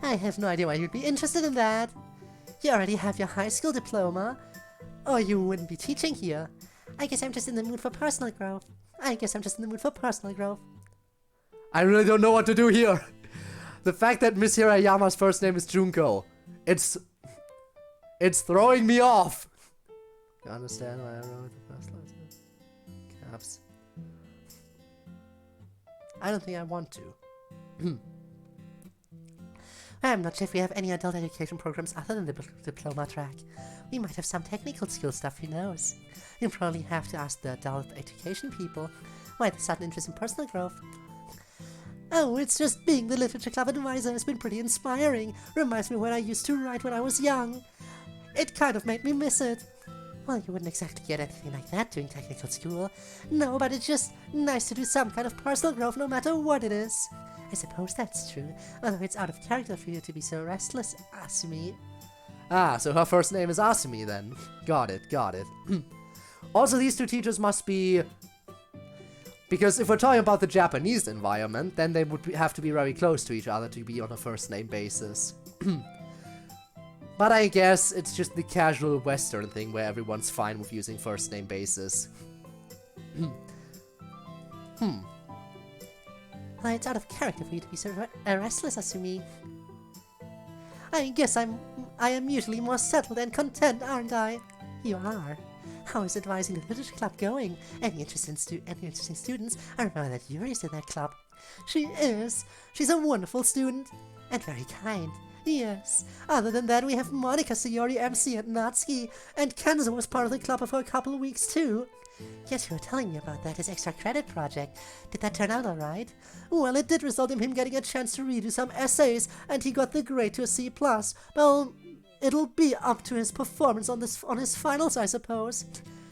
I have no idea why you'd be interested in that. You already have your high school diploma. Or you wouldn't be teaching here. I guess I'm just in the mood for personal growth. I really don't know what to do here. The fact that Miss Hirayama's first name is Junko, it's throwing me off. You understand why I wrote the first letter? Caps. I don't think I want to. I'm not sure if we have any adult education programs other than the diploma track. We might have some technical skill stuff, who knows. You probably have to ask the adult education people why the sudden interest in personal growth. Oh, it's just being the literature club advisor has been pretty inspiring. Reminds me of when I used to write when I was young. it kind of made me miss it. Well, you wouldn't exactly get anything like that doing technical school. No, but it's just nice to do some kind of personal growth no matter what it is. I suppose that's true, although it's out of character for you to be so restless, Asumi. Ah, so her first name is Asumi then. Got it. Also, these two teachers must be... Because if we're talking about the Japanese environment, then they would have to be very close to each other to be on a first name basis. But I guess it's just the casual Western thing where everyone's fine with using first name basis. Well, it's out of character for you to be so restless, Asumi. I guess I am usually more settled and content, aren't I? You are. How is advising the literature club going? Any interesting students? I remember that Yuri's in that club. She is. She's a wonderful student. And very kind. Yes. Other than that, we have Monica, Sayori, MC, and Natsuki. And Kenzo was part of the club for a couple of weeks, too. Yes, you were telling me about that, his extra credit project. Did that turn out alright? Well, it did result in him getting a chance to redo some essays, and he got the grade to a C+. Well, it'll be up to his performance on his finals, I suppose.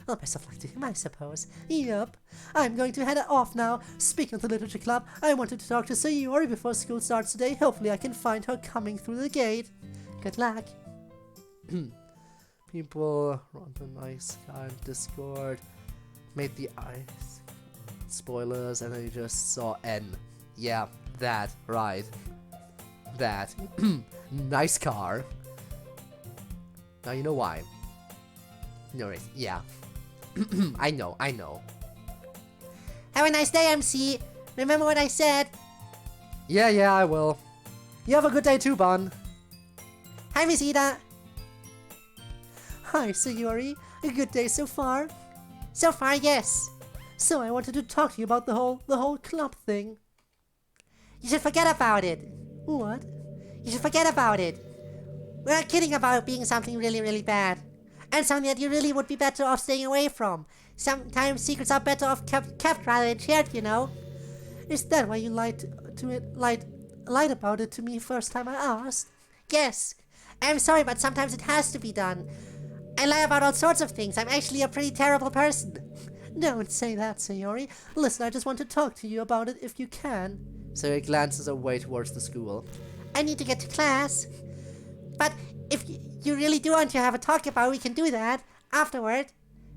Well, best of luck to him, I suppose. Yep. I'm going to head off now. Speaking of the literature club, I wanted to talk to Sayori before school starts today. Hopefully I can find her coming through the gate. Good luck. People run the nice guy Discord. Made the ice spoilers, and then you just saw N. Yeah, that, right. That. Nice car. Now you know why. No, yeah. I know. Have a nice day, MC. Remember what I said? Yeah, I will. You have a good day too, Bun. Hi, Visita. Hi, Sayori. A good day so far? So far, yes. So I wanted to talk to you about the whole club thing. You should forget about it. What? You should forget about it. We're not kidding about it being something really, really bad. And something that you really would be better off staying away from. Sometimes secrets are better off kept rather than shared, you know. Is that why you lied about it to me first time I asked? Yes. I'm sorry, but sometimes it has to be done. I lie about all sorts of things. I'm actually a pretty terrible person. Don't say that, Sayori. Listen, I just want to talk to you about it if you can. So he glances away towards the school. I need to get to class. But if you really do want to have a talk about it, we can do that afterward.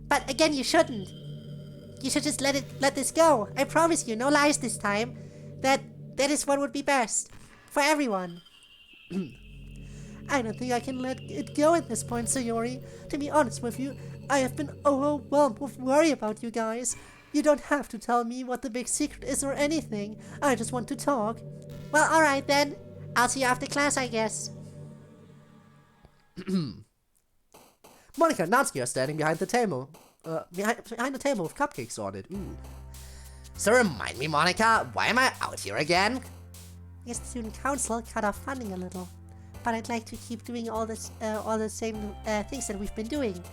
But again, you shouldn't. You should just let this go. I promise you, no lies this time. That is what would be best. For everyone. I don't think I can let it go at this point, Sayori. To be honest with you, I have been overwhelmed with worry about you guys. You don't have to tell me what the big secret is or anything. I just want to talk. Well, alright then. I'll see you after class, I guess. Monica and Natsuki are standing behind the table. Behind the table with cupcakes on it. Ooh. So remind me, Monica, why am I out here again? Yes, the student council cut off funding a little. But I'd like to keep doing all the same things that we've been doing.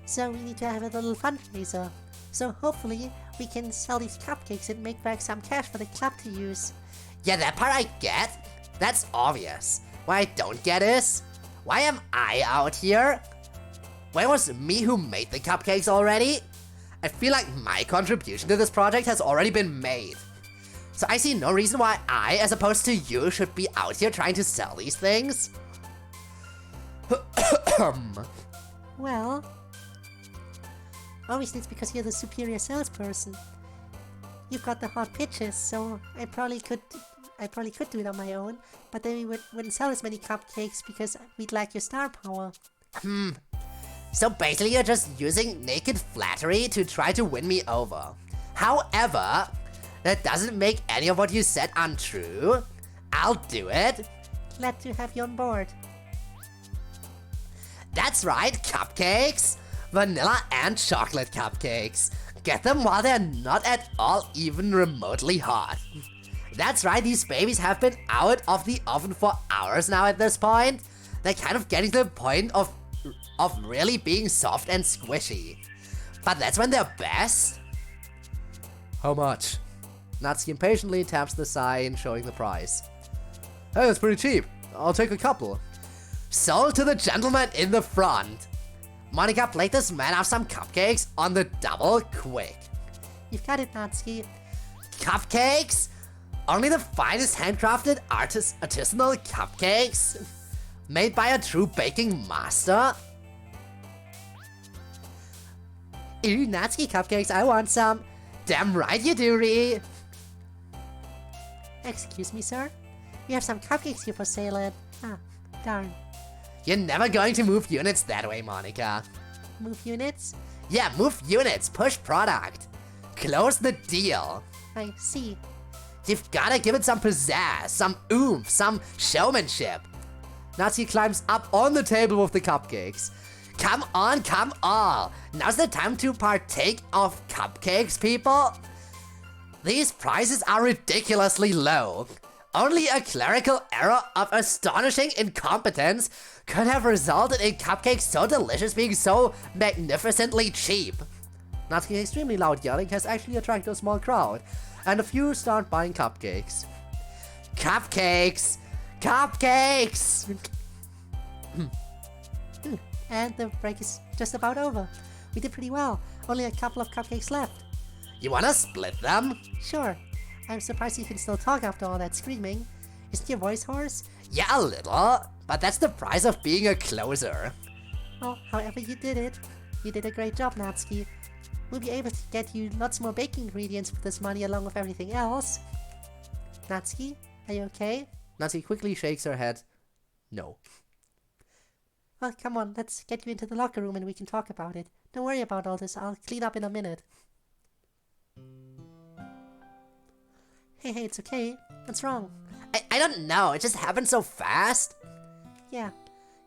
So we need to have a little fundraiser. So hopefully we can sell these cupcakes and make back some cash for the club to use. Yeah, that part I get. That's obvious. What I don't get is, why am I out here? Why was it me who made the cupcakes already? I feel like my contribution to this project has already been made. So I see no reason why I, as opposed to you, should be out here trying to sell these things. Well, obviously it's because you're the superior salesperson. You've got the hot pitches, so I probably could do it on my own, but then we wouldn't sell as many cupcakes because we'd lack your star power. So basically you're just using naked flattery to try to win me over. However, that doesn't make any of what you said untrue. I'll do it. Glad to have you on board. That's right, cupcakes. Vanilla and chocolate cupcakes. Get them while they're not at all even remotely hot. That's right, these babies have been out of the oven for hours now at this point. They're kind of getting to the point of really being soft and squishy. But that's when they're best. How much? Natsuki impatiently taps the sign showing the price. Hey, that's pretty cheap. I'll take a couple. Sold to the gentleman in the front. Monica, plate this man off some cupcakes on the double quick. You've got it, Natsuki. Cupcakes? Only the finest handcrafted artisanal cupcakes? Made by a true baking master? Ooh, Natsuki cupcakes, I want some. Damn right you do, Ree. Excuse me, sir? We have some cupcakes here for sale at... Ah, darn. You're never going to move units that way, Monica. Move units? Yeah, move units, push product. Close the deal. I see. You've gotta give it some pizzazz, some oomph, some showmanship. Natsuki climbs up on the table with the cupcakes. Come on, come on. Now's the time to partake of cupcakes, people. These prices are ridiculously low. Only a clerical error of astonishing incompetence could have resulted in cupcakes so delicious being so magnificently cheap. Natsuki's extremely loud yelling has actually attracted a small crowd, and a few start buying cupcakes. Cupcakes! Cupcakes! And the break is just about over. We did pretty well. Only a couple of cupcakes left. You wanna split them? Sure. I'm surprised you can still talk after all that screaming. Isn't your voice hoarse? Yeah, a little, but that's the price of being a closer. Well, however you did it, you did a great job, Natsuki. We'll be able to get you lots more baking ingredients with this money along with everything else. Natsuki, are you okay? Natsuki quickly shakes her head. No. Well, come on, let's get you into the locker room and we can talk about it. Don't worry about all this, I'll clean up in a minute. Hey, it's okay. What's wrong? I don't know, it just happened so fast. Yeah,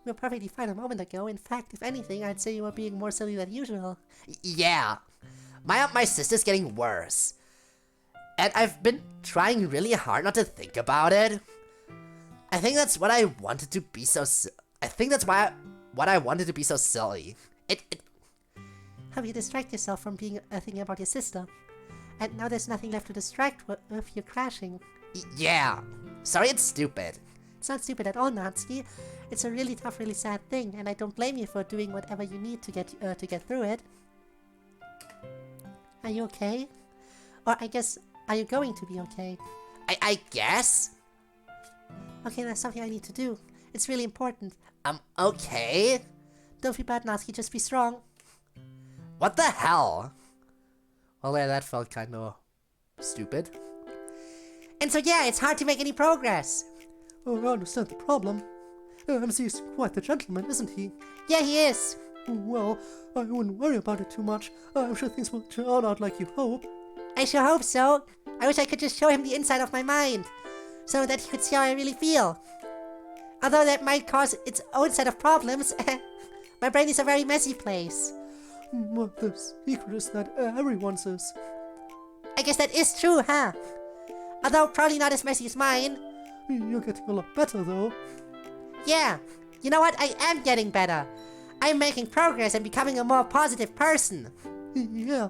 you were perfectly fine a moment ago. In fact, if anything, I'd say you were being more silly than usual. Yeah. My sister's getting worse. And I've been trying really hard not to think about it. I think that's what I wanted to be so what I wanted to be so silly. How you distract yourself from being thinking about your sister. And now there's nothing left to distract if you're crashing. Yeah. Sorry it's stupid. It's not stupid at all, Natsuki. It's a really tough, really sad thing, and I don't blame you for doing whatever you need to get through it. Are you okay? Or I guess, are you going to be okay? I guess? Okay, there's something I need to do. It's really important. Okay. Don't feel bad, Natsuki, just be strong. What the hell? Well, yeah, that felt kinda stupid. And so yeah, it's hard to make any progress. Oh, I understand the problem. MC is quite the gentleman, isn't he? Yeah, he is. Well, I wouldn't worry about it too much. I'm sure things will turn out like you hope. I sure hope so. I wish I could just show him the inside of my mind, so that he could see how I really feel. Although that might cause its own set of problems, my brain is a very messy place. But the secret is that everyone's is. I guess that is true, huh? Although probably not as messy as mine. You're getting a lot better, though. Yeah, you know what? I am getting better. I'm making progress and becoming a more positive person. Yeah.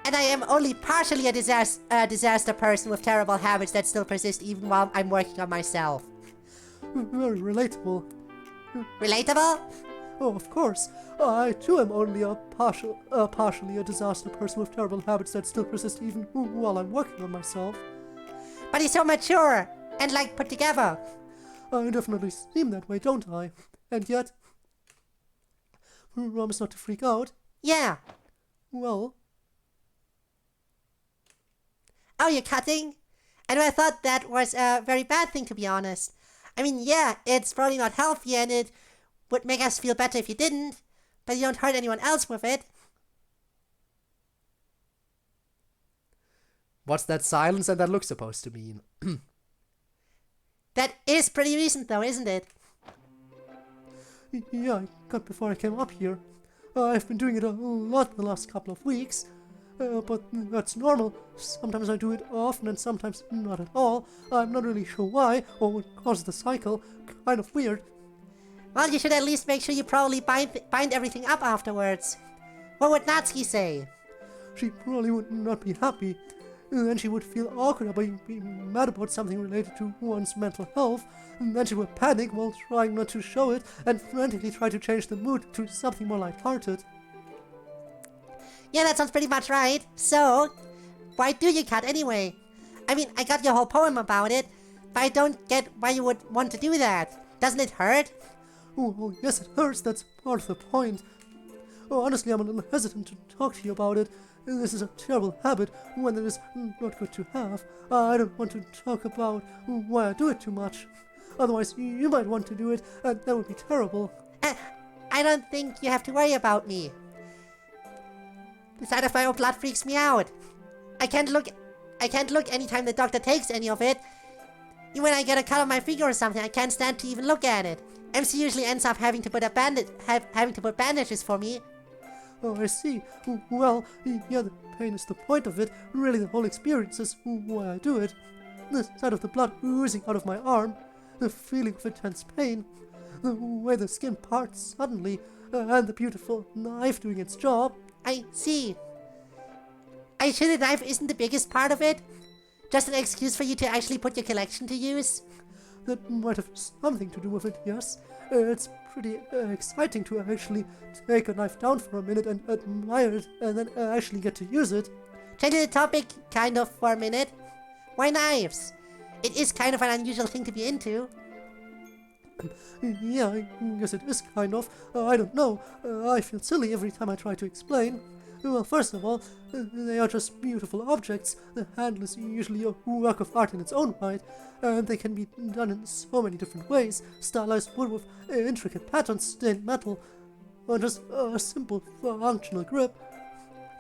And I am only partially a disaster person with terrible habits that still persist even while I'm working on myself. Very relatable. Relatable? Oh, of course. I too am only partially a disaster person with terrible habits that still persist even while I'm working on myself. But he's so mature and like put together. I definitely seem that way, don't I? And yet, promise not to freak out. Yeah. Well, Oh, you're cutting? I never thought that was a very bad thing, to be honest. I mean, yeah, it's probably not healthy and it would make us feel better if you didn't, but you don't hurt anyone else with it. What's that silence and that look supposed to mean? That is pretty recent though, isn't it? yeah, I got before I came up here. I've been doing it a lot the last couple of weeks. But that's normal. Sometimes I do it often and sometimes not at all. I'm not really sure why or what caused the cycle. Kind of weird. Well, you should at least make sure you probably bind everything up afterwards. What would Natsuki say? She probably would not be happy. Then she would feel awkward about being mad about something related to one's mental health. And then she would panic while trying not to show it and frantically try to change the mood to something more lighthearted. Yeah, that sounds pretty much right. So, why do you cut anyway? I mean, I got your whole poem about it, but I don't get why you would want to do that. Doesn't it hurt? Oh, yes, it hurts. That's part of the point. Oh, honestly, I'm a little hesitant to talk to you about it. This is a terrible habit, one that is not good to have. I don't want to talk about why I do it too much. Otherwise, you might want to do it, and that would be terrible. I don't think you have to worry about me. The sight of my own blood freaks me out. I can't look anytime the doctor takes any of it. Even when I get a cut on my finger or something, I can't stand to even look at it. MC usually ends up having to put bandages for me. Oh, I see. Well, yeah, the pain is the point of it. Really, the whole experience is why I do it. The sight of the blood oozing out of my arm, the feeling of intense pain, the way the skin parts suddenly, and the beautiful knife doing its job. I see. Are you sure the knife isn't the biggest part of it? Just an excuse for you to actually put your collection to use? That might have something to do with it, yes. It's pretty exciting to actually take a knife down for a minute and admire it, and then actually get to use it. Changing the topic, kind of, for a minute. Why knives? It is kind of an unusual thing to be into. Yeah, I guess it is kind of. I don't know. I feel silly every time I try to explain. Well, first of all, they are just beautiful objects. The handle is usually a work of art in its own right, and they can be done in so many different ways. Stylized wood with intricate patterns, stained metal, or just a simple functional grip.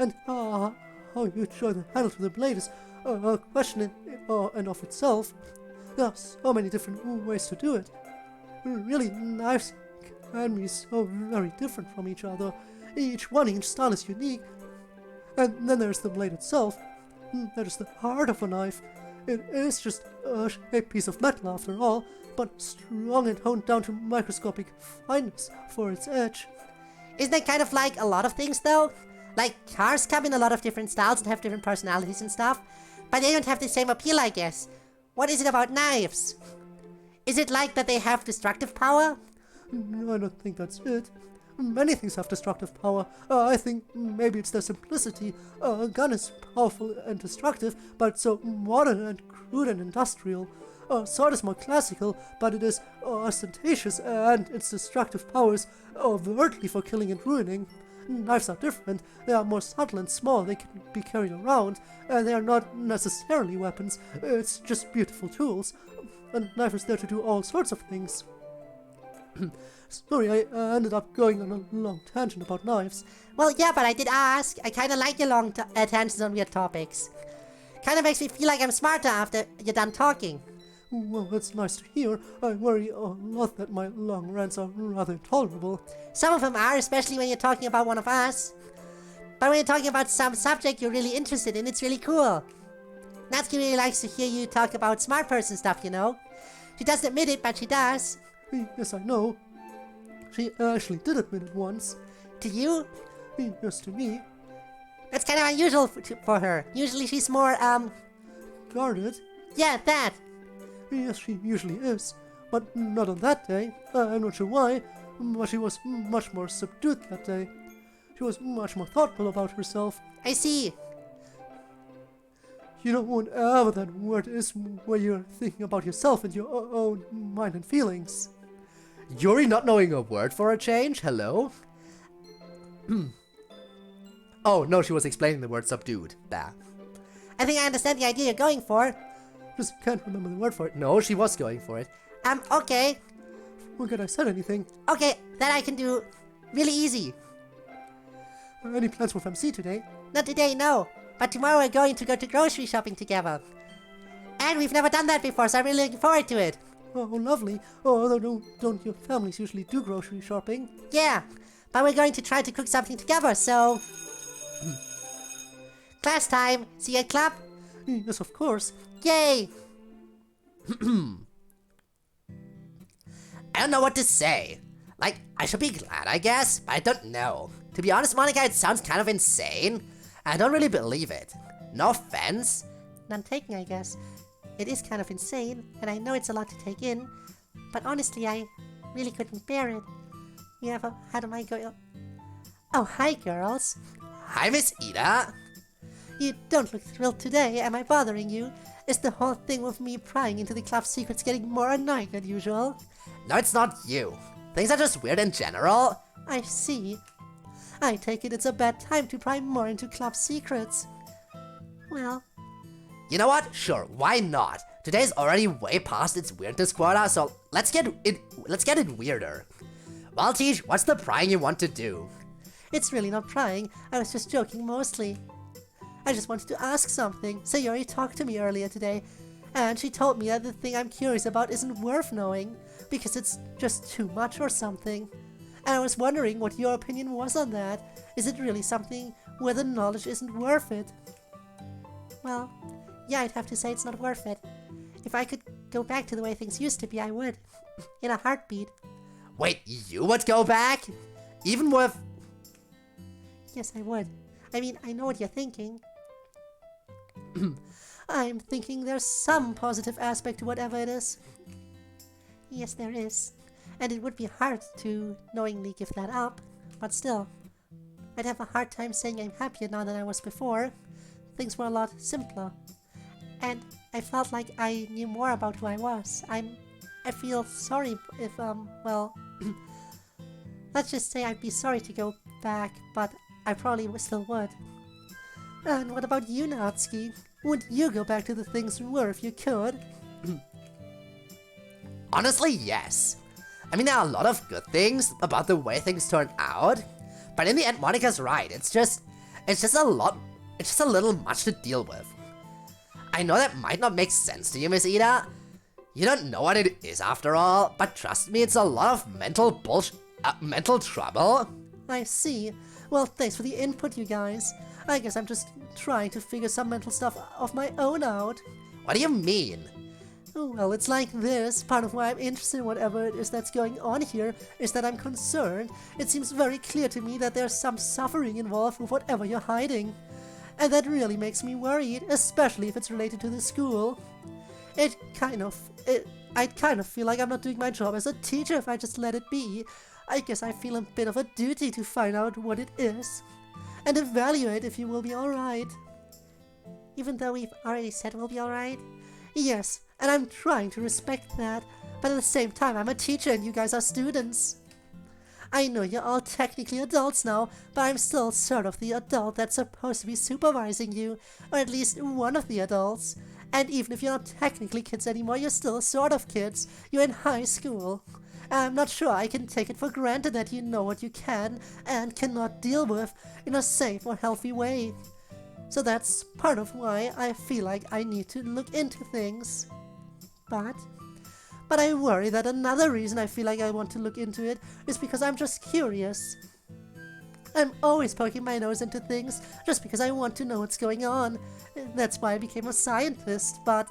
And how you join the handle to the blade is a question in of itself. There are so many different ways to do it. Really, knives can be so very different from each other. Each style is unique. And then there's the blade itself. That is the heart of a knife. It is just a shaped piece of metal after all, but strong and honed down to microscopic fineness for its edge. Isn't that kind of like a lot of things though? Like cars come in a lot of different styles and have different personalities and stuff, but they don't have the same appeal, I guess. What is it about knives? Is it like that they have destructive power? No, I don't think that's it. Many things have destructive power. I think maybe it's their simplicity. A gun is powerful and destructive, but so modern and crude and industrial. A sword is more classical, but it is ostentatious, and its destructive powers overtly for killing and ruining. Knives are different. They are more subtle and small. They can be carried around, and they are not necessarily weapons. It's just beautiful tools. A knife is there to do all sorts of things. Sorry, I ended up going on a long tangent about knives. Well, yeah, but I did ask. I kind of like your long tangents on weird topics. Kind of makes me feel like I'm smarter after you're done talking. Well, that's nice to hear. I worry a lot that my long rants are rather intolerable. Some of them are, especially when you're talking about one of us. But when you're talking about some subject you're really interested in, it's really cool. Natsuki really likes to hear you talk about smart person stuff, you know? She doesn't admit it, but she does. Yes, I know. She actually did admit it once. To you? Yes, to me. That's kind of unusual for her. Usually she's more, Guarded? yeah, that. Yes, she usually is. But not on that day. I'm not sure why, but she was much more subdued that day. She was much more thoughtful about herself. I see. You know, whatever that word is where you're thinking about yourself and your own mind and feelings. Yuri not knowing a word for a change? Hello? Oh, no, she was explaining the word subdued. Bah. I think I understand the idea you're going for. Just can't remember the word for it. No, she was going for it. Okay. Forget I said anything. Okay, that I can do really easy. Any plans with MC today? Not today, no. But tomorrow we're going to go to grocery shopping together. And we've never done that before, so I'm really looking forward to it. Oh, lovely. Oh, although don't your families usually do grocery shopping? Yeah, but we're going to try to cook something together, so... Class time. See you at club? Yes, of course. Yay! I don't know what to say. Like, I should be glad, I guess, but I don't know. To be honest, Monica, it sounds kind of insane. I don't really believe it. No offense, none taken, I guess. It is kind of insane, and I know it's a lot to take in, but honestly, I really couldn't bear it. You ever had a mic go... Oh, hi, girls. Hi, Miss Ida. You don't look thrilled today. Am I bothering you? Is the whole thing with me prying into the club's secrets getting more annoying than usual? No, it's not you. Things are just weird in general. I see. I take it it's a bad time to pry more into club secrets. Well, You know what? Sure, why not? Today's already way past its weirdness quota, so let's get it weirder. Well, Teach, what's the prying you want to do? it's really not prying. I was just joking mostly. I just wanted to ask something. Sayori talked to me earlier today, and she told me that the thing I'm curious about isn't worth knowing, because it's just too much or something. And I was wondering what your opinion was on that. Is it really something where the knowledge isn't worth it? Well, yeah, I'd have to say it's not worth it. If I could go back to the way things used to be, I would. In a heartbeat. Wait, you would go back? Even with... Yes, I would. I mean, I know what you're thinking. I'm thinking there's some positive aspect to whatever it is. Yes, there is. And it would be hard to knowingly give that up. But still, I'd have a hard time saying I'm happier now than I was before. Things were a lot simpler. And I felt like I knew more about who I was. I feel sorry if, well... let's just say I'd be sorry to go back, but I probably still would. And what about you, Natsuki? Would you go back to the things were if you could? Honestly, yes. I mean, there are a lot of good things about the way things turned out, but in the end, Monika's right. It's just a little much to deal with. I know that might not make sense to you, Miss Ida. You don't know what it is after all, but trust me, it's a lot of mental trouble. I see. Well, thanks for the input, you guys. I guess I'm just trying to figure some mental stuff of my own out. What do you mean? Well, it's like this. Part of why I'm interested in whatever it is that's going on here is that I'm concerned. It seems very clear to me that there's some suffering involved with whatever you're hiding. And that really makes me worried, especially if it's related to the school. I'd kind of feel like I'm not doing my job as a teacher if I just let it be. I guess I feel a bit of a duty to find out what it is. And evaluate if you will be alright. Even though we've already said we'll be alright? Yes, and I'm trying to respect that, but at the same time I'm a teacher and you guys are students. I know you're all technically adults now, but I'm still sort of the adult that's supposed to be supervising you, or at least one of the adults. And even if you're not technically kids anymore, you're still sort of kids. You're in high school. I'm not sure I can take it for granted that you know what you can and cannot deal with in a safe or healthy way. So that's part of why I feel like I need to look into things. But I worry that another reason I feel like I want to look into it is because I'm just curious. I'm always poking my nose into things just because I want to know what's going on. That's why I became a scientist, but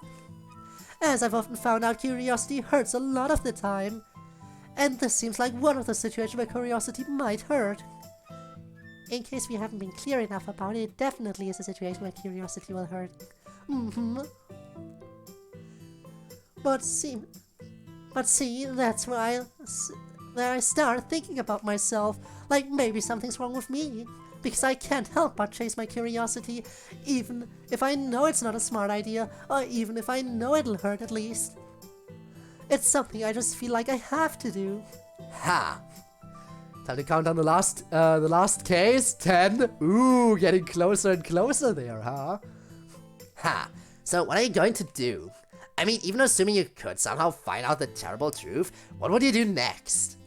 as I've often found out, curiosity hurts a lot of the time. And this seems like one of the situations where curiosity might hurt. In case we haven't been clear enough about it, it definitely is a situation where curiosity will hurt. But see, that's where I start thinking about myself, like maybe something's wrong with me. Because I can't help but chase my curiosity, even if I know it's not a smart idea, or even if I know it'll hurt at least. It's something I just feel like I have to do. Ha! Time to count down the last case. 10. Ooh, getting closer and closer there, huh? Ha! So what are you going to do? I mean, even assuming you could somehow find out the terrible truth, what would you do next?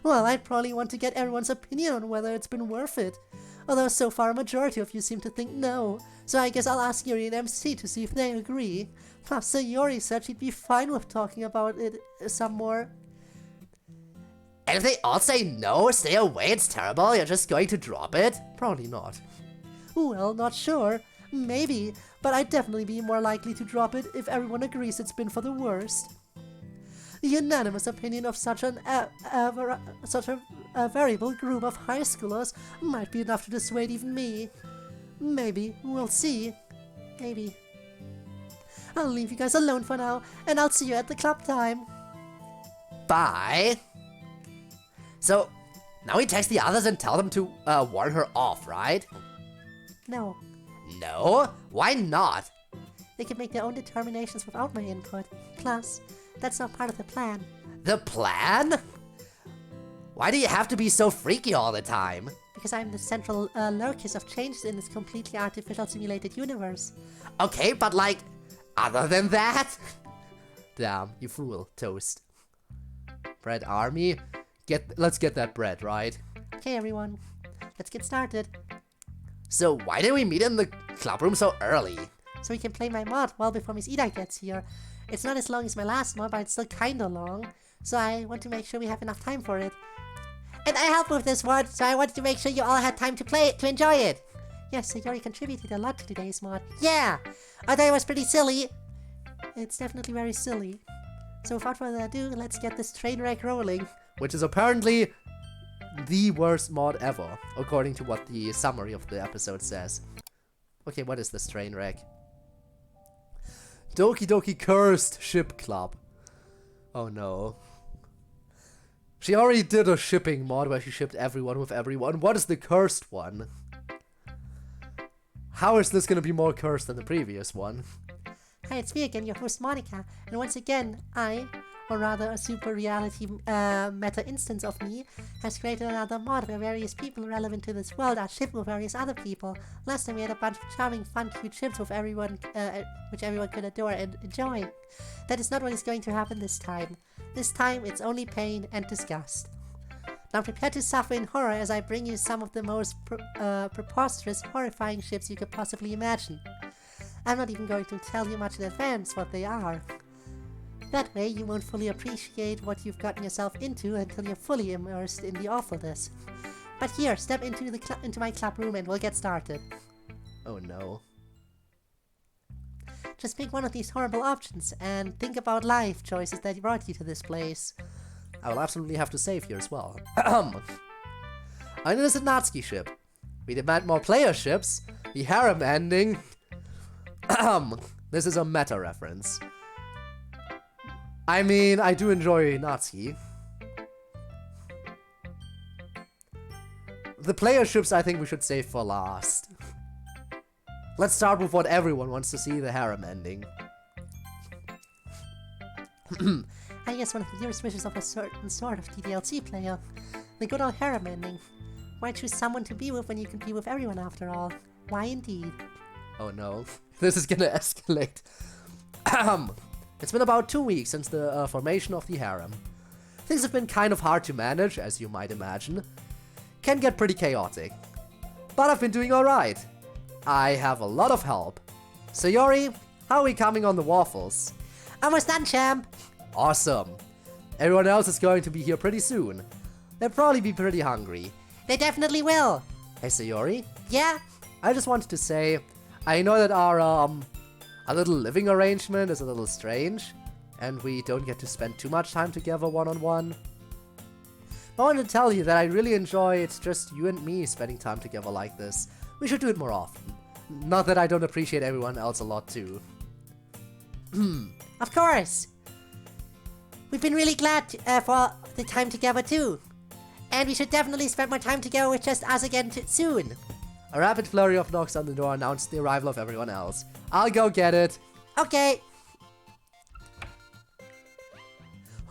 Well, I'd probably want to get everyone's opinion on whether it's been worth it. Although so far a majority of you seem to think no, so I guess I'll ask Yuri and MC to see if they agree. Plus, Sayori said she'd be fine with talking about it some more. And if they all say no, stay away, it's terrible, you're just going to drop it? Probably not. Well, not sure. Maybe, but I'd definitely be more likely to drop it if everyone agrees it's been for the worst. The unanimous opinion of such a variable group of high schoolers might be enough to dissuade even me. Maybe. We'll see. Maybe. I'll leave you guys alone for now, and I'll see you at the club time. Bye. So, now we text the others and tell them to warn her off, right? No, No? Why not? they can make their own determinations without my input. Plus, that's not part of the plan. The plan? Why do you have to be so freaky all the time? Because I'm the central locus of changes in this completely artificial simulated universe. Okay, but like, other than that? Damn, you fool, Toast. Bread army? Let's get that bread, right? Okay, everyone, let's get started. So why did we meet in the club room so early? So we can play my mod well before Miss Ida gets here. It's not as long as my last mod, but it's still kinda long. So I want to make sure we have enough time for it. And I helped with this mod, so I wanted to make sure you all had time to play it, to enjoy it. Yes, Sayori contributed a lot to today's mod. Yeah! Although it was pretty silly. It's definitely very silly. So without further ado, let's get this train wreck rolling. Which is apparently the worst mod ever, according to what the summary of the episode says. Okay, what is this train wreck? Doki Doki Cursed Ship Club. Oh no. She already did a shipping mod where she shipped everyone with everyone. What is the cursed one? How is this gonna be more cursed than the previous one? Hi, it's me again, your host Monica, and once again, or rather a super reality meta instance of me, has created another mod where various people relevant to this world are shipped with various other people. Last time we had a bunch of charming, fun, cute ships with everyone, which everyone could adore and enjoy. That is not what is going to happen this time. This time, it's only pain and disgust. Now prepare to suffer in horror as I bring you some of the most preposterous, horrifying ships you could possibly imagine. I'm not even going to tell you much in advance what they are. That way, you won't fully appreciate what you've gotten yourself into until you're fully immersed in the awfulness. But here, step into my club room and we'll get started. Oh no. Just pick one of these horrible options and think about life choices that brought you to this place. I will absolutely have to save here as well. Ein innocent Natsuki ship. We demand more player ships. The harem ending. This is a meta reference. I mean, I do enjoy Natsuki. The player ships I think we should save for last. Let's start with what everyone wants to see, the harem ending. I guess one of the dearest wishes of a certain sort of DDLC player. The good old harem ending. Why choose someone to be with when you can be with everyone after all? Why indeed? Oh no, this is gonna escalate. It's been about 2 weeks since the formation of the harem. Things have been kind of hard to manage, as you might imagine. Can get pretty chaotic. But I've been doing alright. I have a lot of help. Sayori, how are we coming on the waffles? Almost done, champ! Awesome. Everyone else is going to be here pretty soon. They'll probably be pretty hungry. They definitely will! Hey Sayori, Yeah? I just wanted to say, I know that our little living arrangement is a little strange, and we don't get to spend too much time together one-on-one. I wanted to tell you that I really enjoy it's just you and me spending time together like this. We should do it more often. Not that I don't appreciate everyone else a lot too. Of course! We've been really glad for the time together too. And we should definitely spend more time together with just us again soon. A rapid flurry of knocks on the door announced the arrival of everyone else. I'll go get it. Okay.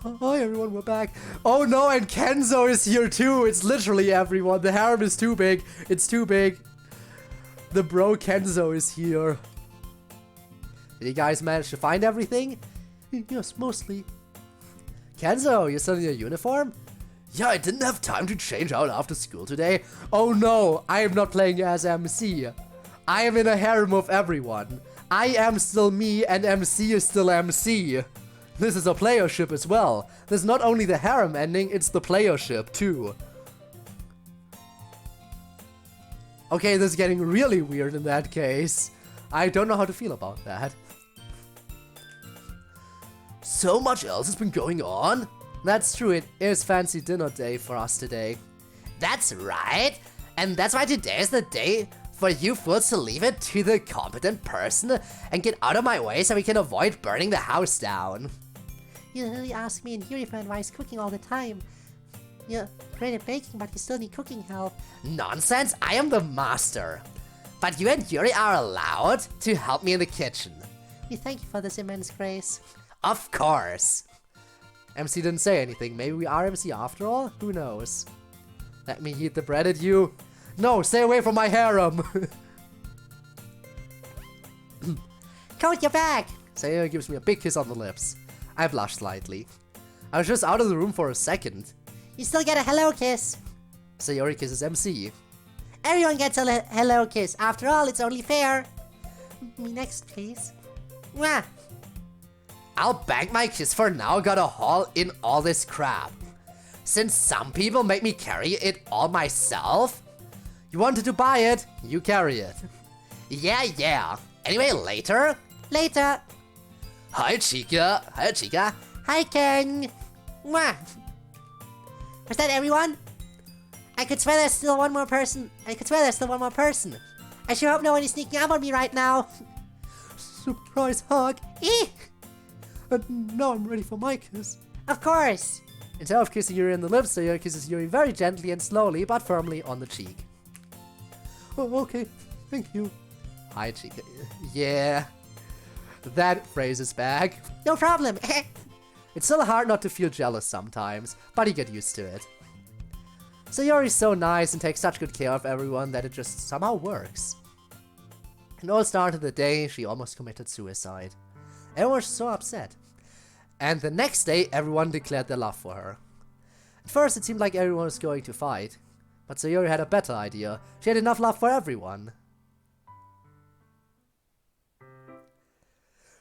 Hi everyone, we're back. Oh no, and Kenzo is here too. It's literally everyone. The harem is too big. It's too big. The bro Kenzo is here. Did you guys manage to find everything? Yes, mostly. Kenzo, you're still in your uniform? Yeah, I didn't have time to change out after school today. Oh no, I am not playing as MC. I am in a harem of everyone. I am still me and MC is still MC. This is a playership as well. There's not only the harem ending, it's the playership too. Okay, this is getting really weird in that case. I don't know how to feel about that. So much else has been going on? That's true, it is fancy dinner day for us today. That's right. And that's why today is the day for you fools to leave it to the competent person and get out of my way so we can avoid burning the house down. You literally ask me and Yuri for advice cooking all the time. You're great at baking, but you still need cooking help. Nonsense, I am the master. But you and Yuri are allowed to help me in the kitchen. We thank you for this immense grace. Of course. MC didn't say anything. Maybe we are MC after all? Who knows? Let me eat the bread at you. No, stay away from my harem. Code, you're back! Sayori gives me a big kiss on the lips. I blush slightly. I was just out of the room for a second. You still get a hello kiss. Sayori kisses MC. Everyone gets a hello kiss. After all, it's only fair. Me next, please. Mwah! I'll bank my kiss for now, got a haul in all this crap. Since some people make me carry it all myself. You wanted to buy it, you carry it. Yeah. Anyway, later. Later. Hi, Chica. Hi, Ken. Mwah! Was that everyone? I could swear there's still one more person. I sure hope no one is sneaking up on me right now. Surprise hug. Eh! And now I'm ready for my kiss. Of course. Instead of kissing Yuri on the lips, Sayori kisses Yuri very gently and slowly, but firmly on the cheek. Oh, okay. Thank you. Hi, Chica. Yeah. That phrase is back. No problem. It's still hard not to feel jealous sometimes, but you get used to it. Sayori's so nice and takes such good care of everyone that it just somehow works. It all started the day she almost committed suicide. Everyone was so upset. And the next day, everyone declared their love for her. At first, it seemed like everyone was going to fight, but Sayori had a better idea. She had enough love for everyone.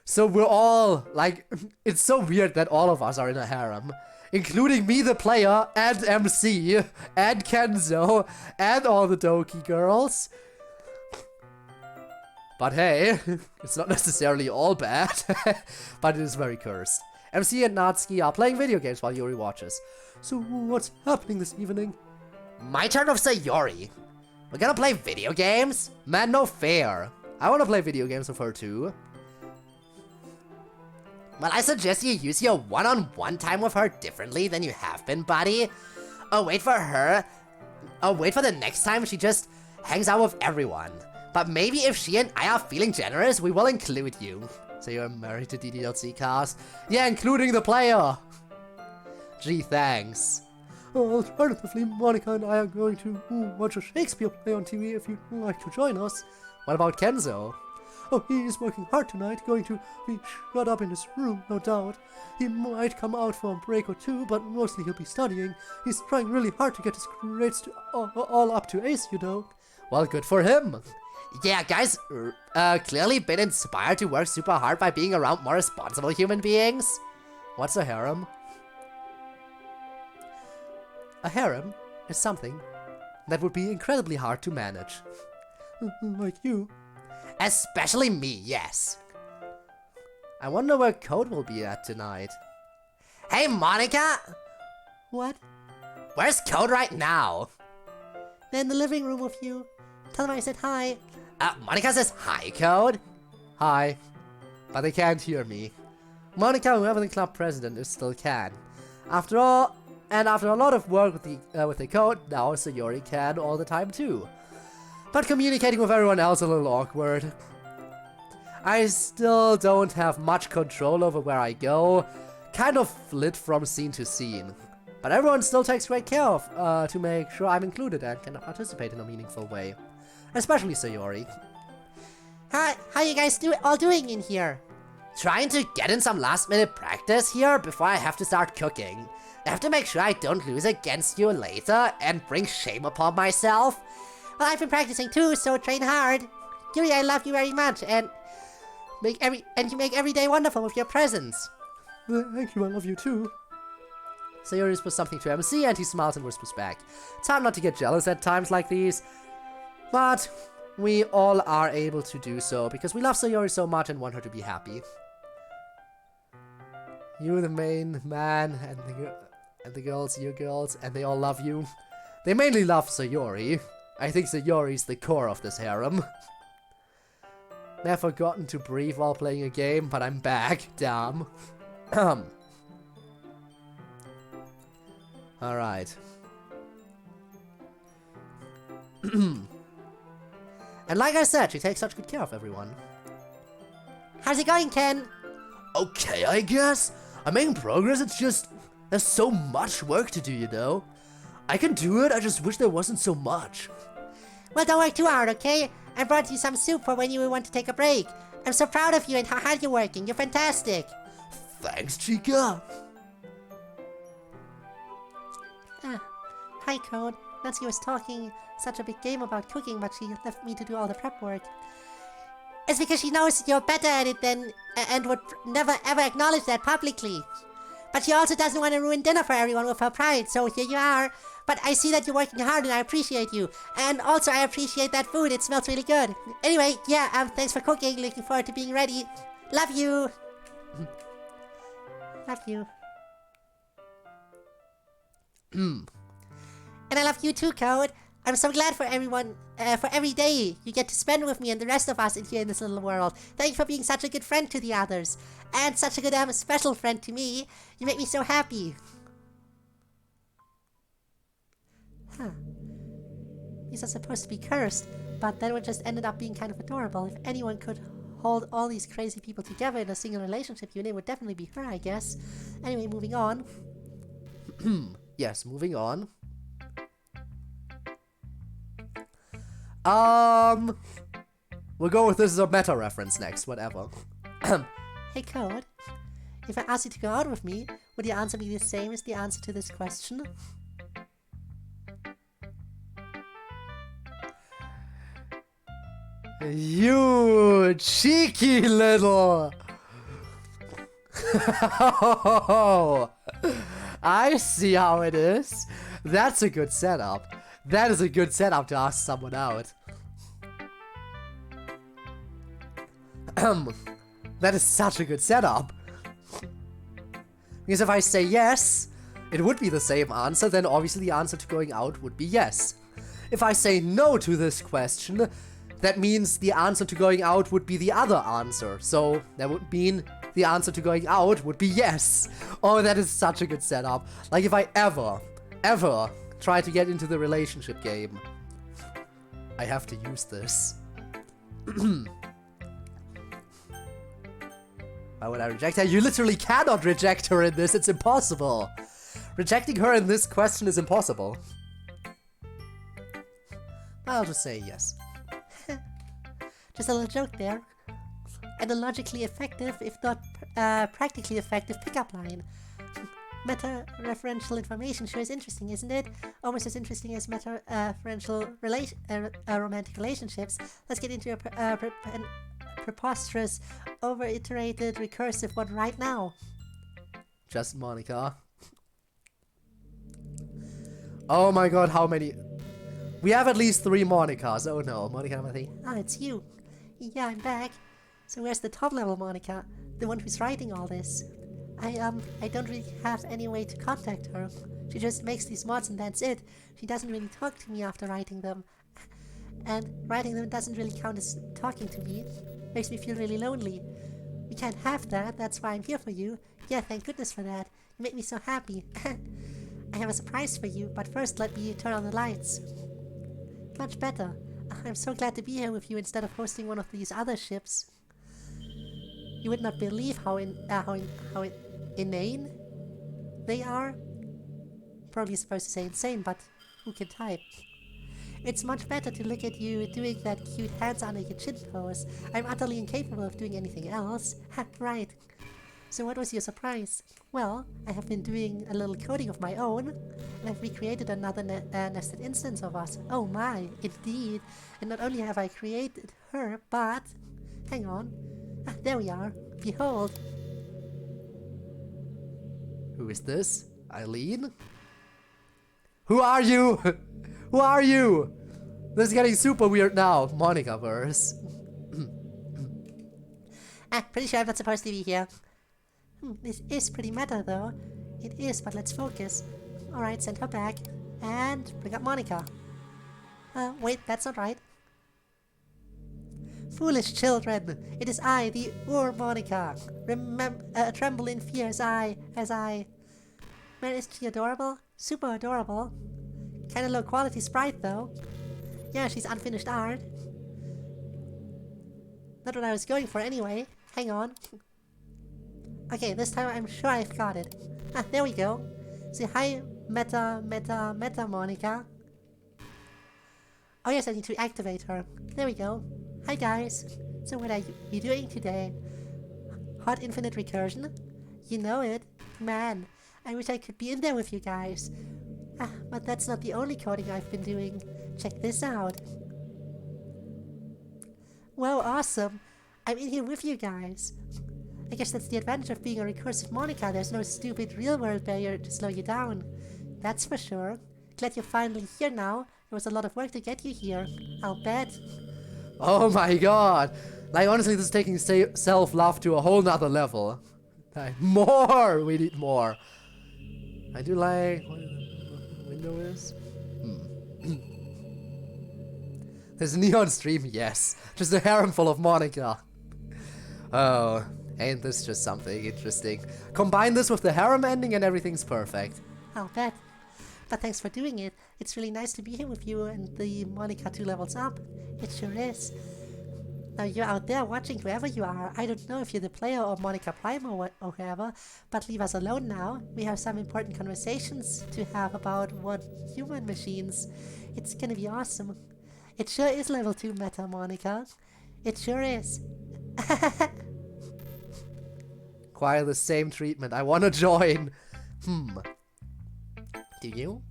So we're all, like, it's so weird that all of us are in a harem. Including me, the player, and MC, and Kenzo, and all the Doki girls. But hey, it's not necessarily all bad, but it is very cursed. MC and Natsuki are playing video games while Yuri watches. So what's happening this evening? My turn of Sayori. We're gonna play video games? Man, no fair. I wanna play video games with her too. Well, I suggest you use your one-on-one time with her differently than you have been, buddy. Wait for the next time she just hangs out with everyone. But maybe if she and I are feeling generous, we will include you. So you're married to DDLC cast? Yeah, including the player! Gee, thanks. Alternatively, Monica and I are going to watch a Shakespeare play on TV if you'd like to join us. What about Kenzo? Oh, he's working hard tonight, going to be shut up in his room, no doubt. He might come out for a break or two, but mostly he'll be studying. He's trying really hard to get his grades to all up to ace, you know. Well, good for him. Yeah, guys, clearly been inspired to work super hard by being around more responsible human beings. What's a harem? A harem is something that would be incredibly hard to manage. Like you. Especially me, yes. I wonder where Code will be at tonight. Hey, Monica! What? Where's Code right now? They're in the living room with you. Tell them I said hi. Monica says hi, Code. Hi. But they can't hear me. Monica, whoever the club president is, still can. After all, and after a lot of work with the Code, now Sayori can all the time too. But communicating with everyone else a little awkward. I still don't have much control over where I go, kind of flit from scene to scene. But everyone still takes great care of to make sure I'm included and can participate in a meaningful way. Especially Sayori. How you guys all doing in here? Trying to get in some last minute practice here before I have to start cooking. I have to make sure I don't lose against you later and bring shame upon myself. Well, I've been practicing too, so train hard. Yuri, I love you very much, and you make every day wonderful with your presence. Thank you, I love you too. Sayori whispers something to MC and he smiles and whispers back. It's hard not to get jealous at times like these, but we all are able to do so because we love Sayori so much and want her to be happy. You're the main man and the girls, your girls, and they all love you. They mainly love Sayori. I think Sayori's the core of this harem. May have forgotten to breathe while playing a game, but I'm back. Damn. Alright. And like I said, she takes such good care of everyone. How's it going, Ken? Okay, I guess. I'm making progress, it's just... There's so much work to do, you know? I can do it, I just wish there wasn't so much. Well, don't work too hard, okay? I brought you some soup for when you want to take a break. I'm so proud of you and how hard you're working. You're fantastic. Thanks, Chica. Hi, Code. Nancy was talking such a big game about cooking, but she left me to do all the prep work. It's because she knows you're better at it than and would never ever acknowledge that publicly. But she also doesn't want to ruin dinner for everyone with her pride, so here you are. But I see that you're working hard and I appreciate you. And also I appreciate that food, it smells really good. Anyway, yeah, thanks for cooking, looking forward to being ready. Love you! Love you. And I love you too, Code. I'm so glad for everyone, for every day you get to spend with me and the rest of us in here in this little world. Thank you for being such a good friend to the others. And such a good, special friend to me. You make me so happy. Huh. These are supposed to be cursed, but then it just ended up being kind of adorable. If anyone could hold all these crazy people together in a single relationship unit, it would definitely be her, I guess. Anyway, moving on. Yes, moving on. We'll go with this as a meta reference next, whatever. Hey, Code. If I asked you to go out with me, would your answer be the same as the answer to this question? You cheeky little... I see how it is. That's a good setup. That is a good setup to ask someone out. That is such a good setup. Because if I say yes, it would be the same answer, then obviously the answer to going out would be yes. If I say no to this question, that means the answer to going out would be the other answer. So that would mean the answer to going out would be yes. Oh, that is such a good setup. Like if I ever try to get into the relationship game, I have to use this. Why would I reject her? You literally cannot reject her in this. It's impossible. Rejecting her in this question is impossible. I'll just say yes. Just a little joke there. And a logically effective, if not practically effective, pickup line. Meta-referential information sure is interesting, isn't it? Almost as interesting as meta-referential romantic relationships. Let's get into a preposterous, over-iterated, recursive one right now. Just Monica. Oh my god, how many? We have at least 3 Monicas. Oh no, Monica number 3. Ah, it's you. Yeah, I'm back. So where's the top level Monica? The one who's writing all this? I don't really have any way to contact her. She just makes these mods and that's it. She doesn't really talk to me after writing them. And writing them doesn't really count as talking to me. Makes me feel really lonely. We can't have that, that's why I'm here for you. Yeah, thank goodness for that. You make me so happy. I have a surprise for you, but first let me turn on the lights. Much better. I'm so glad to be here with you instead of hosting one of these other ships. You would not believe how inane they are. Probably supposed to say insane, but who can type? It's much better to look at you doing that cute hands under your chin pose. I'm utterly incapable of doing anything else. Ha, right. So what was your surprise? Well, I have been doing a little coding of my own, and I've recreated another nested instance of us. Oh my, indeed. And not only have I created her, but... Hang on. Ah, there we are. Behold. Who is this? Eileen? Who are you? Who are you? This is getting super weird now. Monica-verse. Pretty sure I'm not supposed to be here. This is pretty meta though. It is, but let's focus. Alright, send her back. And bring up Monica. Wait, that's not right. Foolish children, it is I, the Monica. Tremble in fear as I. Man, isn't she adorable? Super adorable. Kinda low quality sprite though. Yeah, she's unfinished art. Not what I was going for anyway. Hang on. Okay, this time I'm sure I've got it. Ah, there we go. Say hi, Meta Monica. Oh yes, I need to activate her. There we go. Hi guys. So what are you doing today? Hot infinite recursion? You know it. Man, I wish I could be in there with you guys. Ah, but that's not the only coding I've been doing. Check this out. Wow, awesome. I'm in here with you guys. I guess that's the advantage of being a recursive Monica. There's no stupid real-world barrier to slow you down. That's for sure. Glad you're finally here now. There was a lot of work to get you here. I'll bet. Oh my god! Like, honestly, this is taking self-love to a whole nother level. Like, more! We need more. I do like... what the window is? There's a neon stream, yes. Just a harem full of Monica. Oh, ain't this just something interesting. Combine this with the harem ending and everything's perfect. I'll bet. But thanks for doing it. It's really nice to be here with you and the Monica 2 levels up. It sure is. Now you're out there watching whoever you are. I don't know if you're the player or Monica Prime or whoever, but leave us alone now. We have some important conversations to have about what human machines. It's gonna be awesome. It sure is level 2 meta, Monica. It sure is. Acquire the same treatment. I wanna join. Do you?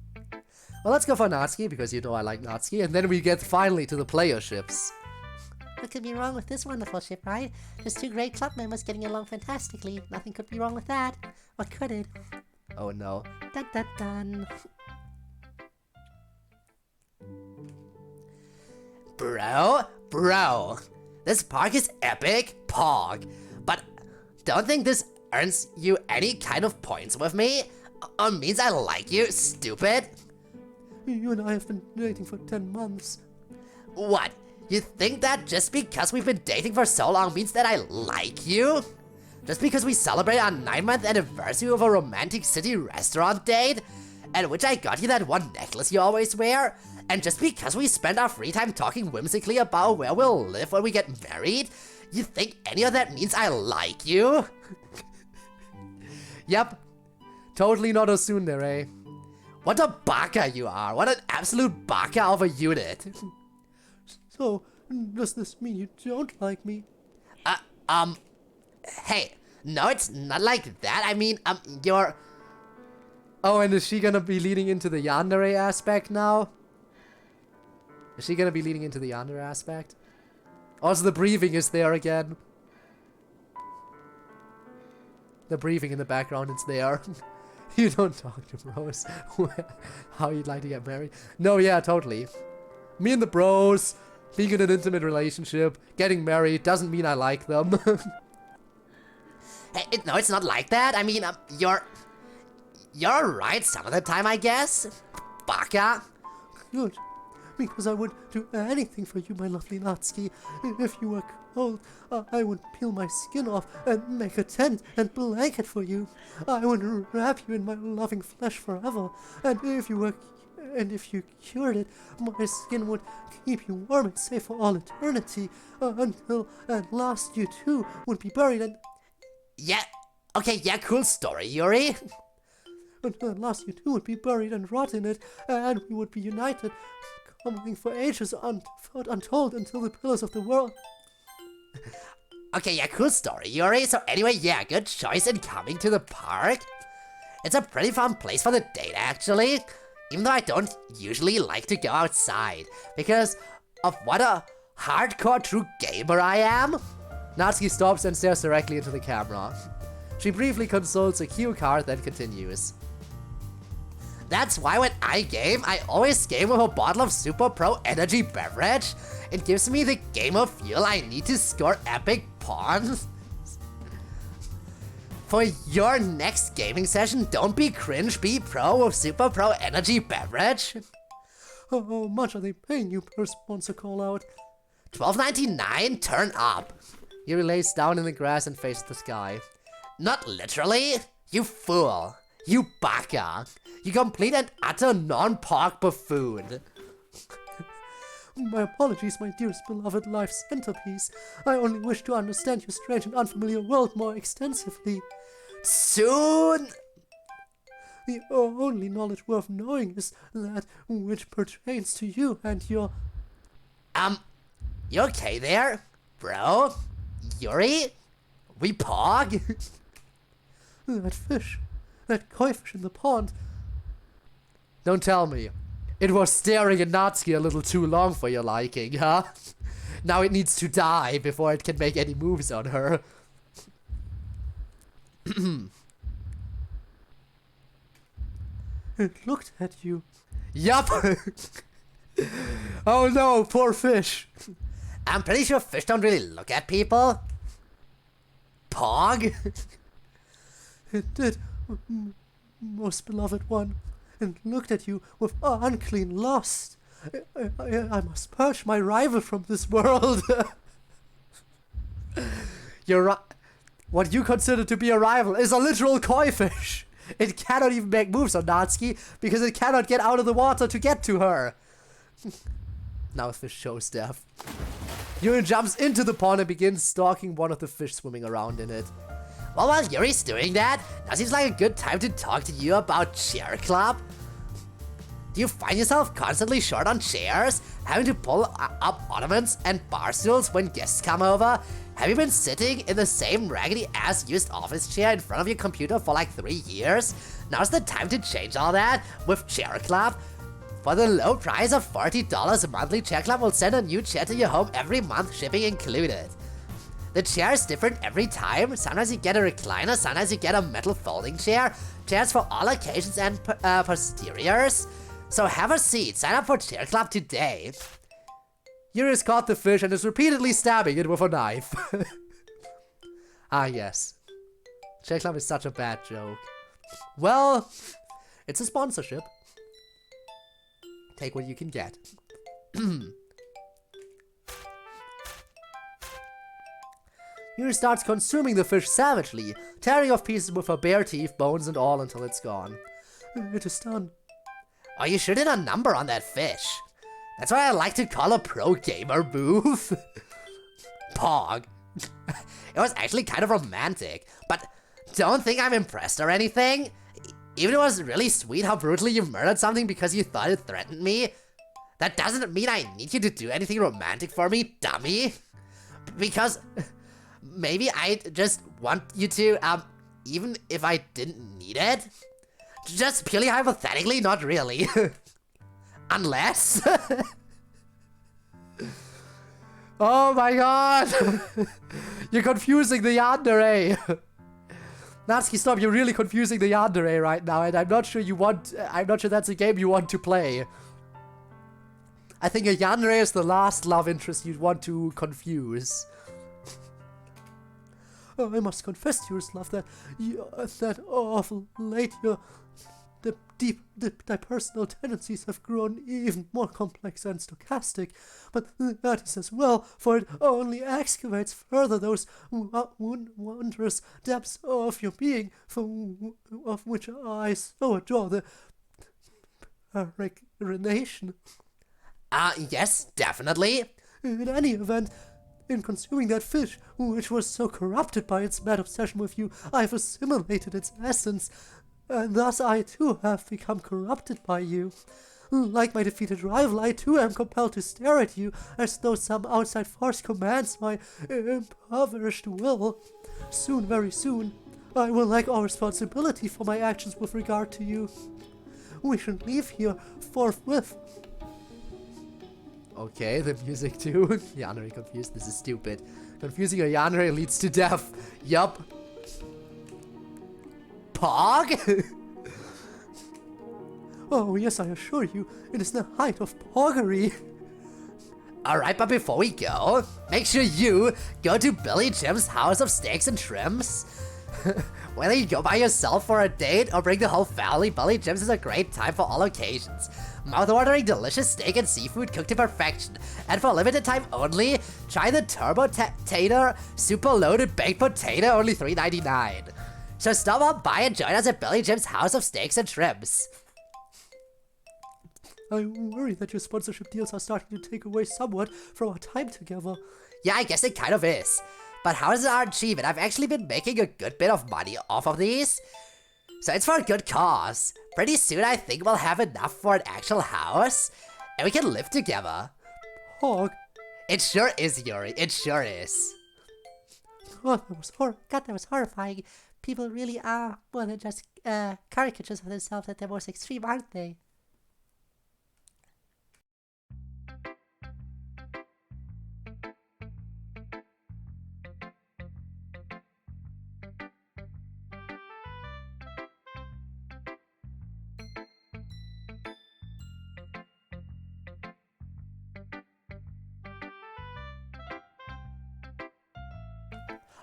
Well, let's go for Natsuki, because you know I like Natsuki, and then we get finally to the player ships. What could be wrong with this wonderful ship, right? Just two great club members getting along fantastically. Nothing could be wrong with that. What could it? Oh no. Dun dun dun. Bro, this park is epic, pog. But don't think this earns you any kind of points with me? Or means I like you, stupid? You and I have been dating for 10 months. What? You think that just because we've been dating for so long means that I like you? Just because we celebrate our 9-month anniversary of a romantic city restaurant date? At which I got you that one necklace you always wear? And just because we spend our free time talking whimsically about where we'll live when we get married? You think any of that means I like you? Yep. Totally not a tsundere. What a baka you are! What an absolute baka of a unit! So, does this mean you don't like me? Hey, no, it's not like that. I mean, you're... Oh, and is she gonna be leading into the yandere aspect now? Is she gonna be leading into the yandere aspect? Also, the breathing is there again. The breathing in the background, it's there. You don't talk to bros. How you'd like to get married? No, yeah, totally. Me and the bros, being in an intimate relationship, getting married, doesn't mean I like them. Hey, no, it's not like that. I mean, you're right some of the time, I guess. Baka. Good. Because I would do anything for you, my lovely Natsuki. If you were cold, I would peel my skin off and make a tent and blanket for you. I would wrap you in my loving flesh forever. And if you cured it, my skin would keep you warm and safe for all eternity. Until at last you too would be buried and... Yeah, okay, yeah, cool story, Yuri. Until at last you too would be buried and rot in it, and we would be united, coming for ages untold until the pillars of the world... Okay, yeah, cool story, Yuri. So anyway, yeah, good choice in coming to the park. It's a pretty fun place for the date, actually. Even though I don't usually like to go outside, because of what a hardcore true gamer I am. Natsuki stops and stares directly into the camera. She briefly consults a cue card, then continues. That's why when I game, I always game with a bottle of Super Pro energy beverage. It gives me the gamer fuel I need to score epic pawns. For your next gaming session, don't be cringe, be pro with Super Pro energy beverage. How much are they paying you per sponsor call out? $12.99? Turn up. Yuri lays down in the grass and faces the sky. Not literally. You fool. You baka. You complete and utter non-park buffoon. My apologies, my dearest beloved life centerpiece. I only wish to understand your strange and unfamiliar world more extensively. Soon. The only knowledge worth knowing is that which pertains to you and your... You okay there, bro? Yuri? We pog? That fish. That koi fish in the pond. Don't tell me. It was staring at Natsuki a little too long for your liking, huh? Now it needs to die before it can make any moves on her. It looked at you. Yup! Oh no, poor fish. I'm pretty sure fish don't really look at people. Pog? It did, most beloved one, and looked at you with unclean lust. I must purge my rival from this world. What you consider to be a rival is a literal koi fish. It cannot even make moves on Natsuki because it cannot get out of the water to get to her. Now fish shows death. Yuri jumps into the pond and begins stalking one of the fish swimming around in it. Well, while Yuri's doing that, now seems like a good time to talk to you about Chair Club. Do you find yourself constantly short on chairs, having to pull up ottomans and bar stools when guests come over? Have you been sitting in the same raggedy-ass used office chair in front of your computer for like 3 years? Now's the time to change all that with Chair Club. For the low price of $40 a monthly, Chair Club will send a new chair to your home every month, shipping included. The chair is different every time. Sometimes you get a recliner, sometimes you get a metal folding chair. Chairs for all occasions and posteriors. So have a seat. Sign up for Chair Club today. Yuri has caught the fish and is repeatedly stabbing it with a knife. Ah, yes. Chair Club is such a bad joke. Well, it's a sponsorship. Take what you can get. Yuri starts consuming the fish savagely, tearing off pieces with her bare teeth, bones and all until it's gone. It is done. Oh, you should hit a number on that fish. That's what I like to call a pro gamer move. Pog. It was actually kind of romantic, but don't think I'm impressed or anything. Even though it was really sweet how brutally you murdered something because you thought it threatened me, that doesn't mean I need you to do anything romantic for me, dummy. Because maybe I just want you to, even if I didn't need it. Just purely hypothetically, not really. Unless... Oh my god! You're confusing the yandere! Natsuki, stop, you're really confusing the yandere right now, and I'm not sure that's a game you want to play. I think a yandere is the last love interest you'd want to confuse. Oh, I must confess to yours, love, that awful late thy personal tendencies have grown even more complex and stochastic, but that is as well, for it only excavates further those wondrous depths of your being, of which I so adore the peregrination. Yes, definitely. In any event, in consuming that fish, which was so corrupted by its mad obsession with you, I have assimilated its essence, and thus I too have become corrupted by you. Like my defeated rival, I too am compelled to stare at you, as though some outside force commands my impoverished will. Soon, very soon, I will lack all responsibility for my actions with regard to you. We should leave here forthwith. Okay, the music too. Yandere confused, this is stupid. Confusing a yandere leads to death. Yup. Pog? Oh, yes, I assure you, it is the height of poggery. Alright, but before we go, make sure you go to Billy Jim's House of Steaks and Shrimps, Whether you go by yourself for a date or bring the whole family, Belly Jim's is a great time for all occasions. Mouth-watering delicious steak and seafood cooked to perfection. And for limited time only, try the Turbo Tater Super Loaded Baked Potato, only $3.99. So stop on by and join us at Belly Jim's House of Steaks and Shrimps. I worry that your sponsorship deals are starting to take away somewhat from our time together. Yeah, I guess it kind of is. But how is it our achievement? I've actually been making a good bit of money off of these. So it's for a good cause. Pretty soon I think we'll have enough for an actual house. And we can live together. Hog. It sure is, Yuri. It sure is. Oh, that was God, that was horrifying. People really are more than just caricatures of themselves at their most extreme, aren't they?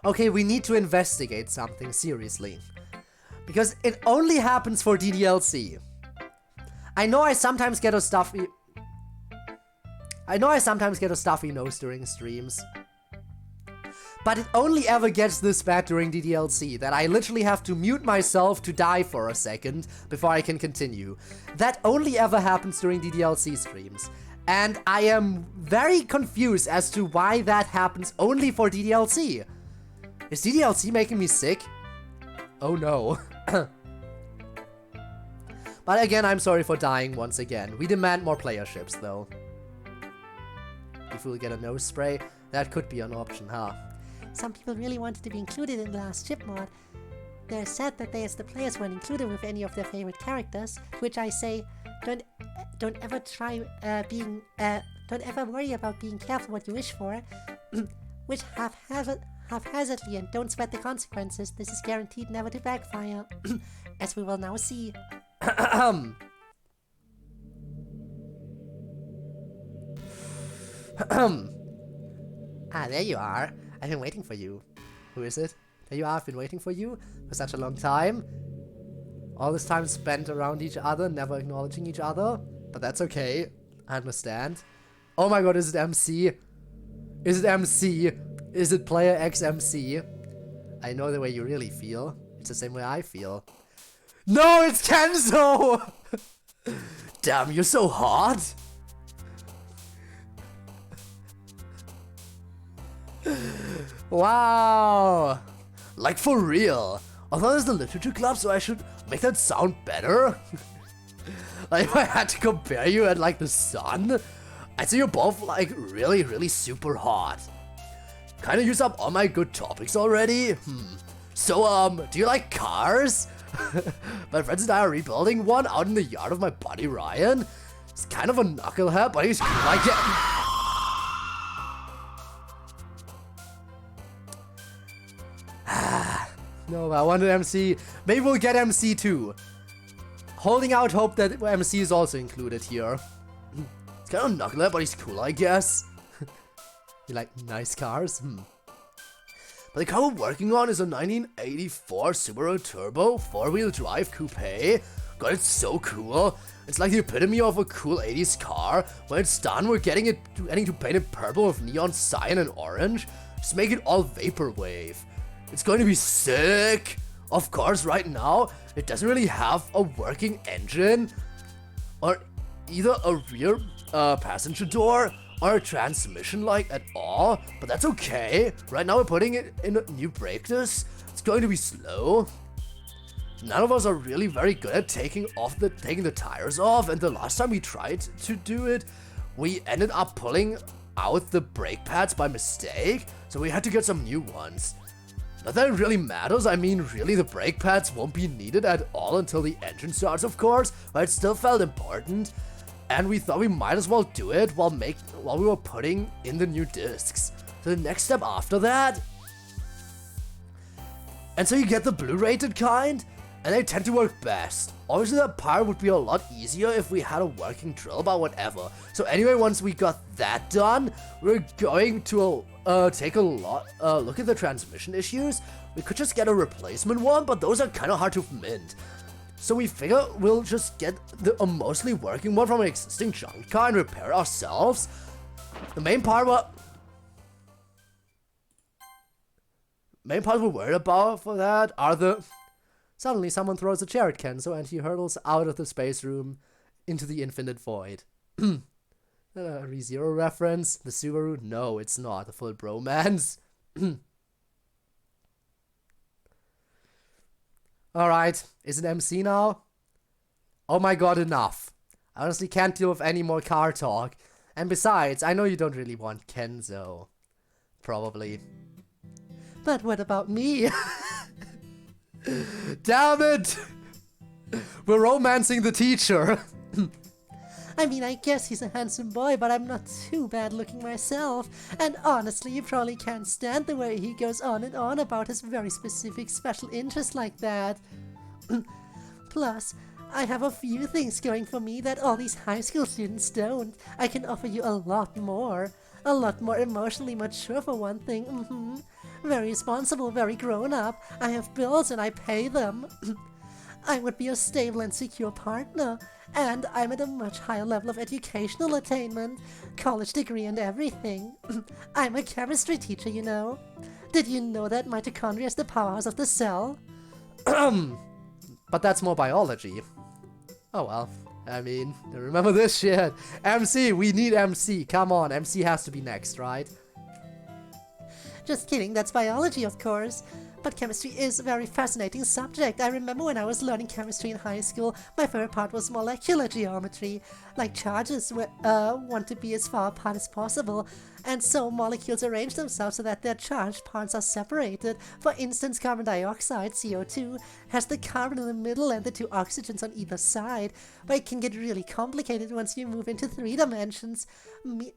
Okay, we need to investigate something seriously. Because it only happens for DDLC. I know I sometimes get a stuffy nose during streams. But it only ever gets this bad during DDLC that I literally have to mute myself to die for a second before I can continue. That only ever happens during DDLC streams. And I am very confused as to why that happens only for DDLC. Is DDLC making me sick? Oh no. But again, I'm sorry for dying once again. We demand more playerships though. If we'll get a nose spray, that could be an option, huh? Some people really wanted to be included in the last chip mod. They're sad that they as the players weren't included with any of their favorite characters, to which I say, don't ever worry about being careful what you wish for. Wish haphazardly and don't sweat the consequences. This is guaranteed never to backfire, as we will now see. Ah, there you are. I've been waiting for you. Who is it? There you are, I've been waiting for you for such a long time. All this time spent around each other, never acknowledging each other. But that's okay. I understand. Oh my god, is it MC? Is it MC? Is it player XMC? I know the way you really feel. It's the same way I feel. No, it's Kenzo! Damn, you're so hot! Wow! Like for real. I thought it's the literature club, so I should make that sound better. Like if I had to compare you and like the sun, I'd say you're both like really, really super hot. Kinda used up all my good topics already. So, do you like cars? My friends and I are rebuilding one out in the yard of my buddy Ryan. He's kind of a knucklehead, but he's cool like it. No, I wanted MC. Maybe we'll get MC too. Holding out hope that MC is also included here. It's kind of knucklehead, but he's cool, I guess. You like nice cars? But the car we're working on is a 1984 Subaru Turbo 4-wheel drive coupe. God, it's so cool. It's like the epitome of a cool 80s car. When it's done, we're getting to paint it purple with neon cyan and orange. Just make it all vaporwave. It's going to be sick. Of course, right now, it doesn't really have a working engine or either a rear passenger door or a transmission light at all, but that's okay. Right now we're putting it in a new brake disc. It's going to be slow. None of us are really very good at taking the tires off, and the last time we tried to do it, we ended up pulling out the brake pads by mistake, so we had to get some new ones. Not that it really matters, I mean really the brake pads won't be needed at all until the engine starts, of course, but it still felt important. And we thought we might as well do it while we were putting in the new discs. So the next step after that. And so you get the blue rated kind. and they tend to work best. Obviously that part would be a lot easier if we had a working drill, but whatever. So anyway, once we got that done, we're going to take a look at the transmission issues. We could just get a replacement one, but those are kind of hard to mint. So we figure we'll just get a mostly working one from an existing junk car and repair it ourselves. The main part we're worried about for that are the... Suddenly someone throws a chair at Kenzo and he hurtles out of the space room into the infinite void. ReZero reference? The Subaru? No, it's not. A full bromance. Alright, is it MC now? Oh my god, enough. I honestly can't deal with any more car talk. And besides, I know you don't really want Kenzo. Probably. But what about me? Damn it! We're romancing the teacher. I mean, I guess he's a handsome boy, but I'm not too bad looking myself. And honestly, you probably can't stand the way he goes on and on about his very specific special interest like that. Plus, I have a few things going for me that all these high school students don't. I can offer you a lot more. A lot more emotionally mature for one thing. Very responsible, very grown up. I have bills and I pay them. I would be a stable and secure partner, and I'm at a much higher level of educational attainment, college degree and everything. I'm a chemistry teacher, you know. Did you know that mitochondria is the powerhouse of the cell? But that's more biology. Oh well, I mean, remember this shit. MC, we need MC. Come on, MC has to be next, right? Just kidding, that's biology, of course. But chemistry is a very fascinating subject. I remember when I was learning chemistry in high school, my favorite part was molecular geometry. Like charges want to be as far apart as possible, and so molecules arrange themselves so that their charged parts are separated. For instance, carbon dioxide, CO2, has the carbon in the middle and the two oxygens on either side, but it can get really complicated once you move into 3 dimensions.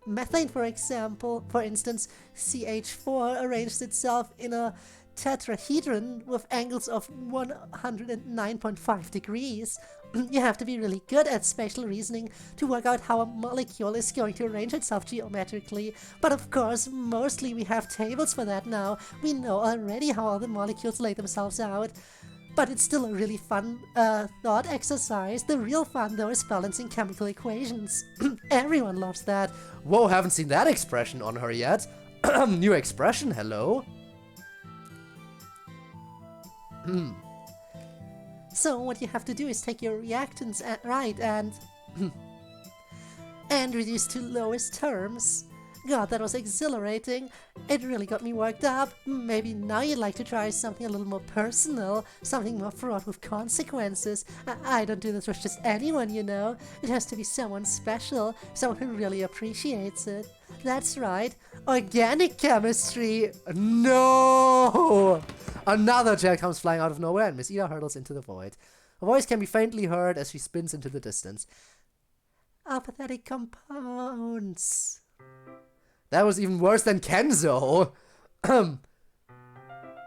Methane, for instance, CH4 arranged itself in a tetrahedron with angles of 109.5 degrees. You have to be really good at spatial reasoning to work out how a molecule is going to arrange itself geometrically, but of course, mostly we have tables for that now. We know already how all the molecules lay themselves out. But it's still a really fun thought exercise. The real fun, though, is balancing chemical equations. Everyone loves that. Whoa, haven't seen that expression on her yet. New expression, hello? So what you have to do is take your reactants and and reduce to lowest terms. God, that was exhilarating. It really got me worked up. Maybe now you'd like to try something a little more personal, something more fraught with consequences. I don't do this with just anyone, you know. It has to be someone special, someone who really appreciates it. That's right, organic chemistry. No! Another jet comes flying out of nowhere and Miss Ida hurtles into the void. Her voice can be faintly heard as she spins into the distance. Apathetic compounds. That was even worse than Kenzo.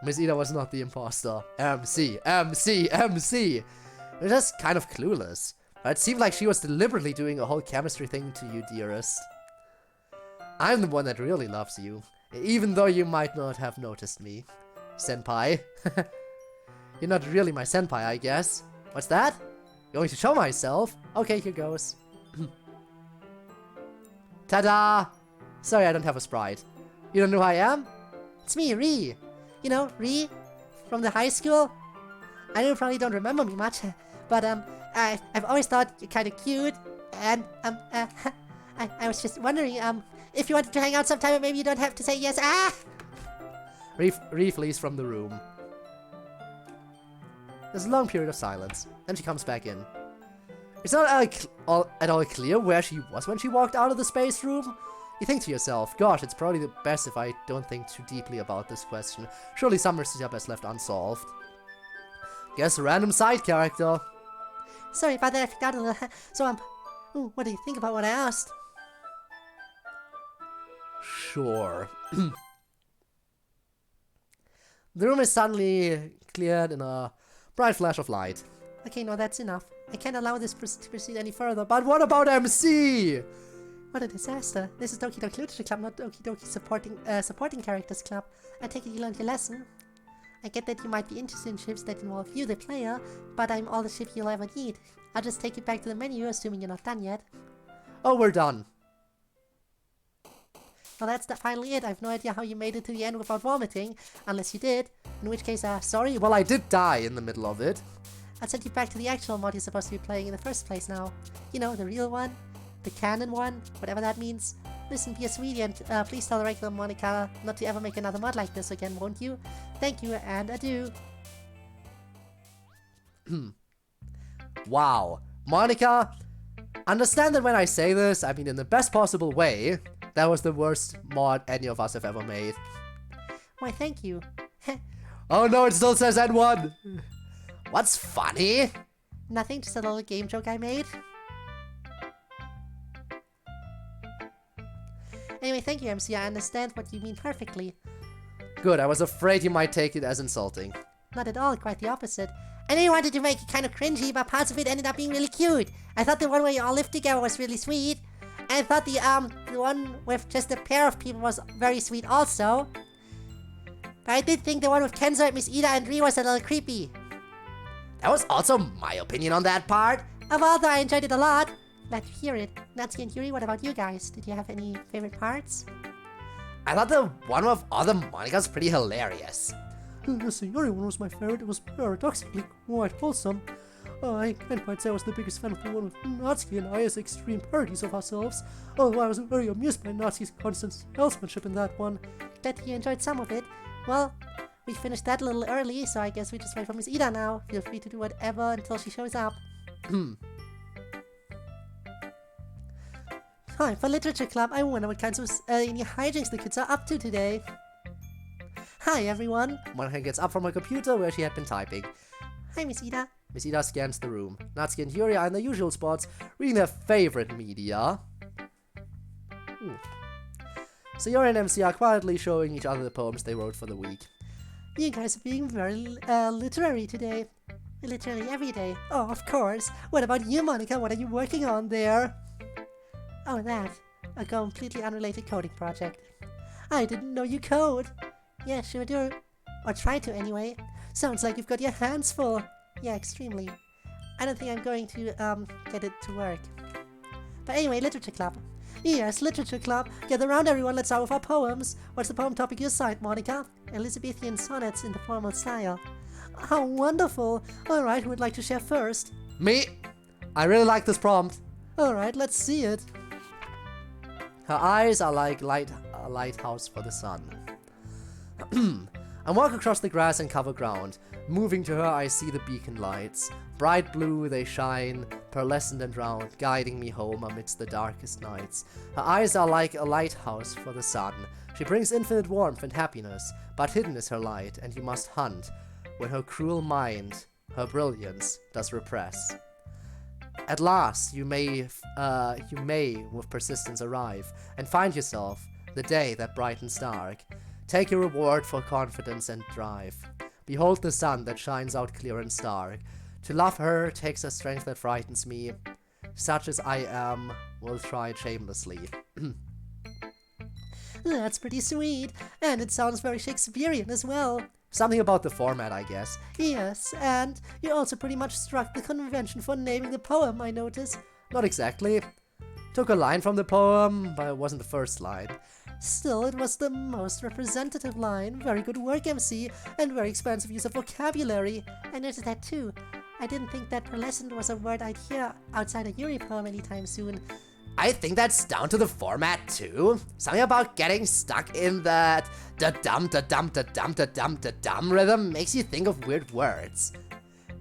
Miss Ida was not the imposter. MC. They're just kind of clueless. But it seemed like she was deliberately doing a whole chemistry thing to you, dearest. I'm the one that really loves you, even though you might not have noticed me. Senpai. You're not really my senpai, I guess. What's that? Going to show myself? Okay, here goes. Ta-da! Sorry, I don't have a sprite. You don't know who I am? It's me, Ree. You know, Ree from the high school. I know you probably don't remember me much, but I've always thought you're kind of cute, and I was just wondering if you wanted to hang out sometime, and maybe you don't have to say yes. Ah! Ree flees from the room. There's a long period of silence. Then she comes back in. It's not at all clear where she was when she walked out of the space room. You think to yourself, gosh, it's probably the best if I don't think too deeply about this question. Surely some mystery are best left unsolved. Guess a random side character. Sorry about that, I forgot a little. So, ooh, what do you think about what I asked? Sure. The room is suddenly cleared in a Bright flash of light. Okay, no, that's enough. I can't allow this to proceed any further, But what about MC? what a disaster. This is Doki Doki Literature Club, not Doki Doki Supporting Characters Club. I take it you learned your lesson. I get that you might be interested in ships that involve you, the player, but I'm all the ship you'll ever need. I'll just take you back to the menu, assuming you're not done yet. Oh, we're done. Well, that's finally it. I've no idea how you made it to the end without vomiting, unless you did, in which case, sorry. Well, I did die in the middle of it. I'll send you back to the actual mod you're supposed to be playing in the first place now. You know, the real one. The canon one, whatever that means. Listen, be a sweetie and please tell the regular Monica not to ever make another mod like this again, won't you? Thank you and adieu. Wow. Monica, understand that when I say this, I mean in the best possible way, that was the worst mod any of us have ever made. Why, thank you. Oh no, it still says N1! What's funny? Nothing, just a little game joke I made. Anyway, thank you, MC. I understand what you mean perfectly. Good, I was afraid you might take it as insulting. Not at all, quite the opposite. I know you wanted to make it kind of cringy, but parts of it ended up being really cute. I thought the one where you all lived together was really sweet. And I thought the one with just a pair of people was very sweet also. But I did think the one with Kenzo, Miss Ida, and Ri was a little creepy. That was also my opinion on that part. Although I enjoyed it a lot. Glad to hear it. Natsuki and Yuri, what about you guys? Did you have any favorite parts? I thought the one with all the Monicas pretty hilarious. The Sayori one was my favorite. It was paradoxically quite wholesome. I can't quite say I was the biggest fan of the one with Natsuki and Aya's extreme parodies of ourselves, although I was very amused by Natsuki's constant salesmanship in that one. Glad you enjoyed some of it. Well, we finished that a little early, so I guess we just wait for Miss Ida now. Feel free to do whatever until she shows up. Hi, for Literature Club, I wonder what kinds of any hijinks the kids are up to today. Hi, everyone. Monica gets up from her computer where she had been typing. Hi, Miss Ida. Miss Ida scans the room. Natsuki and Yuri are in their usual spots, reading their favorite media. So Yuri and MC are quietly showing each other the poems they wrote for the week. You guys are being very literary today. Literally every day. Oh, of course. What about you, Monica? What are you working on there? Oh, that. A completely unrelated coding project. I didn't know you code. Yeah, sure do. Or try to, anyway. Sounds like you've got your hands full. Yeah, extremely. I don't think I'm going to, get it to work. But anyway, Literature Club. Yes, Literature Club. Gather round, everyone. Let's start with our poems. What's the poem topic you cite, Monica? Elizabethan sonnets in the formal style. How wonderful. Alright, who would like to share first? Me! I really like this prompt. Alright, let's see it. Her eyes are like a lighthouse for the sun. I walk across the grass and cover ground. Moving to her, I see the beacon lights. Bright blue they shine, pearlescent and round, guiding me home amidst the darkest nights. Her eyes are like a lighthouse for the sun. She brings infinite warmth and happiness, but hidden is her light, and you must hunt when her cruel mind, her brilliance, does repress. At last, you may with persistence arrive, and find yourself the day that brightens dark. Take your reward for confidence and drive. Behold the sun that shines out clear and stark. To love her takes a strength that frightens me. Such as I am, will try it shamelessly. That's pretty sweet, and it sounds very Shakespearean as well. Something about the format, I guess. Yes, and you also pretty much struck the convention for naming the poem, I notice. Not exactly. Took a line from the poem, but it wasn't the first line. Still, it was the most representative line. Very good work, MC, and very expansive use of vocabulary. I noticed that too. I didn't think that pearlescent was a word I'd hear outside a Yuri poem anytime soon. I think that's down to the format too. Something about getting stuck in that da-dum rhythm makes you think of weird words.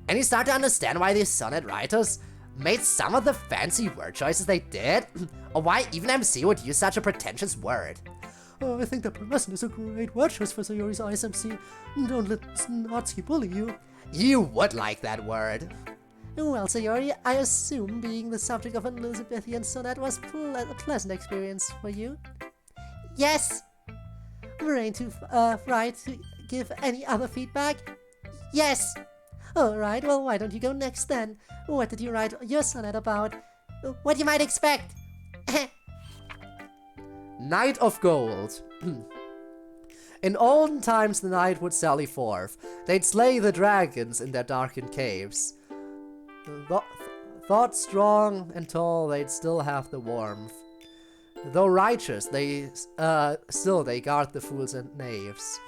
And you start to understand why these sonnet writers made some of the fancy word choices they did, or why even MC would use such a pretentious word. I think that pearlescent is a great word choice for Sayori's eyes, MC. Don't let Natsuki bully you. You would like that word. Well, Sayori, I assume being the subject of an Elizabethan sonnet was a pleasant experience for you. Yes! Brain too fried to give any other feedback? Yes! Alright, well, why don't you go next then? What did you write your sonnet about? What you might expect? Knight of Gold. In olden times the knight would sally forth. They'd slay the dragons in their darkened caves. Thought strong and tall, they'd still have the warmth. Though righteous, they guard the fools and knaves.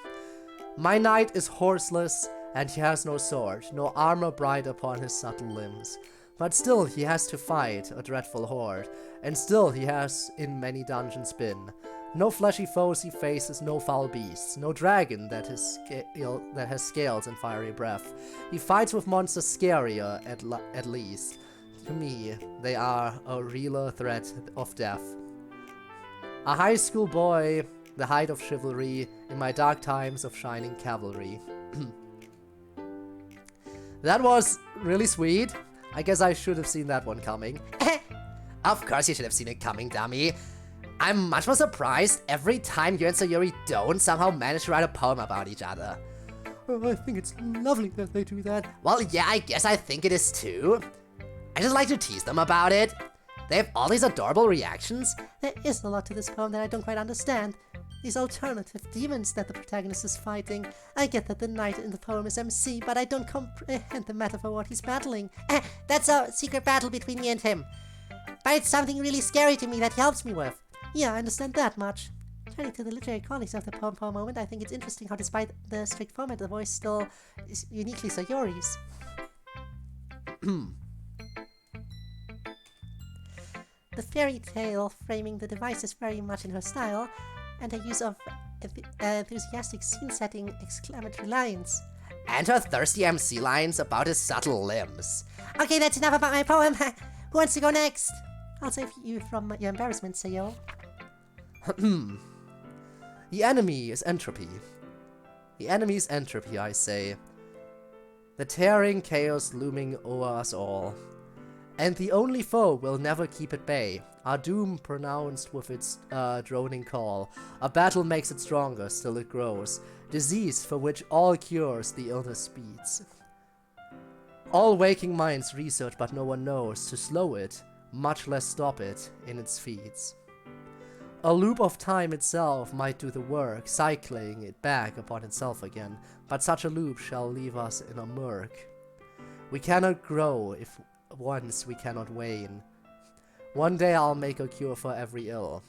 My knight is horseless, and he has no sword, no armor bright upon his subtle limbs. But still he has to fight a dreadful horde, and still he has in many dungeons been. No fleshy foes he faces, no foul beasts, no dragon that has scales and fiery breath. He fights with monsters scarier, at least. To me, they are a realer threat of death. A high school boy, the height of chivalry, in my dark times of shining cavalry. That was really sweet. I guess I should have seen that one coming. Of course you should have seen it coming, dummy. I'm much more surprised every time you and Sayuri don't somehow manage to write a poem about each other. I think it's lovely that they do that. Well, yeah, I guess I think it is too. I just like to tease them about it. They have all these adorable reactions. There is a lot to this poem that I don't quite understand. These alternative demons that the protagonist is fighting. I get that the knight in the poem is MC, but I don't comprehend the metaphor what he's battling. That's a secret battle between me and him. But it's something really scary to me that he helps me with. Yeah, I understand that much. Turning to the literary qualities of the poem for a moment, I think it's interesting how despite the strict format, the voice still is uniquely Sayori's. The fairy tale framing the device is very much in her style, and her use of enthusiastic scene-setting exclamatory lines. And her thirsty MC lines about his subtle limbs. Okay, that's enough about my poem. Who wants to go next? I'll save you from your embarrassment, Sayo. The enemy is entropy. The enemy is entropy, I say. The tearing chaos looming over us all. And the only foe will never keep at bay. Our doom pronounced with its droning call. A battle makes it stronger, still it grows. Disease for which all cures the illness speeds. All waking minds research, but no one knows to slow it, much less stop it in its feeds. A loop of time itself might do the work, cycling it back upon itself again, but such a loop shall leave us in a murk. We cannot grow if once we cannot wane. One day I'll make a cure for every ill.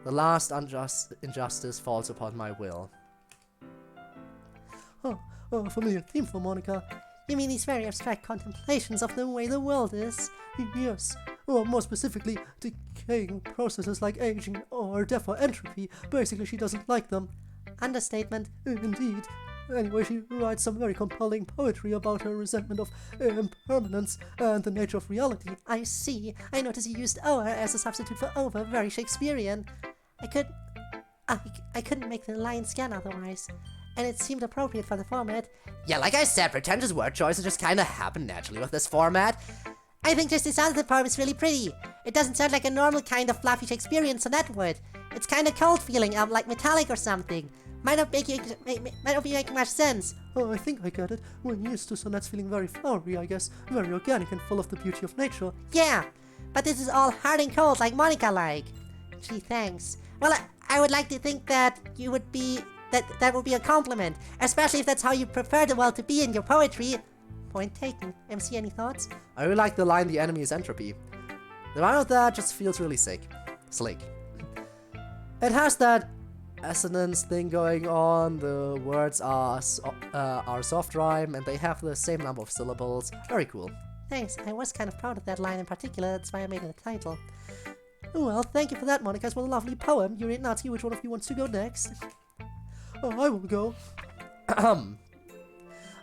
The last injustice falls upon my will. Oh, a familiar theme for Monica. You mean these very abstract contemplations of the way the world is? Yes, or more specifically, decaying processes like aging or death or entropy. Basically, she doesn't like them. Understatement. Indeed. Anyway, she writes some very compelling poetry about her resentment of impermanence and the nature of reality. I see. I notice you used o'er as a substitute for over. Very Shakespearean. I couldn't make the line scan otherwise, and it seemed appropriate for the format. Yeah, like I said, pretentious word choices just kinda happen naturally with this format. I think just the sound of the poem is really pretty. It doesn't sound like a normal kind of fluffy Shakespearean sonnet would. It's kinda cold feeling, like metallic or something. Might not be making much sense. Oh, I think I get it. We're used to sonnets feeling very flowery, I guess. Very organic and full of the beauty of nature. Yeah, but this is all hard and cold like Monica-like. Gee, thanks. Well, I would like to think that you would be... That would be a compliment, especially if that's how you prefer the world to be in your poetry. Point taken. MC, any thoughts? I really like the line, the enemy is entropy. The line of that just feels really slick. It has that assonance thing going on, the words are soft rhyme, and they have the same number of syllables. Very cool. Thanks, I was kind of proud of that line in particular, that's why I made it a title. Well, thank you for that, Monica. It's what a lovely poem. You're in Nazi. Which one of you wants to go next? Oh, I will go.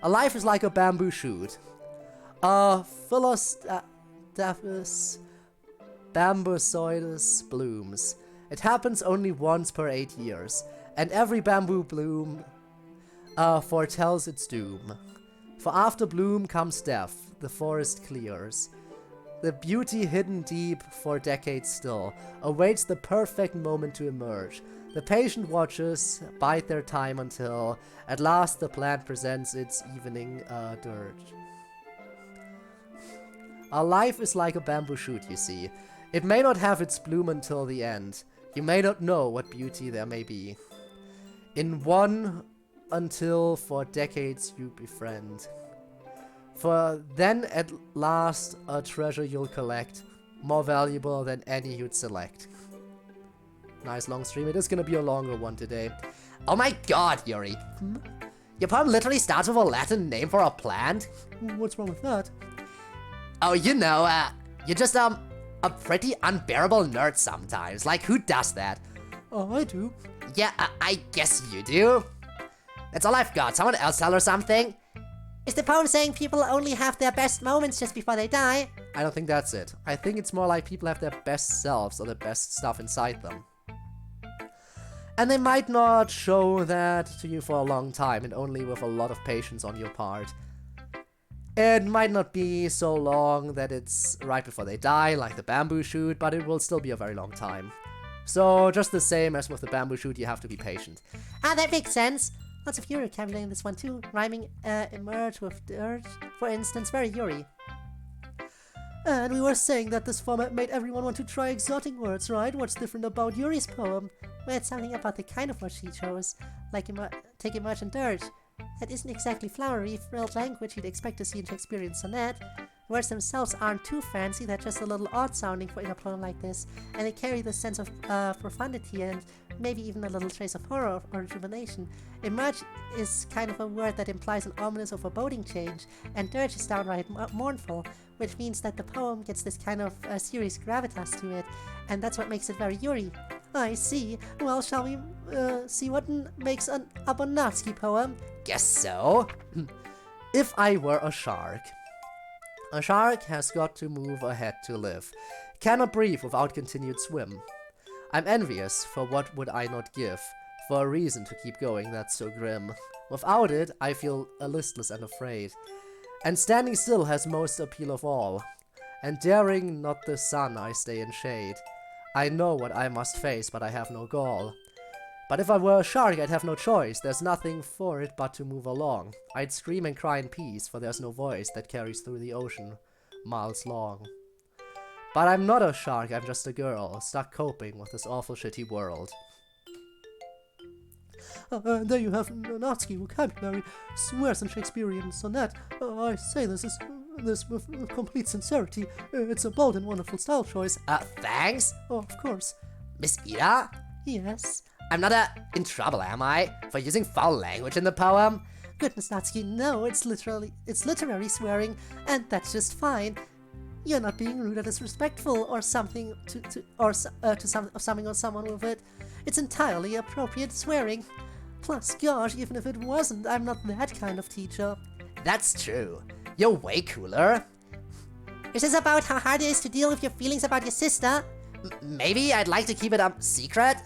A life is like a bamboo shoot. A Philostaphus bambusoidus blooms. It happens only once per 8 years, and every bamboo bloom foretells its doom. For after bloom comes death, the forest clears. The beauty hidden deep for decades still awaits the perfect moment to emerge. The patient watchers bide their time until, at last, the plant presents its evening dirge. Our life is like a bamboo shoot, you see. It may not have its bloom until the end. You may not know what beauty there may be. In one until for decades you befriend. For then at last a treasure you'll collect, more valuable than any you'd select. Nice long stream. It is gonna be a longer one today. Oh my god, Yuri. Your poem literally starts with a Latin name for a plant? What's wrong with that? Oh, you know, you're just, a pretty unbearable nerd sometimes. Like, who does that? Oh, I do. Yeah, I guess you do. That's all I've got. Someone else tell her something? Is the poem saying people only have their best moments just before they die? I don't think that's it. I think it's more like people have their best selves or the best stuff inside them. And they might not show that to you for a long time, and only with a lot of patience on your part. It might not be so long that it's right before they die, like the bamboo shoot, but it will still be a very long time. So, just the same as with the bamboo shoot, you have to be patient. Ah, that makes sense. Lots of Yuri vocabulary in this one too. Rhyming emerge with dirt, for instance, very Yuri. And we were saying that this format made everyone want to try exotic words, right? What's different about Yuri's poem? Well, it's something about the kind of words she chose, like take emerge and dirt. That isn't exactly flowery, frilled language you'd expect to see in Shakespearean sonnet. Words themselves aren't too fancy, they're just a little odd sounding for in a poem like this, and they carry the sense of profundity and maybe even a little trace of horror or rejuvenation. Emerge is kind of a word that implies an ominous or foreboding change, and dirge is downright mournful, which means that the poem gets this kind of serious gravitas to it, and that's what makes it very Yuri. I see. Well, shall we see what makes a Bonatsky poem? Guess so. If I were a shark. A shark has got to move ahead to live. Cannot breathe without continued swim. I'm envious, for what would I not give? For a reason to keep going that's so grim. Without it, I feel listless and afraid. And standing still has most appeal of all. And daring not the sun, I stay in shade. I know what I must face, but I have no gall. But if I were a shark, I'd have no choice. There's nothing for it but to move along. I'd scream and cry in peace, for there's no voice that carries through the ocean, miles long. But I'm not a shark, I'm just a girl, stuck coping with this awful shitty world. There you have Nazi vocabulary, swears in Shakespearean sonnet. I say this with complete sincerity. It's a bold and wonderful style choice. Thanks? Oh, of course. Miss Ida? Yes. I'm not in trouble, am I? For using foul language in the poem? Goodness, Natsuki, no, it's literary swearing, and that's just fine. You're not being rude or disrespectful or something to something or someone with it. It's entirely appropriate swearing. Plus, gosh, even if it wasn't, I'm not that kind of teacher. That's true. You're way cooler. Is this about how hard it is to deal with your feelings about your sister? Maybe I'd like to keep it secret?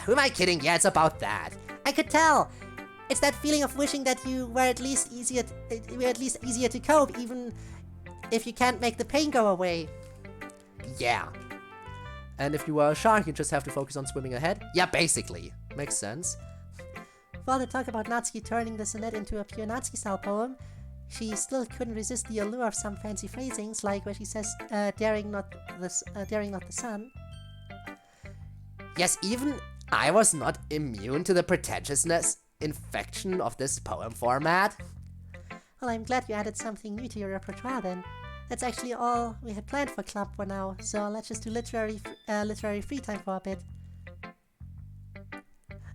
Who am I kidding? Yeah, it's about that. I could tell. It's that feeling of wishing that you were at least easier to cope, even if you can't make the pain go away. Yeah. And if you were a shark, you just have to focus on swimming ahead? Yeah, basically. Makes sense. For all the talk about Natsuki turning the sonnet into a pure Natsuki-style poem, she still couldn't resist the allure of some fancy phrasings, like where she says, daring not the sun. Yes, even I was not immune to the pretentiousness infection of this poem format. Well, I'm glad you added something new to your repertoire then. That's actually all we had planned for Club for now, so let's just do literary free time for a bit.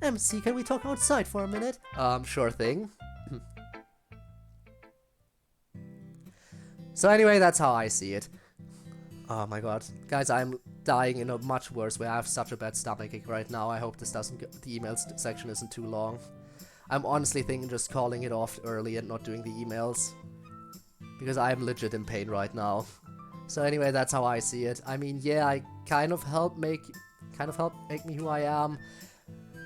MC, can we talk outside for a minute? Sure thing. So anyway, that's how I see it. Oh my god. Guys, I'm dying in a much worse way. I have such a bad stomachache right now. I hope this doesn't the emails section isn't too long. I'm honestly thinking just calling it off early and not doing the emails. Because I'm legit in pain right now. So anyway, that's how I see it. I mean, yeah, I kind of help make me who I am.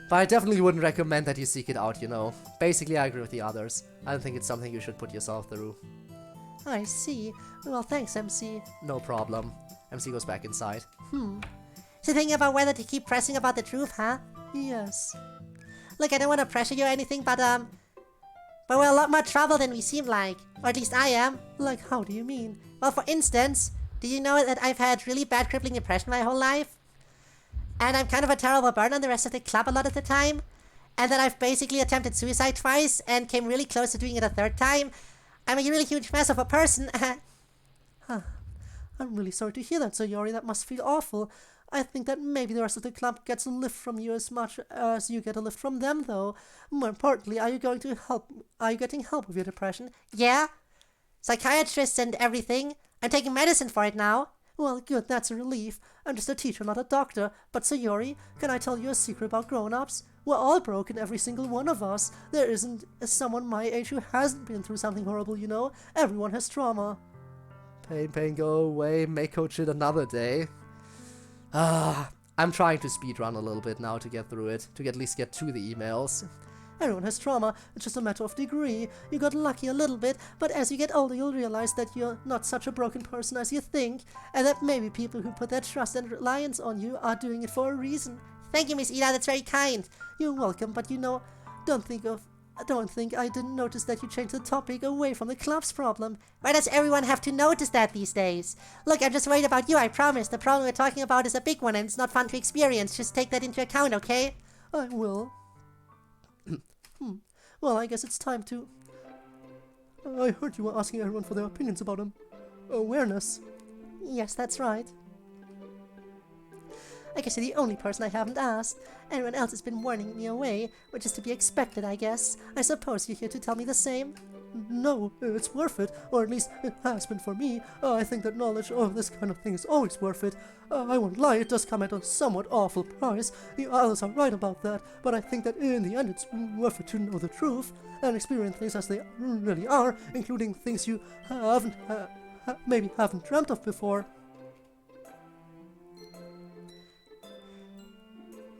But I definitely wouldn't recommend that you seek it out, you know. Basically, I agree with the others. I don't think it's something you should put yourself through. I see. Well, thanks, MC. No problem. MC goes back inside. So thinking about whether to keep pressing about the truth, huh? Yes. Look, I don't want to pressure you or anything, but we're a lot more trouble than we seem like. Or at least I am. Like, how do you mean? Well, for instance, do you know that I've had really bad crippling depression my whole life? And I'm kind of a terrible burden on the rest of the club a lot of the time. And that I've basically attempted suicide twice and came really close to doing it a third time. I'm a really huge mess of a person. I'm really sorry to hear that, Sayori. That must feel awful. I think that maybe the rest of the club gets a lift from you as much as you get a lift from them, though. More importantly, are you getting help with your depression? Yeah? Psychiatrists and everything. I'm taking medicine for it now. Well, good, that's a relief. I'm just a teacher, not a doctor. But Sayori, can I tell you a secret about grown-ups? We're all broken, every single one of us. There isn't someone my age who hasn't been through something horrible, you know? Everyone has trauma. Pain, go away. Make coach it another day. I'm trying to speedrun a little bit now to get through it, to at least get to the emails. Everyone has trauma, it's just a matter of degree. You got lucky a little bit, but as you get older you'll realize that you're not such a broken person as you think, and that maybe people who put their trust and reliance on you are doing it for a reason. Thank you, Miss Ida, that's very kind. You're welcome, but you know, don't think I didn't notice that you changed the topic away from the club's problem. Why does everyone have to notice that these days? Look, I'm just worried about you, I promise. The problem we're talking about is a big one and it's not fun to experience. Just take that into account, okay? I will. Well, I guess it's time to... I heard you were asking everyone for their opinions about awareness. Yes, that's right. I guess you're the only person I haven't asked. Everyone else has been warning me away, which is to be expected, I guess. I suppose you're here to tell me the same? No, it's worth it, or at least it has been for me. I think that knowledge of this kind of thing is always worth it. I won't lie, it does come at a somewhat awful price. The others are right about that, but I think that in the end it's worth it to know the truth and experience things as they really are, including things you maybe haven't dreamt of before.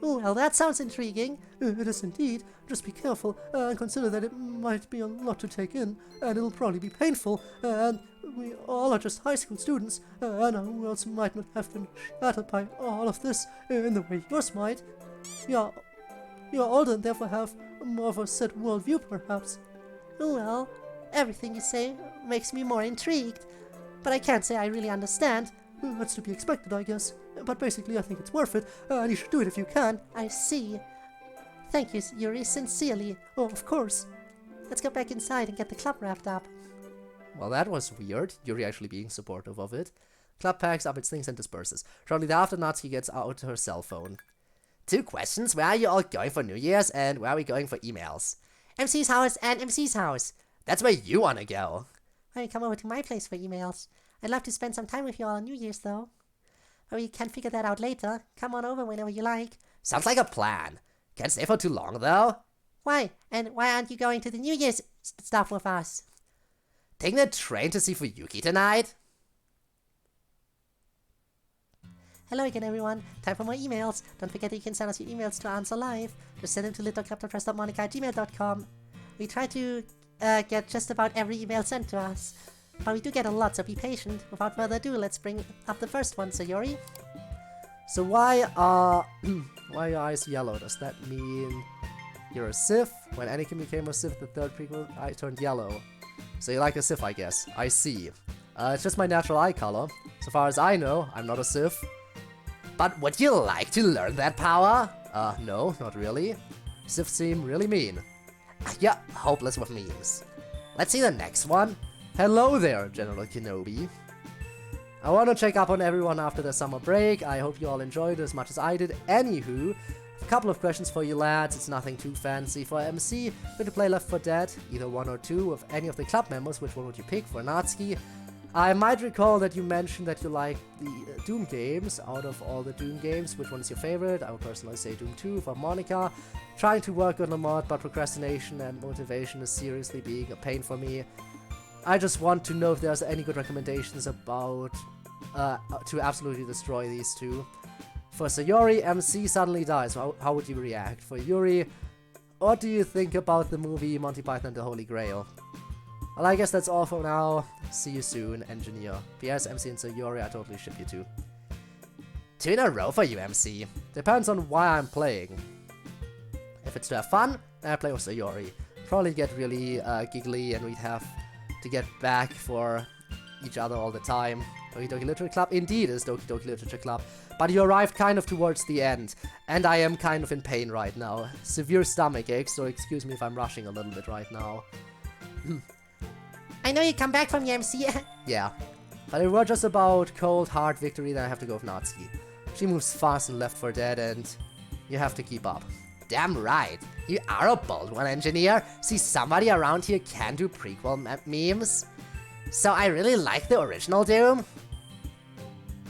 Well, that sounds intriguing. It is indeed. Just be careful and consider that it might be a lot to take in, and it'll probably be painful, and we all are just high school students, and our worlds might not have been shattered by all of this in the way yours might. You're older and therefore have more of a set worldview, perhaps. Well, everything you say makes me more intrigued, but I can't say I really understand. That's to be expected, I guess. But basically, I think it's worth it, and you should do it if you can. I see. Thank you, Yuri, sincerely. Oh, of course. Let's go back inside and get the club wrapped up. Well, that was weird. Yuri actually being supportive of it. Club packs up its things and disperses. Shortly thereafter, Natsuki gets out her cell phone. 2 questions. Where are you all going for New Year's, and where are we going for emails? MC's house and MC's house. That's where you want to go. Why don't you come over to my place for emails? I'd love to spend some time with you all on New Year's, though. But we can figure that out later. Come on over whenever you like. Sounds like a plan. Can't stay for too long, though. Why? And why aren't you going to the New Year's stuff with us? Taking the train to see Fuyuki tonight? Hello again, everyone. Time for more emails. Don't forget that you can send us your emails to answer live. Just send them to little.press.monica@gmail.com. We try to get just about every email sent to us. But we do get a lot, so be patient. Without further ado, let's bring up the first one, Sayori. So why are your eyes yellow? Does that mean you're a Sith? When Anakin became a Sith, the third prequel, I turned yellow. So you like a Sith, I guess. I see. It's just my natural eye color. So far as I know, I'm not a Sith. But would you like to learn that power? No, not really. Sith seem really mean. You're hopeless with memes. Let's see the next one. Hello there, General Kenobi. I want to check up on everyone after the summer break. I hope you all enjoyed it as much as I did. Anywho, a couple of questions for you lads. It's nothing too fancy. For MC, would you play Left 4 Dead? Either 1 or 2 with any of the club members. Which one would you pick? For Natsuki, I might recall that you mentioned that you like the Doom games. Out of all the Doom games, which one is your favorite? I would personally say Doom 2. For Monica, trying to work on a mod, but procrastination and motivation is seriously being a pain for me. I just want to know if there's any good recommendations about to absolutely destroy these two. For Sayori, MC suddenly dies. How would you react? For Yuri, what do you think about the movie Monty Python and the Holy Grail? Well, I guess that's all for now. See you soon, engineer. P.S. MC and Sayori, I totally ship you too. 2 in a row for you, MC. Depends on why I'm playing. If it's to have fun, then I play with Sayori. Probably get really giggly and we'd have to get back for each other all the time. Doki Doki Literature Club indeed is Doki Doki Literature Club, but you arrived kind of towards the end, and I am kind of in pain right now. Severe stomach ache, so excuse me if I'm rushing a little bit right now. I know you come back from the MC. Yeah, but if we're just about cold, hard victory, then I have to go with Natsuki. She moves fast and Left 4 Dead, and you have to keep up. Damn right. You are a bold one, engineer. See, somebody around here can do prequel memes. So I really like the original Doom.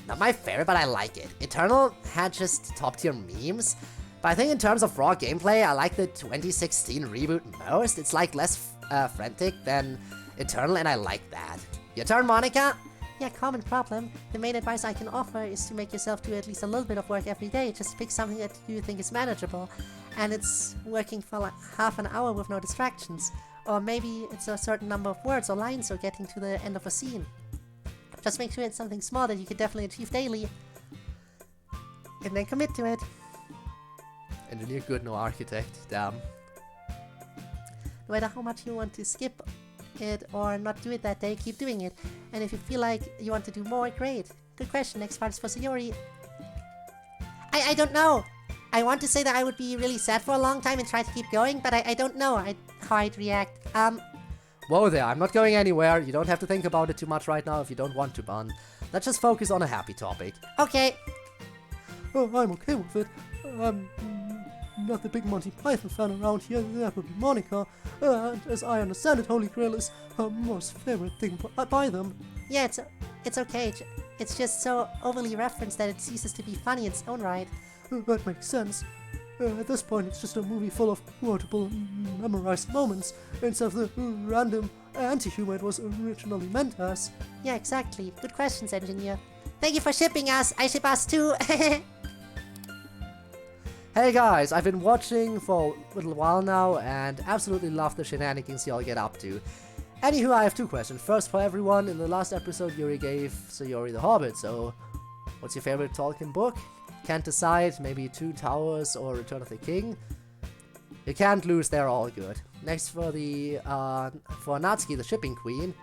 Not my favorite, but I like it. Eternal had just top tier memes. But I think in terms of raw gameplay, I like the 2016 reboot most. It's like less frantic than Eternal, and I like that. Your turn, Monica? Yeah, common problem. The main advice I can offer is to make yourself do at least a little bit of work every day. Just pick something that you think is manageable. And it's working for like half an hour with no distractions. Or maybe it's a certain number of words or lines or getting to the end of a scene. Just make sure it's something small that you can definitely achieve daily. And then commit to it. Engineer good, no architect. Damn. No matter how much you want to skip it or not do it that day, keep doing it. And if you feel like you want to do more, great. Good question. Next part is for Sayori. I don't know. I want to say that I would be really sad for a long time and try to keep going, but I don't know how I'd react. Whoa there, I'm not going anywhere. You don't have to think about it too much right now if you don't want to, Bun. Let's just focus on a happy topic. Okay. Oh, I'm okay with it. I'm not the big Monty Python fan around here. That would be Monica. And as I understand it, Holy Grail is her most favorite thing by them. Yeah, it's okay. It's just so overly referenced that it ceases to be funny in its own right. That makes sense. At this point, it's just a movie full of quotable, memorized moments, instead of the random anti-humor it was originally meant as. Yeah, exactly. Good questions, engineer. Thank you for shipping us. I ship us too. Hey guys, I've been watching for a little while now and absolutely love the shenanigans y'all get up to. Anywho, I have 2 questions. First, for everyone, in the last episode Yuri gave Sayori the Hobbit, so what's your favorite Tolkien book? Can't decide, maybe 2 Towers or Return of the King? You can't lose, they're all good. Next for Natsuki, the shipping queen,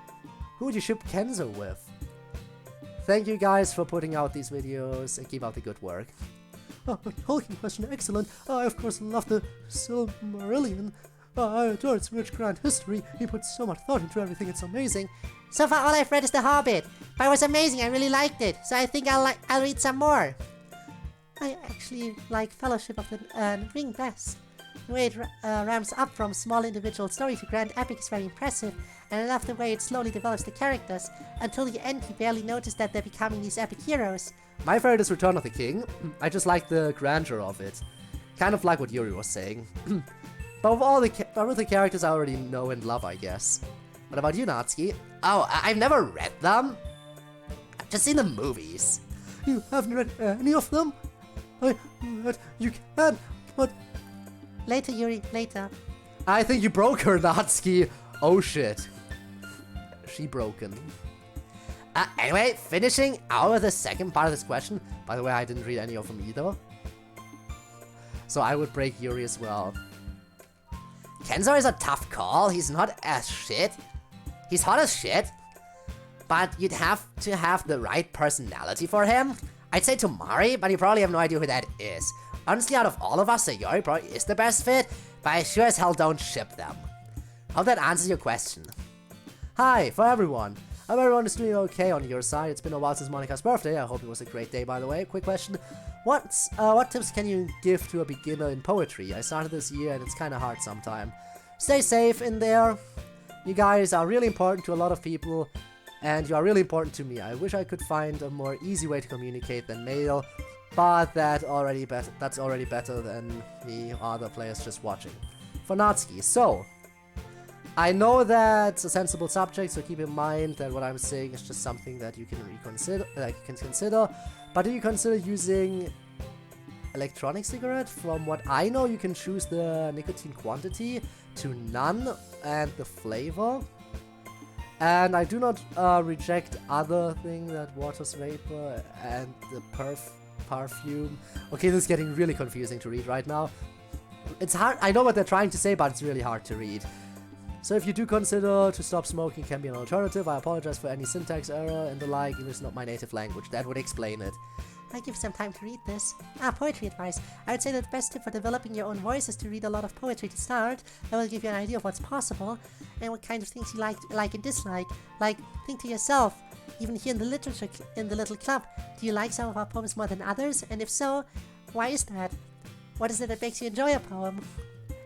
who would you ship Kenzo with? Thank you guys for putting out these videos and keep up the good work. Oh, a Tolkien question, excellent. I of course love the Silmarillion. I adore its rich grand history. He put so much thought into everything, it's amazing. So far all I've read is The Hobbit. But it was amazing, I really liked it. So I think I'll read some more. I actually like Fellowship of the Ring best. The way it ramps up from small individual story to grand epic is very impressive, and I love the way it slowly develops the characters. Until the end, you barely notice that they're becoming these epic heroes. My favorite is Return of the King. I just like the grandeur of it. Kind of like what Yuri was saying. But with the characters I already know and love, I guess. What about you, Natsuki? Oh, I've never read them. I've just seen the movies. You haven't read any of them? You can, but... Later, Yuri, later. I think you broke her, Natsuki. Oh shit. She broken. Anyway, finishing out with the second part of this question. By the way, I didn't read any of them either. So I would break Yuri as well. Kenzo is a tough call. He's not as shit. He's hot as shit. But you'd have to have the right personality for him. I'd say Tomari, but you probably have no idea who that is. Honestly, out of all of us, Sayori probably is the best fit, but I sure as hell don't ship them. Hope that answers your question. Hi, for everyone. I hope everyone is doing okay on your side. It's been a while since Monica's birthday. I hope it was a great day, by the way. Quick question. What tips can you give to a beginner in poetry? I started this year and it's kind of hard sometimes. Stay safe in there. You guys are really important to a lot of people, and you are really important to me. I wish I could find a more easy way to communicate than mail, but that's already better than me or other players just watching. For Natsuki, so I know that's a sensible subject, so keep in mind that what I'm saying is just something that you can consider. But do you consider using electronic cigarette? From what I know, you can choose the nicotine quantity to none and the flavor. And I do not reject other thing that water's vapor and the perfume. Okay, this is getting really confusing to read right now. It's hard. I know what they're trying to say, but it's really hard to read. So if you do consider to stop smoking can be an alternative, I apologize for any syntax error and the like. English is not my native language. That would explain it. I give some time to read this. Poetry advice. I would say that the best tip for developing your own voice is to read a lot of poetry to start. That will give you an idea of what's possible and what kind of things you like and dislike. Like, think to yourself, even here in the literature in the little club, do you like some of our poems more than others? And if so, why is that? What is it that makes you enjoy a poem?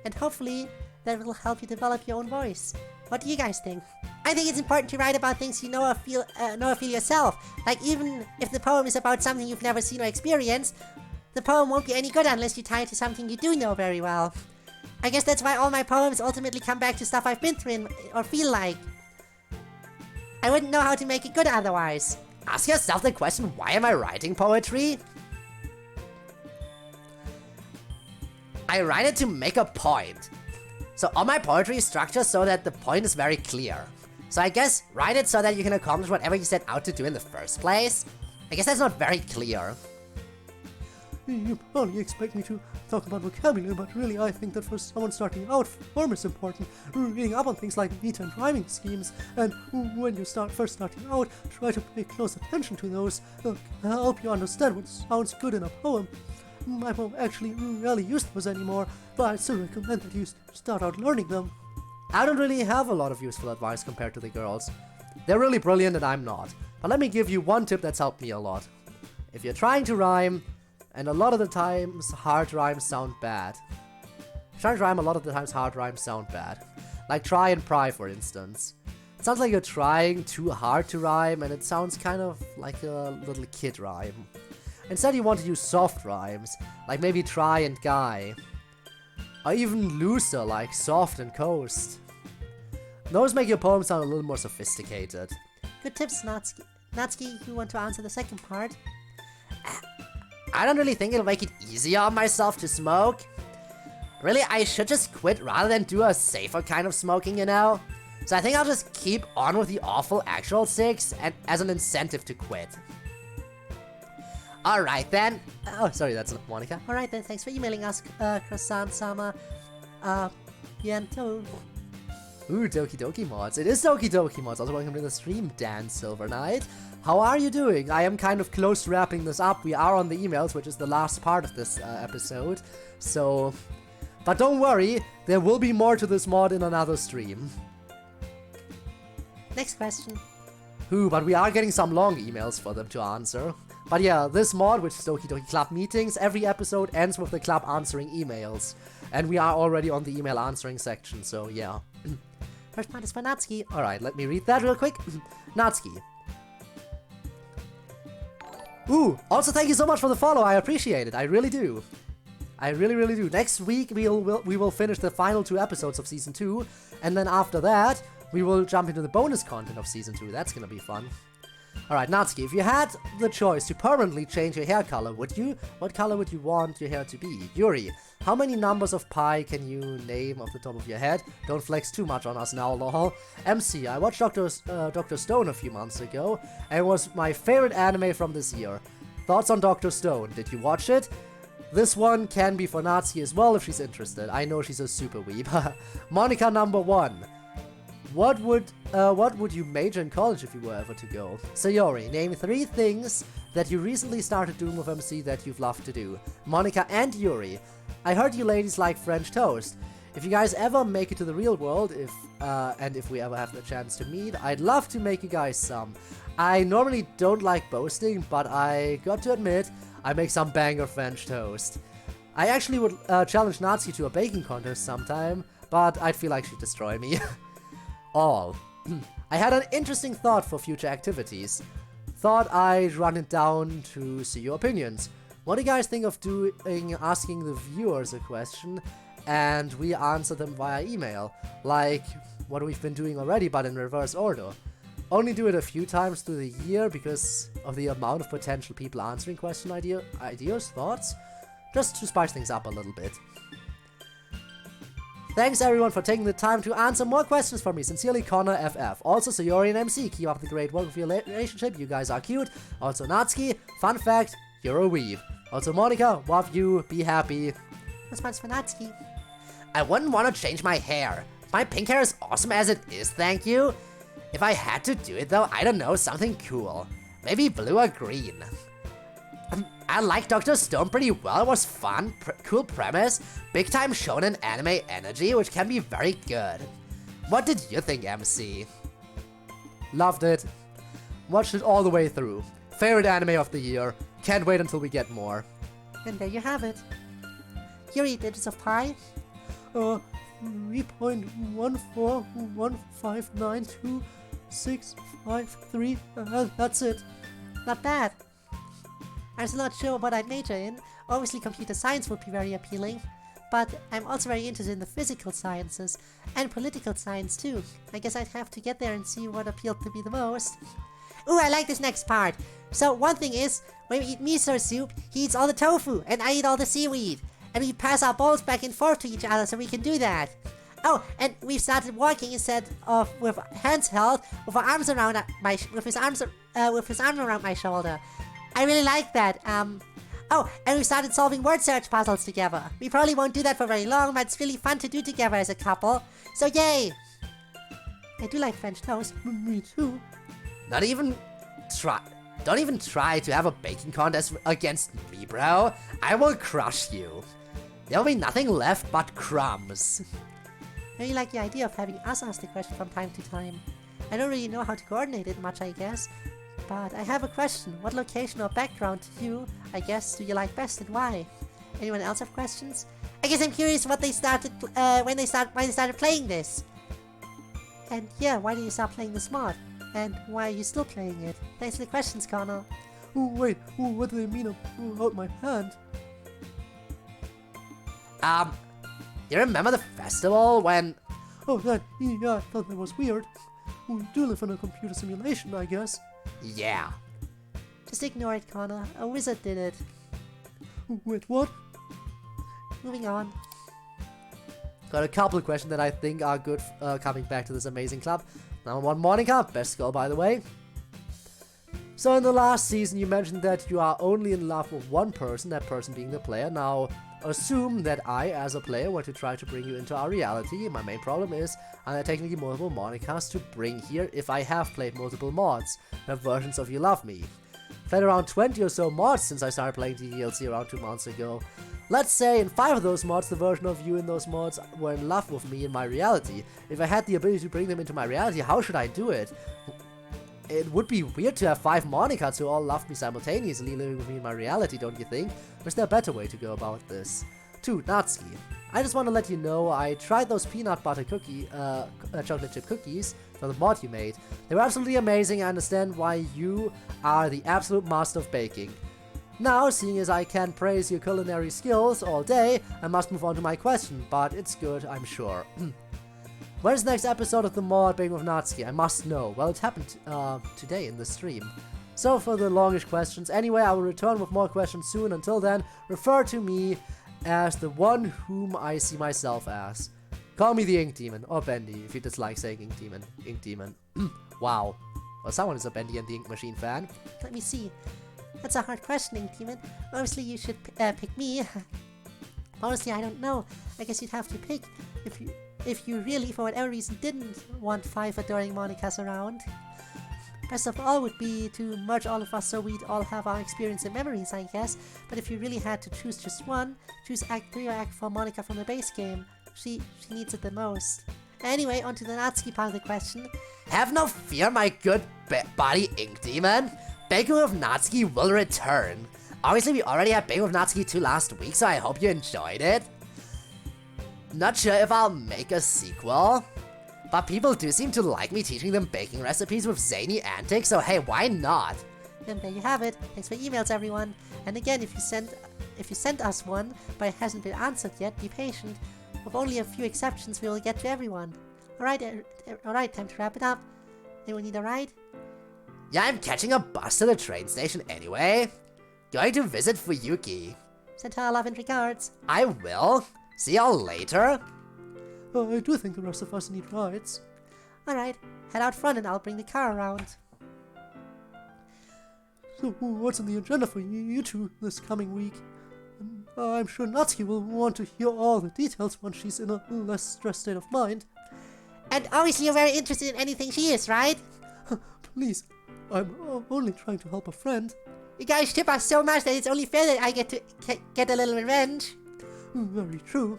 And hopefully, that will help you develop your own voice. What do you guys think? I think it's important to write about things you know or feel yourself. Like, even if the poem is about something you've never seen or experienced, the poem won't be any good unless you tie it to something you do know very well. I guess that's why all my poems ultimately come back to stuff I've been through or feel like. I wouldn't know how to make it good otherwise. Ask yourself the question, why am I writing poetry? I write it to make a point. So all my poetry is structured so that the point is very clear. So I guess write it so that you can accomplish whatever you set out to do in the first place. I guess that's not very clear. You probably expect me to talk about vocabulary, but really I think that for someone starting out, form is important. Reading up on things like meter and rhyming schemes, and when you first starting out, try to pay close attention to those. Help you understand what sounds good in a poem. I won't actually really use those anymore, but I still recommend that you start out learning them. I don't really have a lot of useful advice compared to the girls. They're really brilliant and I'm not. But let me give you one tip that's helped me a lot. If you're trying to rhyme, and a lot of the times hard rhymes sound bad. Trying to rhyme, a lot of the times hard rhymes sound bad. Like try and pry, for instance. It sounds like you're trying too hard to rhyme, and it sounds kind of like a little kid rhyme. Instead, you want to use soft rhymes, like maybe try and guy. Or even looser, like soft and coast. Those make your poem sound a little more sophisticated. Good tips, Natsuki. Natsuki, you want to answer the second part? I don't really think it'll make it easier on myself to smoke. Really, I should just quit rather than do a safer kind of smoking, you know? So I think I'll just keep on with the awful actual 6 and as an incentive to quit. Alright then. Oh, sorry, that's Monica. Alright then, thanks for emailing us, Croissant-sama. Bientôt. Ooh, Doki Doki Mods. It is Doki Doki Mods. Also, welcome to the stream, Dan Silver Knight. How are you doing? I am kind of close to wrapping this up. We are on the emails, which is the last part of this episode. So, but don't worry, there will be more to this mod in another stream. Next question. Ooh, but we are getting some long emails for them to answer. But yeah, this mod, which is Doki Doki Club Meetings, every episode ends with the club answering emails. And we are already on the email answering section, so yeah. First part is for Natsuki. Alright, let me read that real quick. Natsuki. Ooh, also thank you so much for the follow, I appreciate it, I really do. I really, really do. Next week we will finish the final 2 episodes of Season 2, and then after that, we will jump into the bonus content of Season 2, that's gonna be fun. Alright, Natsuki, if you had the choice to permanently change your hair color, would you? What color would you want your hair to be? Yuri, how many numbers of pi can you name off the top of your head? Don't flex too much on us now, lol. MC, I watched Dr. Stone a few months ago, and it was my favorite anime from this year. Thoughts on Dr. Stone? Did you watch it? This one can be for Natsuki as well if she's interested. I know she's a super weeb. Monica number 1. What would you major in college if you were ever to go? Sayori, name 3 things that you recently started doing with MC that you've loved to do. Monica and Yuri, I heard you ladies like French toast. If you guys ever make it to the real world, if we ever have the chance to meet, I'd love to make you guys some. I normally don't like boasting, but I got to admit, I make some banger French toast. I actually would challenge Natsuki to a baking contest sometime, but I'd feel like she'd destroy me. All. I had an interesting thought for future activities. Thought I'd run it down to see your opinions. What do you guys think of asking the viewers a question and we answer them via email? Like what we've been doing already, but in reverse order. Only do it a few times through the year because of the amount of potential people answering question ideas, thoughts? Just to spice things up a little bit. Thanks everyone for taking the time to answer more questions for me. Sincerely, Connor FF. Also, Sayori and MC, keep up the great work of your relationship. You guys are cute. Also, Natsuki, fun fact, you're a weeb. Also, Monica, love you, be happy. Response for Natsuki. I wouldn't want to change my hair. My pink hair is awesome as it is, thank you. If I had to do it though, I don't know, something cool. Maybe blue or green. I like Dr. Stone pretty well. It was fun, cool premise, big time shonen anime energy, which can be very good. What did you think, MC? Loved it. Watched it all the way through. Favorite anime of the year. Can't wait until we get more. And there you have it. Yuri, digits of pi? 3.141592653. That's it. Not bad. I'm still not sure what I'd major in. Obviously computer science would be very appealing, but I'm also very interested in the physical sciences, and political science too. I guess I'd have to get there and see what appealed to me the most. Ooh, I like this next part. So one thing is, when we eat miso soup, he eats all the tofu, and I eat all the seaweed. And we pass our bowls back and forth to each other so we can do that. Oh, and we've started walking instead of with hands held, with our arms around with his arm around my shoulder. I really like that. Oh, and we started solving word search puzzles together. We probably won't do that for very long, but it's really fun to do together as a couple. So yay! I do like French toast. Me too. Don't even try to have a baking contest against me, bro. I will crush you. There'll be nothing left but crumbs. I really like the idea of having us ask the question from time to time. I don't really know how to coordinate it much, I guess. But I have a question. What location or background to you, I guess, do you like best and why? Anyone else have questions? I guess I'm curious what they started when they started playing this. And yeah, why did you start playing this mod? And why are you still playing it? Thanks for the questions, Connor. Oh wait, what do they mean about my hand? You remember the festival when... Oh, that, yeah, I thought that was weird. We do live in a computer simulation, I guess. Yeah. Just ignore it, Connor. A wizard did it. Wait, what? Moving on. Got a couple of questions that I think are good coming back to this amazing club. Number 1, Monica, best girl by the way. So in the last season you mentioned that you are only in love with one person, that person being the player. Now assume that I, as a player, were to try to bring you into our reality. My main problem is are there technically multiple Monicas to bring here if I have played multiple mods, the versions of You Love Me. Played around 20 or so mods since I started playing DDLC around 2 months ago. Let's say in 5 of those mods, the version of you in those mods were in love with me in my reality. If I had the ability to bring them into my reality, how should I do it? It would be weird to have 5 Monicas who all love me simultaneously living with me in my reality, don't you think? Or is there a better way to go about this? 2, Natsuki. I just want to let you know I tried those peanut butter chocolate chip cookies for the mod you made. They were absolutely amazing. I understand why you are the absolute master of baking. Now, seeing as I can praise your culinary skills all day, I must move on to my question, but it's good, I'm sure. Where's the next episode of the mod Being with Natsuki? I must know. Well, it happened today in the stream. So for the longish questions, anyway, I will return with more questions soon. Until then, refer to me as the one whom I see myself as. Call me the Ink Demon, or Bendy, if you dislike saying Ink Demon. Ink Demon. Wow. Well, someone is a Bendy and the Ink Machine fan. Let me see. That's a hard questioning, Demon. Obviously, you should pick me. Honestly, I don't know. I guess you'd have to pick if you really, for whatever reason, didn't want 5 adoring Monicas around. Best of all would be to merge all of us so we'd all have our experience and memories, I guess. But if you really had to choose just one, choose Act 3 or Act 4 Monica from the base game. She needs it the most. Anyway, on to the Natsuki part of the question. Have no fear, my good body Ink Demon. Baking with Natsuki will return. Obviously, we already had Baking with Natsuki 2 last week, so I hope you enjoyed it. Not sure if I'll make a sequel, but people do seem to like me teaching them baking recipes with zany antics, so hey, why not? And there you have it. Thanks for emails, everyone. And again, if you sent us one, but it hasn't been answered yet, be patient. With only a few exceptions, we will get to everyone. Alright, time to wrap it up. Anyone need a ride? Yeah, I'm catching a bus to the train station anyway. Going to visit Fuyuki. Send her love and regards. I will. See y'all later. I do think the rest of us need rides. Alright, head out front and I'll bring the car around. So, what's on the agenda for you two this coming week? I'm sure Natsuki will want to hear all the details once she's in a less stressed state of mind. And obviously you're very interested in anything she is, right? Please, I'm only trying to help a friend. You guys tip us so much that it's only fair that I get to get a little revenge. Very true.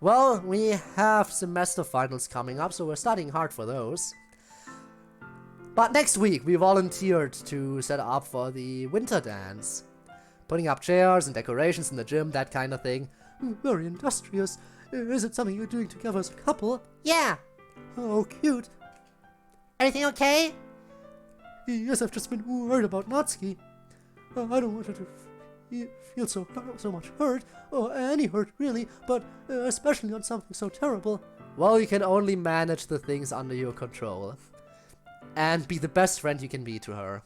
Well, we have semester finals coming up, so we're studying hard for those. But next week, we volunteered to set up for the winter dance. Putting up chairs and decorations in the gym, that kind of thing. Very industrious. Is it something you're doing together as a couple? Yeah. Oh, cute. Everything okay? Yes, I've just been worried about Natsuki. I don't want her to feel so much hurt, or any hurt really, but especially on something so terrible. Well, you can only manage the things under your control. And be the best friend you can be to her.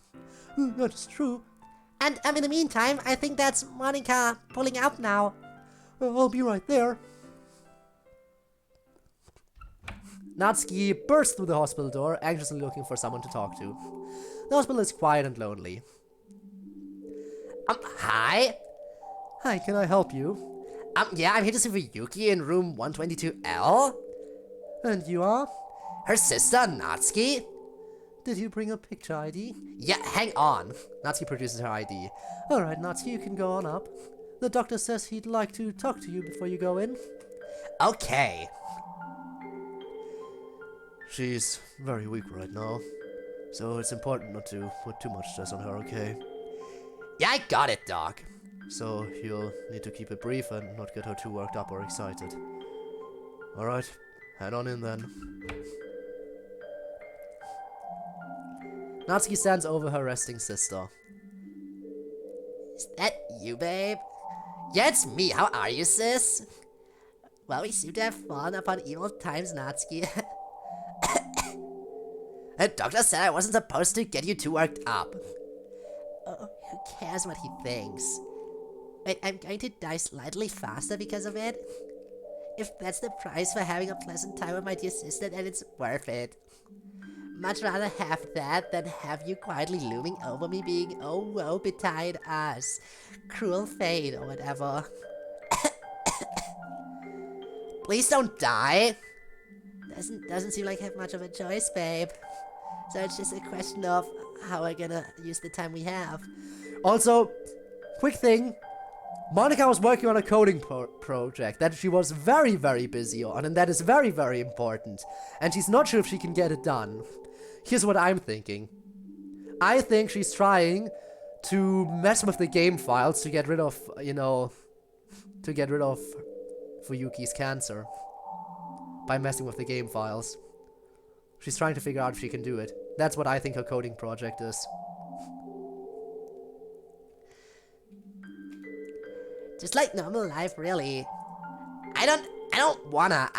That is true. And in the meantime, I think that's Monica pulling up now. I'll be right there. Natsuki bursts through the hospital door, anxiously looking for someone to talk to. The hospital is quiet and lonely. Hi? Hi, can I help you? Yeah, I'm here to see Fuyuki in room 122L. And you are? Her sister, Natsuki. Did you bring a picture ID? Yeah, hang on. Natsuki produces her ID. Alright, Natsuki, you can go on up. The doctor says he'd like to talk to you before you go in. Okay. She's very weak right now, so it's important not to put too much stress on her, okay? Yeah, I got it, Doc. So you'll need to keep it brief and not get her too worked up or excited. Alright, head on in then. Natsuki stands over her resting sister. Is that you, babe? Yeah, it's me. How are you, sis? Well, we seem to have fallen upon evil times, Natsuki. The doctor said I wasn't supposed to get you too worked up. Oh, who cares what he thinks? Wait, I'm going to die slightly faster because of it? If that's the price for having a pleasant time with my dear sister, then it's worth it. Much rather have that than have you quietly looming over me being, oh, woe betide us. Cruel fate or whatever. Please don't die. Doesn't seem like I have much of a choice, babe. So it's just a question of how we're gonna use the time we have. Also, quick thing. Monica was working on a coding project that she was very, very busy on, and that is very, very important. And she's not sure if she can get it done. Here's what I'm thinking. I think she's trying to mess with the game files to get rid of, Fuyuki's cancer. By messing with the game files. She's trying to figure out if she can do it. That's what I think her coding project is. Just like normal life, really. I don't wanna.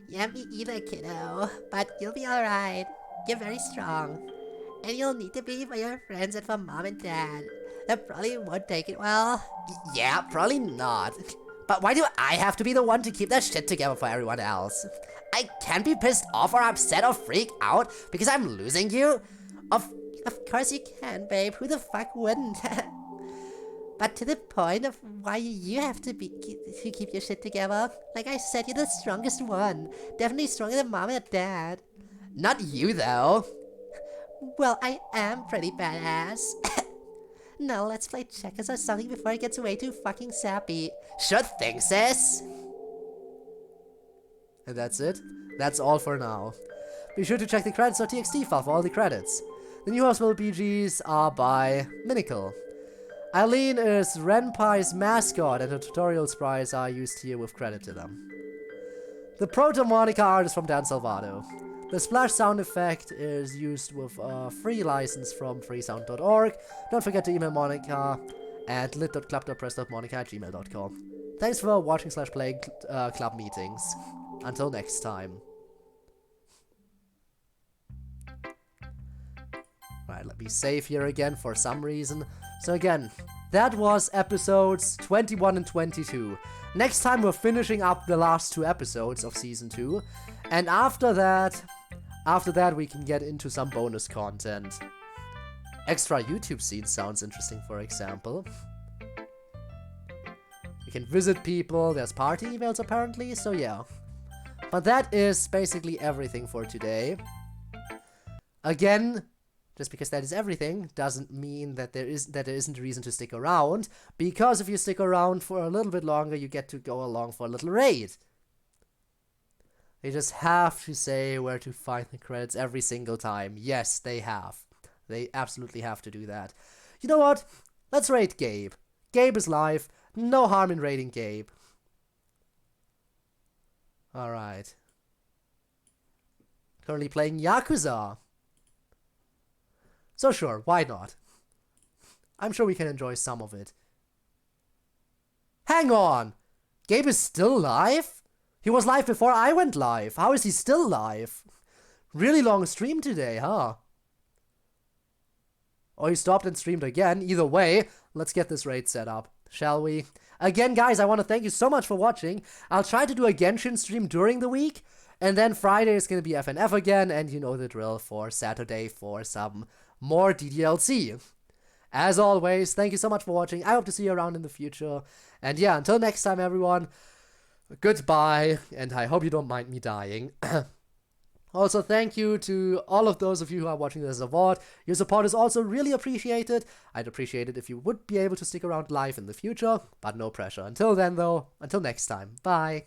Yeah, me either, kiddo. But you'll be alright. You're very strong. And you'll need to be for your friends and for mom and dad. They probably won't take it well. Yeah, probably not. But why do I have to be the one to keep that shit together for everyone else? I can't be pissed off or upset or freak out because I'm losing you? Of course you can, babe. Who the fuck wouldn't? But to the point of why you have to keep your shit together. Like I said, you're the strongest one. Definitely stronger than mom and dad. Not you, though. Well, I am pretty badass. Now let's play checkers or something before it gets way too fucking sappy. Sure thing, sis. And that's it. That's all for now. Be sure to check the credits.txt file for all the credits. The new hospital BGs are by Minicle. Eileen is Renpai's mascot, and her tutorial sprites are used here with credit to them. The Proto Monica art is from Dan Salvato. The splash sound effect is used with a free license from freesound.org. Don't forget to email Monica at lit.club.press.monica@gmail.com. Thanks for watching/playing club meetings. Until next time. Right, let me save here again for some reason. So again, that was episodes 21 and 22. Next time we're finishing up the last 2 episodes of season 2, and after that we can get into some bonus content. Extra YouTube scenes sounds interesting, for example. You can visit people, there's party emails apparently, so yeah. But that is basically everything for today. Again, just because that is everything doesn't mean that there isn't a reason to stick around, because if you stick around for a little bit longer, you get to go along for a little raid. They just have to say where to find the credits every single time. Yes, they have. They absolutely have to do that. You know what? Let's raid Gabe. Gabe is live. No harm in raiding Gabe. Alright. Currently playing Yakuza. So sure, why not? I'm sure we can enjoy some of it. Hang on! Gabe is still live? He was live before I went live. How is he still live? Really long stream today, huh? Or he stopped and streamed again. Either way, let's get this raid set up, shall we? Again, guys, I want to thank you so much for watching. I'll try to do a Genshin stream during the week, and then Friday is going to be FNF again, and you know the drill for Saturday for some more DDLC. As always, thank you so much for watching. I hope to see you around in the future. And yeah, until next time, everyone, goodbye, and I hope you don't mind me dying. Also, thank you to all of those of you who are watching this VOD. Your support is also really appreciated. I'd appreciate it if you would be able to stick around live in the future, but no pressure. Until then, though, until next time, bye.